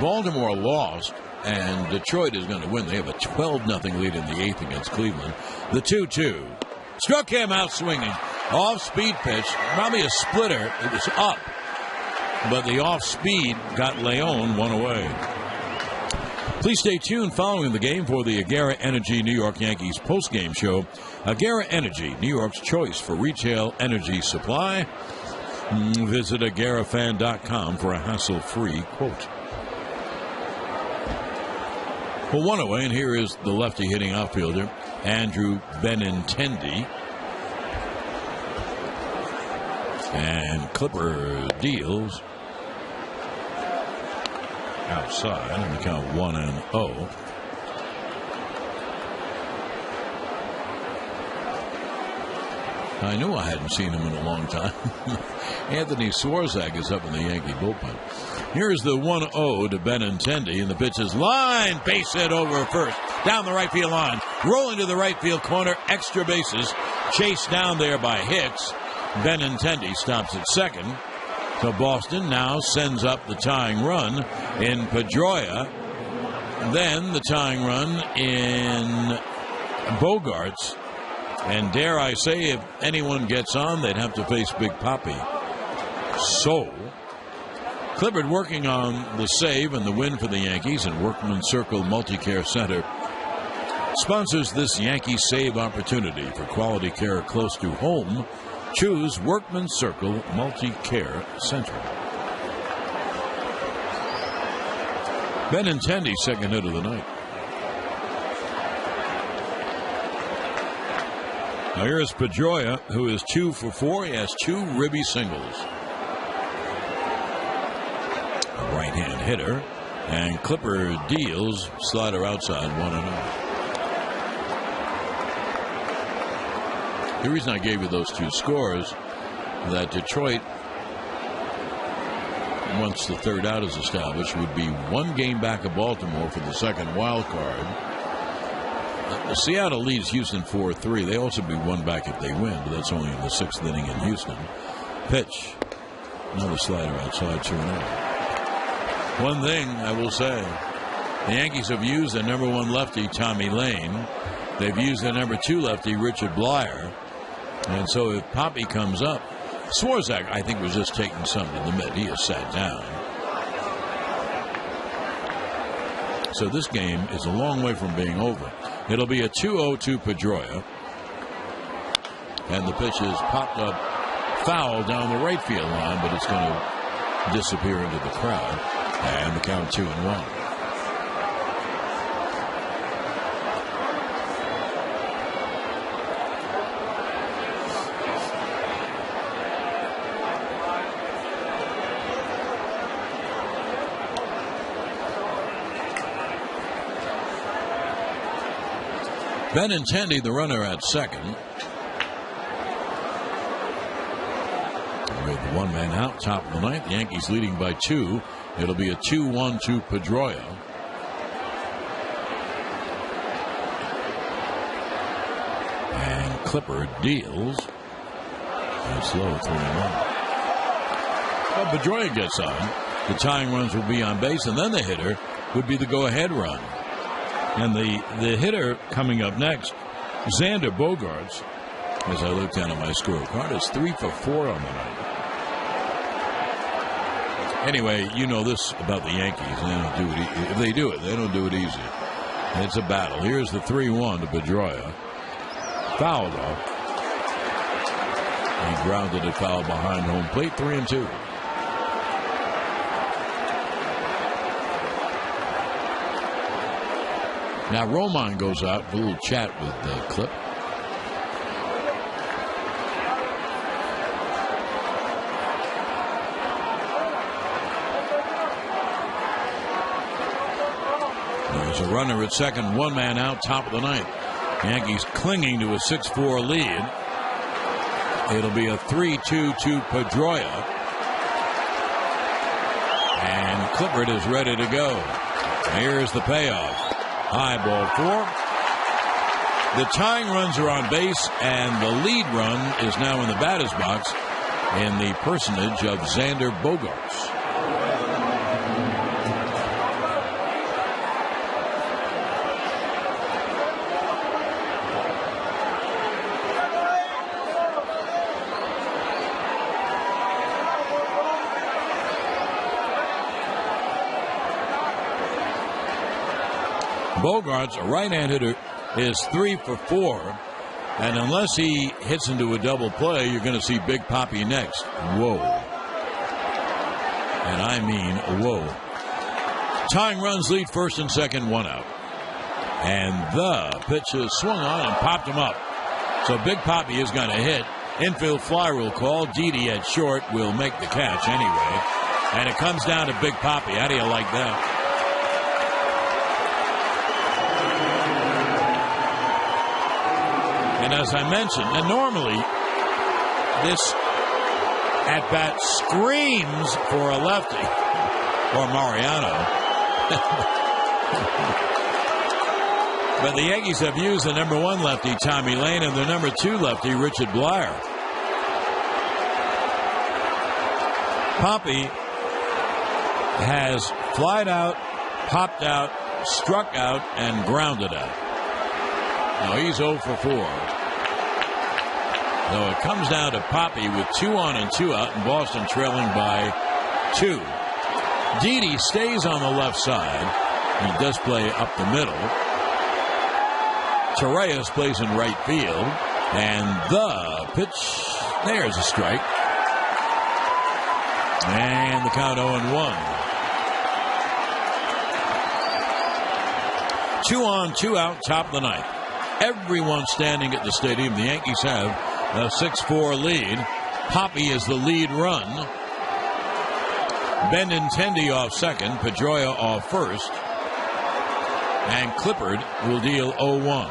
Baltimore lost, and Detroit is going to win. They have a 12-0 lead in the 8th against Cleveland. The 2-2 struck him out swinging. Off-speed pitch, probably a splitter. It was up. But the off-speed got Leon one away. Please stay tuned following the game for the Agera Energy New York Yankees postgame show. Agera Energy, New York's choice for retail energy supply. Visit agerafan.com for a hassle-free quote. Well, one away, and here is the lefty hitting outfielder, Andrew Benintendi. And Clipper deals outside on the count 1-0. I knew I hadn't seen him in a long time. Anthony Swarzak is up in the Yankee bullpen. Here's the 1-0 to Benintendi, and the pitch is line, base hit over first, down the right field line, rolling to the right field corner, extra bases, chased down there by Hicks. Benintendi stops at second. So Boston now sends up the tying run in Pedroia. Then the tying run in Bogarts. And dare I say, if anyone gets on, they'd have to face Big Papi. So, Clifford working on the save and the win for the Yankees, and Workman Circle Multi-Care Center sponsors this Yankee save opportunity for quality care close to home. Choose Workman Circle Multi-Care Center. Benintendi, second hit of the night. Now here's Pedroia, who is 2 for 4. He has 2 ribby singles. A right-hand hitter. And Clipper deals, slider outside, 1-0. The reason I gave you those 2 scores, that Detroit, once the third out is established, would be 1 game back of Baltimore for the second wild card. Seattle leads Houston 4-3. They also be 1 back if they win, but that's only in the 6th inning in Houston. Pitch. Another slider outside, 2-0. One thing I will say, the Yankees have used their number 1 lefty, Tommy Lane. They've used their number 2 lefty, Richard Blyer. And so if Papi comes up, Swarzak, I think, was just taking something in the mid. He has sat down. So this game is a long way from being over. It'll be a 2-0 to Pedroia. And the pitch is popped up foul down the right field line, but it's going to disappear into the crowd. And the count 2-1. Benintendi, the runner at second. With 1 man out, top of the ninth. The Yankees leading by 2. It'll be a 2-1 to Pedroia. And Clipper deals. It's low, 3-1. Well, Pedroia gets on. The tying runs will be on base, and then the hitter would be the go-ahead run. And the hitter coming up next, Xander Bogaerts, as I look down at my scorecard, is 3 for 4 on the night. Anyway, you know this about the Yankees. They don't do it. If they do it, they don't do it easy. And it's a battle. Here's the 3-1 to Pedroia. Fouled off. He grounded it foul behind home plate. 3-2. Now Roman goes out for a little chat with Clip. There's a runner at second, 1 man out, top of the ninth. Yankees clinging to a 6-4 lead. It'll be a 3-2 to Pedroia. And Clifford is ready to go. Here's the payoff. High ball 4. The tying runs are on base, and the lead run is now in the batter's box in the personage of Xander Bogaerts. Bogaerts, a right-hand hitter, is 3 for 4. And unless he hits into a double play, you're going to see Big Papi next. Whoa. And I mean, whoa. Tying runs lead first and second, 1 out. And the pitch is swung on and popped him up. So Big Papi is going to hit. Infield fly rule call. Didi at short will make the catch anyway. And it comes down to Big Papi. How do you like that? And as I mentioned, and normally this at-bat screams for a lefty, or Mariano. But the Yankees have used the number 1 lefty, Tommy Lane, and the number 2 lefty, Richard Blyer. Papi has flied out, popped out, struck out, and grounded out. Now he's 0 for 4. So it comes down to Poppy with 2 on and 2 out, and Boston trailing by 2. Didi stays on the left side. He does play up the middle. Torreyes plays in right field. And the pitch, there's a strike. And the count 0-1. 2 on, 2 out, top of the ninth. Everyone standing at the stadium. The Yankees have a 6-4 lead. Poppy is the lead run. Benintendi off second. Pedroia off first. And Clippard will deal 0-1.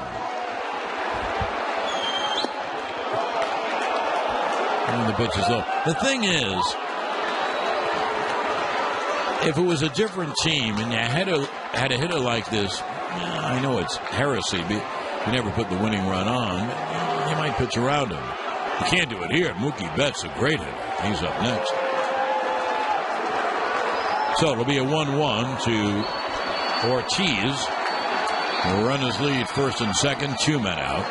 And the pitch is low. The thing is, if it was a different team and you had a hitter like this, I know it's heresy, but you never put the winning run on. You might pitch around him. You can't do it here. Mookie Betts, a great hitter. He's up next. So it'll be a 1-1 to Ortiz. The runners lead first and second, 2 men out.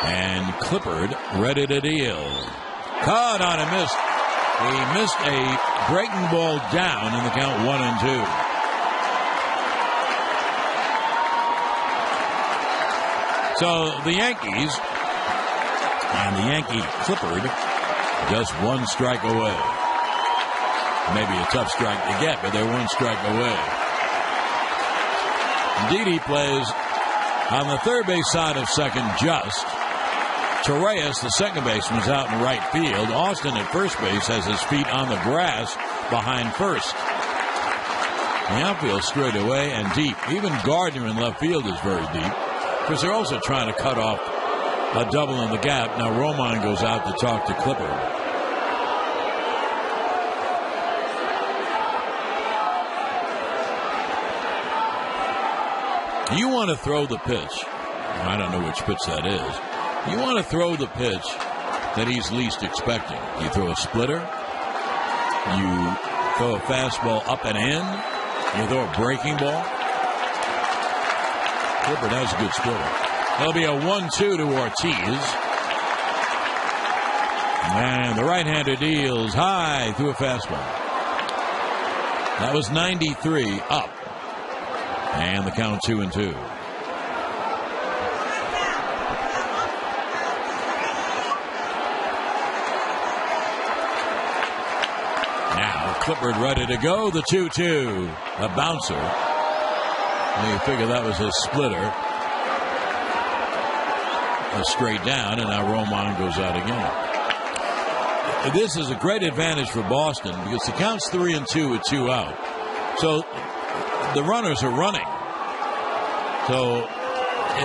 And Clippard ready to deal. Caught on a miss. He missed a breaking ball down in the count 1-2. So the Yankees and the Yankee Clippard just 1 strike away. Maybe a tough strike to get, but they're 1 strike away. Didi plays on the third base side of second just. Torreyes, the second baseman, is out in right field. Austin at first base has his feet on the grass behind first. The outfield straight away and deep. Even Gardner in left field is very deep, because they're also trying to cut off a double in the gap. Now Romine goes out to talk to Clippard. You want to throw the pitch. I don't know which pitch that is. You want to throw the pitch that he's least expecting. You throw a splitter. You throw a fastball up and in. You throw a breaking ball. Clippard has a good splitter. There'll be a 1-2 to Ortiz. And the right-hander deals high through a fastball. That was 93 up. And the count 2-2. Clippard ready to go. The 2-2. A bouncer. And you figure that was a splitter. A straight down, and now Romine goes out again. This is a great advantage for Boston because the count's 3-2 with 2 out. So the runners are running. So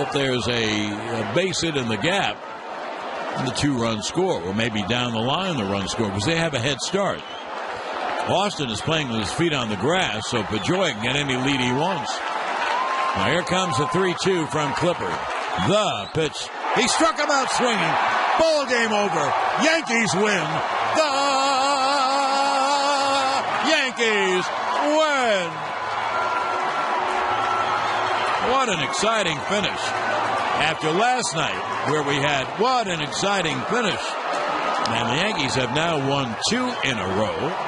if there's a base hit in the gap, the 2-run score, or maybe down the line the run score, because they have a head start. Boston is playing with his feet on the grass, so Pedroia can get any lead he wants. Now here comes the 3-2 from Clippard. The pitch. He struck him out swinging. Ball game over. Yankees win. The Yankees win. What an exciting finish. After last night, where we had what an exciting finish. And the Yankees have now won 2 in a row.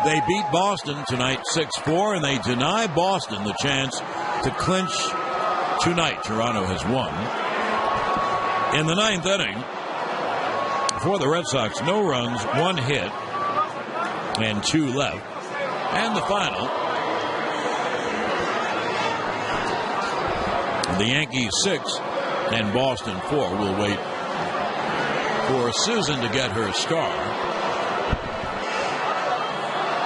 They beat Boston tonight 6-4, and they deny Boston the chance to clinch tonight. Toronto has won. In the 9th inning, for the Red Sox, no runs, 1 hit, and 2 left. And the final, the Yankees 6 and Boston 4. We'll wait for Susan to get her star.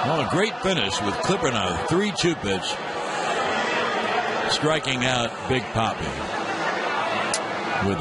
Well, a great finish with Clippard on a 3-2 pitch, striking out Big Poppy with